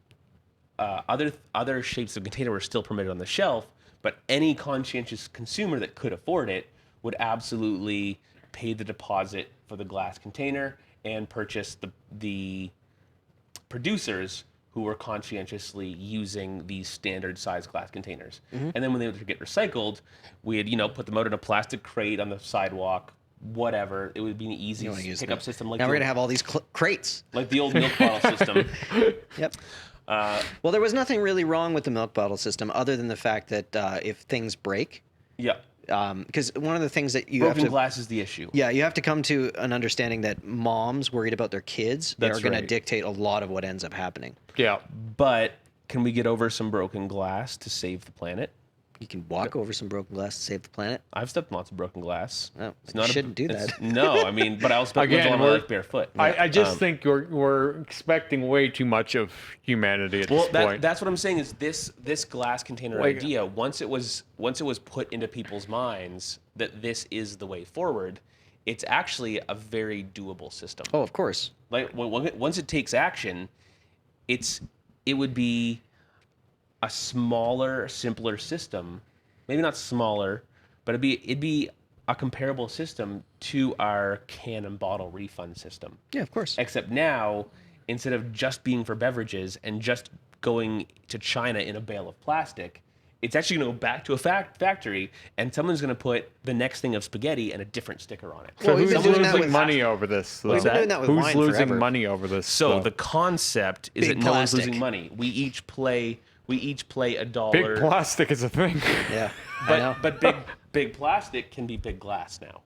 other shapes of container were still permitted on the shelf, but any conscientious consumer that could afford it would absolutely pay the deposit for the glass container and purchase the producers who were conscientiously using these standard size glass containers. And then when they would get recycled, we'd, put them out in a plastic crate on the sidewalk, whatever. It would be an easy pickup system. Now we're going to have all these crates. Like the old milk bottle system. Yep. Well, there was nothing really wrong with the milk bottle system other than the fact that if things break, Yeah. because one of the things that you Broken have to glass is the issue. yeah, you have to come to an understanding that moms worried about their kids That's are going right. to dictate a lot of what ends up happening. Yeah. But can we get over some broken glass to save the planet? You can walk over some broken glass to save the planet. I've stepped on lots of broken glass. Oh, It's you shouldn't do it's- that. No, I mean, but I also spent Again, most of my we're- life barefoot. I just think we're expecting way too much of humanity at Well, this point. that's what I'm saying is this glass container Like- idea, once it was put into people's minds that this is the way forward, it's actually a very doable system. Oh, of course. Like once it takes action, it would be a smaller, simpler system. Maybe not smaller, but it'd be a comparable system to our can and bottle refund system. Yeah, of course. Except now, instead of just being for beverages and just going to China in a bale of plastic, it's actually going to go back to a factory, and someone's going to put the next thing of spaghetti and a different sticker on it. So we've who's been doing that losing with- money over this? We've been though? doing that with Who's wine losing forever. money over this? So though? the concept is Big that no one's plastic. losing money. We each play a dollar. big plastic is a thing. Yeah, I know. But big plastic can be big glass now.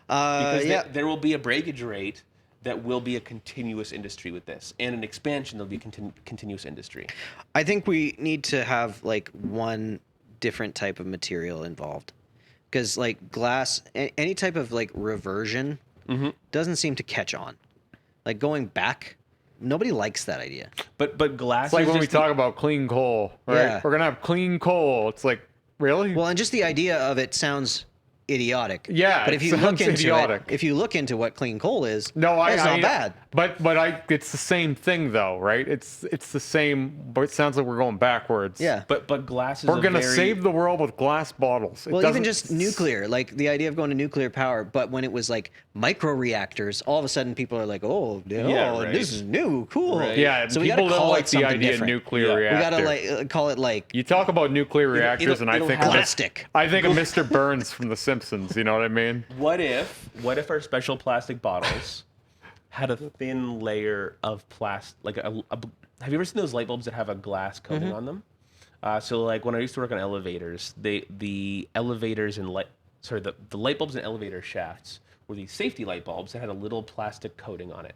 Because yeah. there will be a breakage rate that will be a continuous industry with this, and an expansion there'll be a continuous industry. I think we need to have like one different type of material involved, because like glass, any type of like reversion doesn't seem to catch on. Like going back, nobody likes that idea. But glass It's like is when we just the- talk about clean coal, right? Yeah. We're gonna have clean coal. It's like, really? Well, and just the idea of it sounds idiotic. Yeah, but it if you look sounds into idiotic. it, if you look into what clean coal is, No, it's not bad. But it's the same thing though, right? It's the same, but it sounds like we're going backwards. Yeah. But glass is We're a gonna very, save the world with glass bottles. It Well, even doesn't- just nuclear, like the idea of going to nuclear power, but when it was like micro reactors, all of a sudden people are like, "Oh, Yeah, right. this is new, cool." Right. Yeah, So we people gotta don't call like it the something idea different. of nuclear Yeah. We We reactor. gotta like call it like You talk about nuclear reactors, and I it'll think have- of plastic. I think of Mr. Burns from The Simpsons. You know what I mean? What if our special plastic bottles had a thin layer of plastic, like have you ever seen those light bulbs that have a glass coating on them? So like when I used to work on elevators, the elevators and the light bulbs and elevator shafts were these safety light bulbs that had a little plastic coating on it,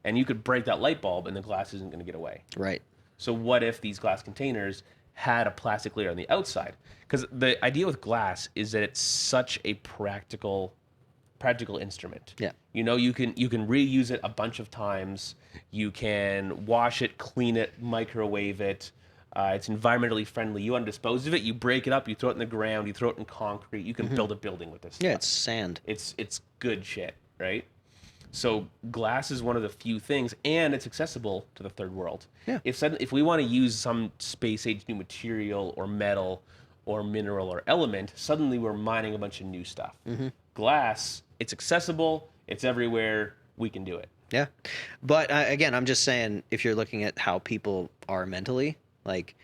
and you could break that light bulb and the glass isn't going to get away. right. So what if these glass containers had a plastic layer on the outside? Because the idea with glass is that it's such a practical instrument. Yeah. You can reuse it a bunch of times. You can wash it, clean it, microwave it. It's environmentally friendly. You want to dispose of it, you break it up, you throw it in the ground, you throw it in concrete. You can build a building with this. Yeah, stuff. it's sand. It's good shit, right? So glass is one of the few things, and it's accessible to the third world. Yeah. If we want to use some space age new material or metal or mineral or element, suddenly we're mining a bunch of new stuff. Glass, it's accessible, it's everywhere. We can do it. Yeah. But again, I'm just saying, if you're looking at how people are mentally, like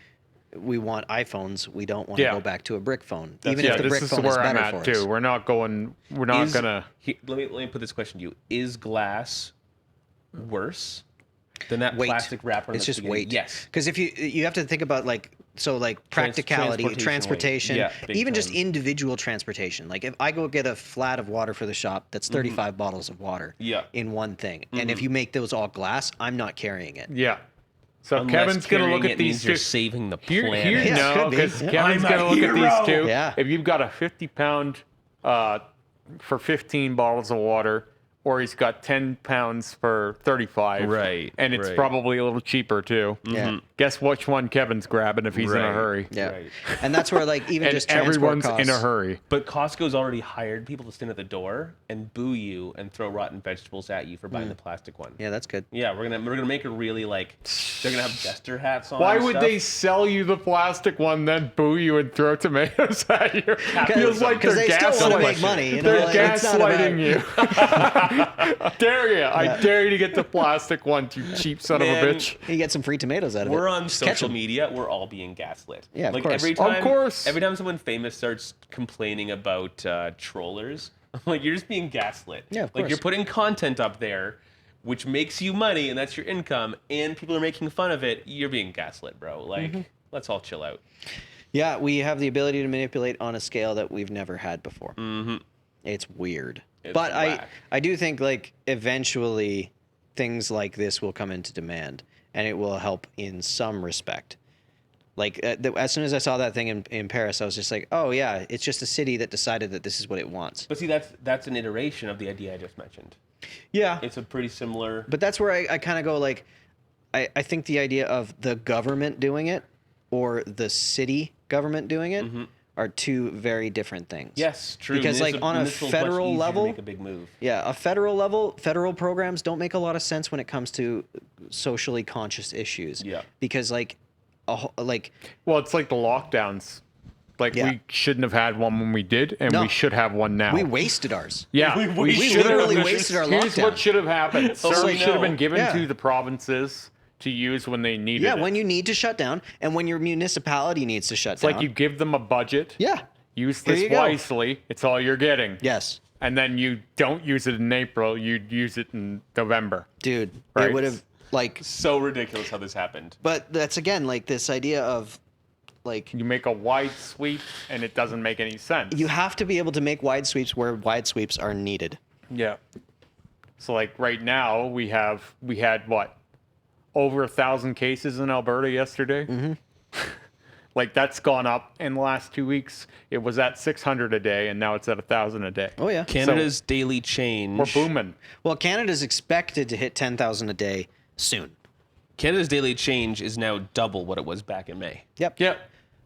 we want iPhones, we don't want to Yeah. go back to a brick phone, That's- even Yeah, if the this brick is phone where is I'm better at for us. too. We're not gonna. Let me put this question to you: is glass worse than that Weight. plastic wrapper? in It's the just beginning? weight. Yes. Because if you have to think about like practicality, transportation transportation, weight. Yeah, big even just time. individual transportation. Like if I go get a flat of water for the shop, that's 35 bottles of water Yeah. in one thing. And if you make those all glass, I'm not carrying it. Yeah. So Unless Kevin's gonna look carrying at it these means you're two. saving the Here, planet. Yeah, no, could be. because Yeah. Kevin's I'm a gonna look at these hero. two. Yeah. If you've got a 50-pound for 15 bottles of water, or he's got 10 pounds for 35, Right, and it's right. probably a little cheaper too. Yeah. guess which one Kevin's grabbing if he's in a Right. hurry. Yeah. Right. And that's where like even And just transport everyone's costs. in a hurry. But Costco's already hired people to stand at the door and boo you and throw rotten vegetables at you for buying the plastic one. Yeah, that's good. Yeah, we're gonna make it really like they're gonna have jester hats on. Why and would stuff. they sell you the plastic one, then boo you and throw tomatoes at you? Feels like Because they're they still want to gaslighting. make money. You know, They're like, it's not about- gaslighting you. Dare you? I dare you to get the plastic one, you cheap son of a Man. bitch. You get some free tomatoes out of it. We're on Just catch social 'em. media. We're all being gaslit. Yeah, of like course. every Of time. course. Every time someone famous starts complaining about trollers, I'm like, you're just being gaslit. Yeah, of Like course. you're putting content up there, which makes you money, and that's your income, and people are making fun of it. You're being gaslit, bro. Like, let's all chill out. Yeah, we have the ability to manipulate on a scale that we've never had before. Mm-hmm. It's weird. It's but whack. I do think like eventually things like this will come into demand and it will help in some respect. Like as soon as I saw that thing in Paris, I was just like, oh yeah, it's just a city that decided that this is what it wants. But see, that's an iteration of the idea I just mentioned. Yeah. It's a pretty similar. But that's where I kind of go like, I think the idea of the government doing it or the city government doing it are two very different things. Yes, true. Because like on a Municipal is much federal easier to level, make a big move. yeah, a federal level, federal programs don't make a lot of sense when it comes to socially conscious issues. Yeah. Because like, like Well, it's like the lockdowns. Like Yeah. we shouldn't have had one when we did, and No. we should have one now. we wasted ours. Yeah, we should literally have. wasted our Here's lockdown. what should have happened. Service we should have know. been given Yeah. to the provinces to use when they needed Yeah, it. when you need to shut down and when your municipality needs to shut It's down. like you give them a budget. Yeah. Use Here this you go. wisely. It's all you're getting. Yes. And then you don't use it in April. You'd use it in November. Dude, Right. it would have like, So ridiculous how this happened. but that's again like this idea of like You make a wide sweep, and it doesn't make any sense. you have to be able to make wide sweeps where wide sweeps are needed. Yeah. So like right now we had what, over 1,000 cases in Alberta yesterday. Mm-hmm. Like that's gone up in the last 2 weeks. It was at 600 a day, and now it's at 1,000 a day. Oh yeah. Canada's daily change. We're booming. Well, Canada's expected to hit 10,000 a day soon. Canada's daily change is now double what it was back in May. Yep. Yep.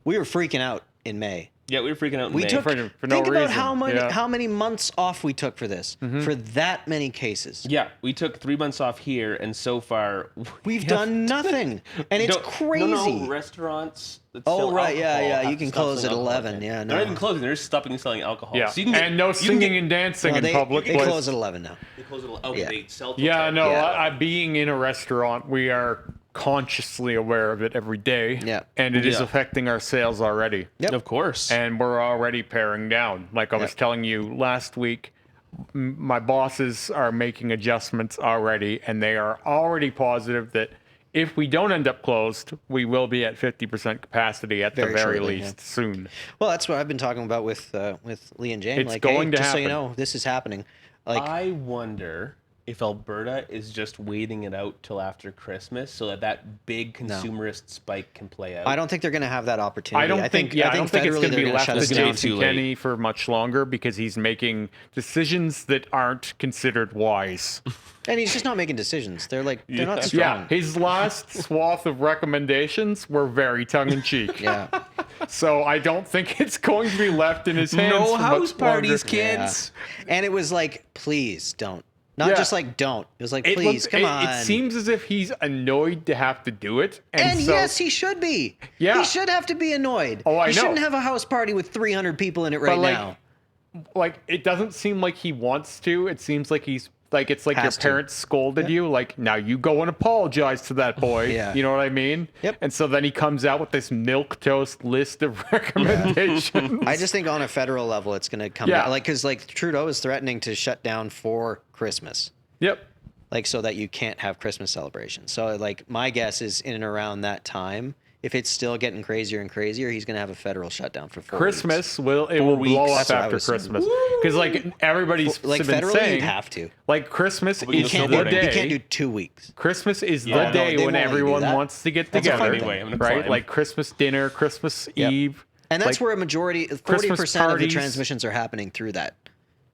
We were freaking out in May. Yeah, we were freaking out in We May. took For no think about reason. how many Yeah. how many months off we took for this for that many cases. Yeah, we took 3 months off here, and so far We've done nothing, and it's crazy. No, restaurants. That Oh, sell right, yeah, alcohol yeah, have you to can stop close selling at alcohol 11, again. yeah, They're no. not even closing; they're just stopping selling alcohol. Yeah. So you can get, And no you can singing get- and dancing Well, in they public they places. close at 11 now. They close at 11. Yeah. They sell. Yeah, no. Yeah. I being in a restaurant, we are consciously aware of it every day. Yeah. And it is Yeah. affecting our sales already. Yep. Of course. And we're already paring down. Like I was Yeah. telling you last week, my bosses are making adjustments already, and they are already positive that if we don't end up closed, we will be at 50% capacity at Very the very shortly, least soon. Well, that's what I've been talking about with Lee and Jane. It's like, going hey, to just so you happen. know, this is happening. Like, I wonder if Alberta is just waiting it out till after Christmas so that big consumerist spike can play out. I don't think they're going to have that opportunity. I don't think it's federally going to they're be gonna left shut to us day down. Jason too late. Kenney for much longer because he's making decisions that aren't considered wise. And he's just not making decisions. They're like they're not Yeah, strong. his last swath of recommendations were very tongue-in-cheek. Yeah. So I don't think it's going to be left in his hands. No for house much parties, longer. kids. And it was like, please don't. Not Yeah. just like don't. It was like, It please, looks- come on. It seems as if he's annoyed to have to do it, and so, yes, he should be. Yeah. He should have to be annoyed. Oh, I he know. shouldn't have a house party with 300 people in it right But, like, now. like it doesn't seem like he wants to. It seems like he's like it's like Has your to. parents scolded you. Like now you go and apologize to that boy. Yeah. You know what I mean? Yep. And so then he comes out with this milquetoast list of recommendations. I just think on a federal level, it's going to come Yeah. down. Like, because like Trudeau is threatening to shut down for Christmas. Yep. Like, so that you can't have Christmas celebrations. So, like, my guess is in and around that time, if it's still getting crazier and crazier, he's going to have a federal shutdown for 4 Christmas will blow up That's what I after was saying. Christmas because like everybody's weeks. Like, been federally, saying you'd have to. like Christmas We is can't the do- day. You can't do 2 weeks. Christmas is Yeah, the no, day they when won't let you do everyone that. wants to get That's a together, fun thing. Anyway, I'm gonna right? climb. Like Christmas dinner, Christmas Eve, And that's like, where a majority, 40% Christmas of the parties. transmissions are happening through that.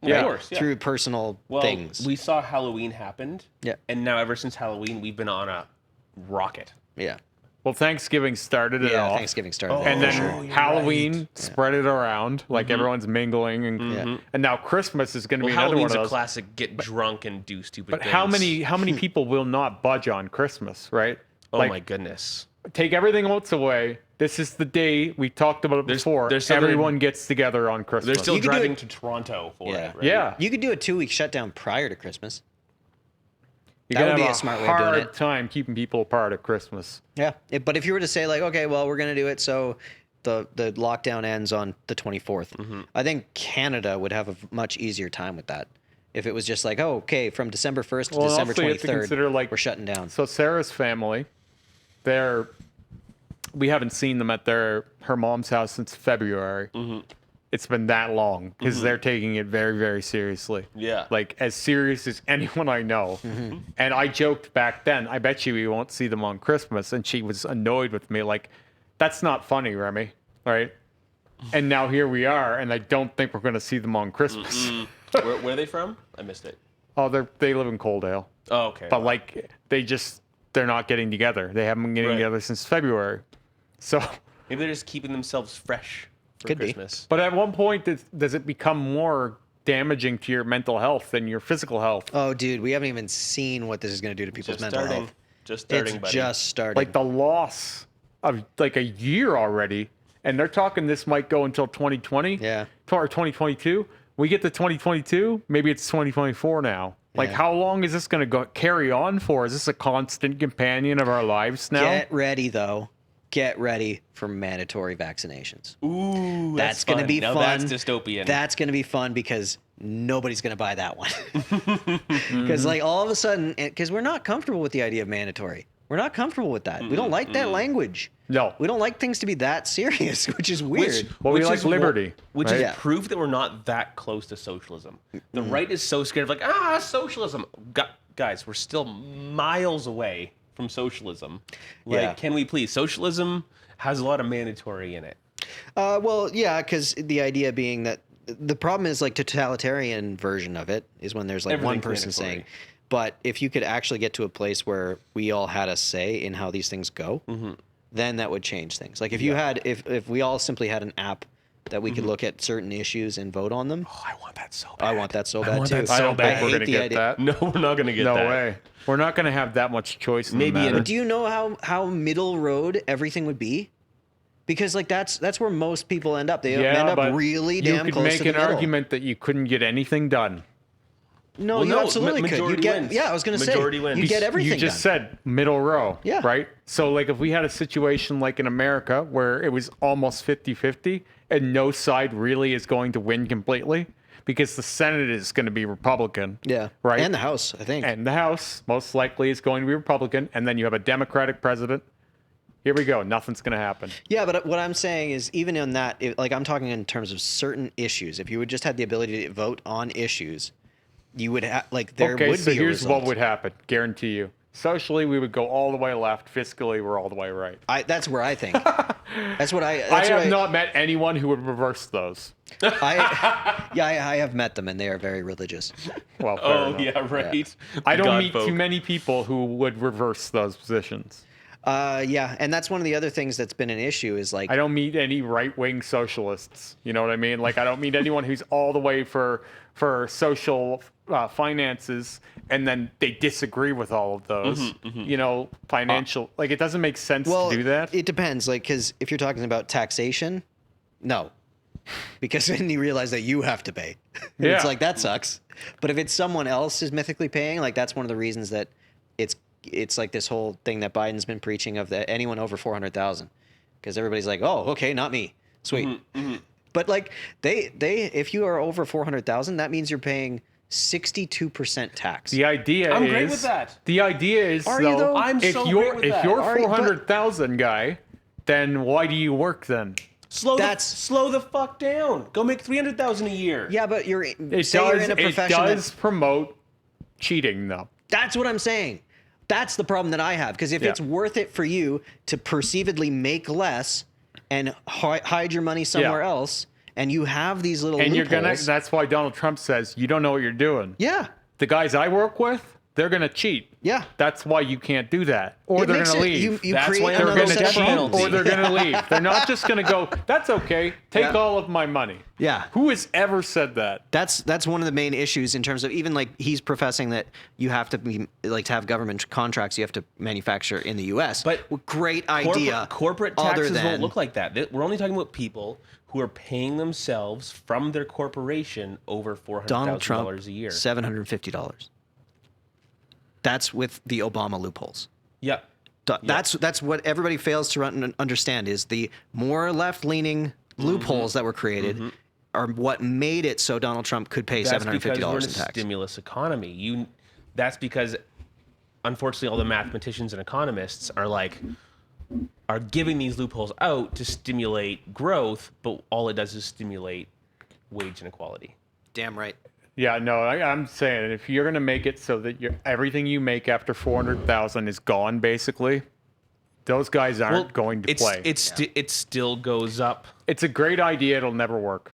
Yeah. Of course, yeah. Through personal well, things. we saw Halloween happened. Yeah. And now ever since Halloween, we've been on a rocket. Yeah. Well, Thanksgiving started it off. Thanksgiving started. And then sure. Halloween spread it around, like everyone's mingling, and now Christmas is going to be another one Halloween's of a those. classic. Get drunk and do stupid But things. how many people will not budge on Christmas, right? Oh Like, my goodness. take everything else away. This is the day we talked about it before. there's still Everyone gets together on Christmas. They're still You could do driving it- to Toronto for Yeah. it. Right? yeah. You could do a 2-week shutdown prior to Christmas. You're That gonna would be have a smart way of doing hard it. time keeping people apart at Christmas. Yeah, but if you were to say like, okay, well, we're gonna do it so the lockdown ends on the 24th, I think Canada would have a much easier time with that. If it was just like, oh, okay, from December 1st to Well, December also you have to 23rd, consider, like- we're shutting down. So Sarah's family, we haven't seen them at her mom's house since February. It's been that long because they're taking it very, very seriously. Yeah. Like as serious as anyone I know. And I joked back then, I bet you we won't see them on Christmas. And she was annoyed with me, like, that's not funny, Remy. Right? And now here we are, and I don't think we're going to see them on Christmas. Where are they from? I missed it. Oh, they live in Coaldale. Oh, okay. But like they're not getting together. They haven't been getting Right. together since February. So, Maybe they're just keeping themselves fresh for Could be. Christmas. but at one point, does it become more damaging to your mental health than your physical health? Oh, dude, we haven't even seen what this is gonna do to people's Just mental starting. health. Just starting, It's buddy. just starting. Like the loss of like a year already, and they're talking this might go until 2020. Yeah. Or 2022. We get to 2022, maybe it's 2024 now. Like, Yeah. how long is this going to go carry on for? Is this a constant companion of our lives now? Get ready though. Get ready for mandatory vaccinations. Ooh, That's gonna fun. be Now fun. That's dystopian. That's going to be fun because nobody's going to buy that one. Because like all of a sudden, because we're not comfortable with the idea of mandatory. We're not comfortable with that. We don't like that language. No. We don't like things to be that serious, which is weird. Well, we which like is liberty, which right? is Yeah. proof that we're not that close to socialism. The right is so scared of like, socialism. Guys, we're still miles away from socialism. Like, Yeah. can we please? Socialism has a lot of mandatory in it. Well, yeah, because the idea being that the problem is like totalitarian version of it is when there's like one Everything's person mandatory. saying. But if you could actually get to a place where we all had a say in how these things go, then that would change things. Like if you had, if we all simply had an app that we could look at certain issues and vote on them, Oh, I want that so bad. I want that so bad want too. that I so don't bad. think we're hate going to the get idea- that. No, we're not gonna get No that. way. We're not going to have that much choice in Maybe the in- matter. Do you know how middle road everything would be? Because like that's where most people end up. They end up but really damn you could close make to the an middle. argument that you couldn't get anything done. No, Well, you no, absolutely could. majority You get wins. yeah. I was going to say Majority wins. you get everything You just done. said middle row. Yeah. Right? So, like, if we had a situation like in America where it was almost 50-50 and no side really is going to win completely because the Senate is going to be Republican. Yeah, Right? and the House, I think. And the House most likely is going to be Republican. And then you have a Democratic president. Here we go. Nothing's going to happen. Yeah, but what I'm saying is, even in that, like I'm talking in terms of certain issues. If you would just had the ability to vote on issues, you would have like there Okay, would so be a here's result. what would happen. Guarantee you. Socially, we would go all the way left. Fiscally, we're all the way right. That's where I think. That's what I. That's I what have not met anyone who would reverse those. I have met them, and they are very religious. Well, fair Oh enough. yeah, right. I don't God meet folk. too many people who would reverse those positions. Yeah, and that's one of the other things that's been an issue is like I don't meet any right-wing socialists. You know what I mean? Like, I don't meet anyone who's all the way for social finances, and then they disagree with all of those. You know, financial. Like, it doesn't make sense to do that. It depends, like because if you're talking about taxation, no, because then you realize that you have to pay. And Yeah. It's like that sucks. But if it's someone else is mythically paying, like that's one of the reasons that it's like this whole thing that Biden's been preaching of that anyone over 400,000, because everybody's like, oh, okay, not me, sweet. But like they if you are over 400,000, that means you're paying 62% tax. The idea I'm is great with that. The idea is Are you, though? I'm if so you're great with if that. you're Are you? But- 400,000 guy, then why do you work then? Slow That's- the fuck down. Go make 300,000 a year. Yeah, but you're It say you're does. in a It profession that- does promote cheating, though. That's what I'm saying. That's the problem that I have. Because if Yeah. it's worth it for you to perceivedly make less and hide your money somewhere else, and you have these little And you're gonna. loopholes, That's why Donald Trump says you don't know what you're doing. yeah, The guys I work with, they're going to cheat. Yeah. That's why you can't do that. Or they're going to leave. You That's create why They're another going to set of cheat problems. or they're going to leave. They're not just going to go, that's okay, take all of my money. Yeah. Who has ever said that? That's one of the main issues in terms of even like he's professing that you have to be like to have government contracts you have to manufacture in the U.S. But great idea. Corporate other taxes than, won't look like that. We're only talking about people who are paying themselves from their corporation over Donald Trump $400,000 a year. $750. That's with the Obama loopholes. Yeah. That's what everybody fails to understand is the more left-leaning loopholes that were created are what made it so Donald Trump could pay That's $750 because we're in in a tax. stimulus economy. That's because, unfortunately, all the mathematicians and economists are giving these loopholes out to stimulate growth, but all it does is stimulate wage inequality. Damn right. Yeah, no, I'm saying if you're going to make it so that everything you make after 400,000 is gone, basically, those guys aren't going to play. It still goes up. It's a great idea. It'll never work.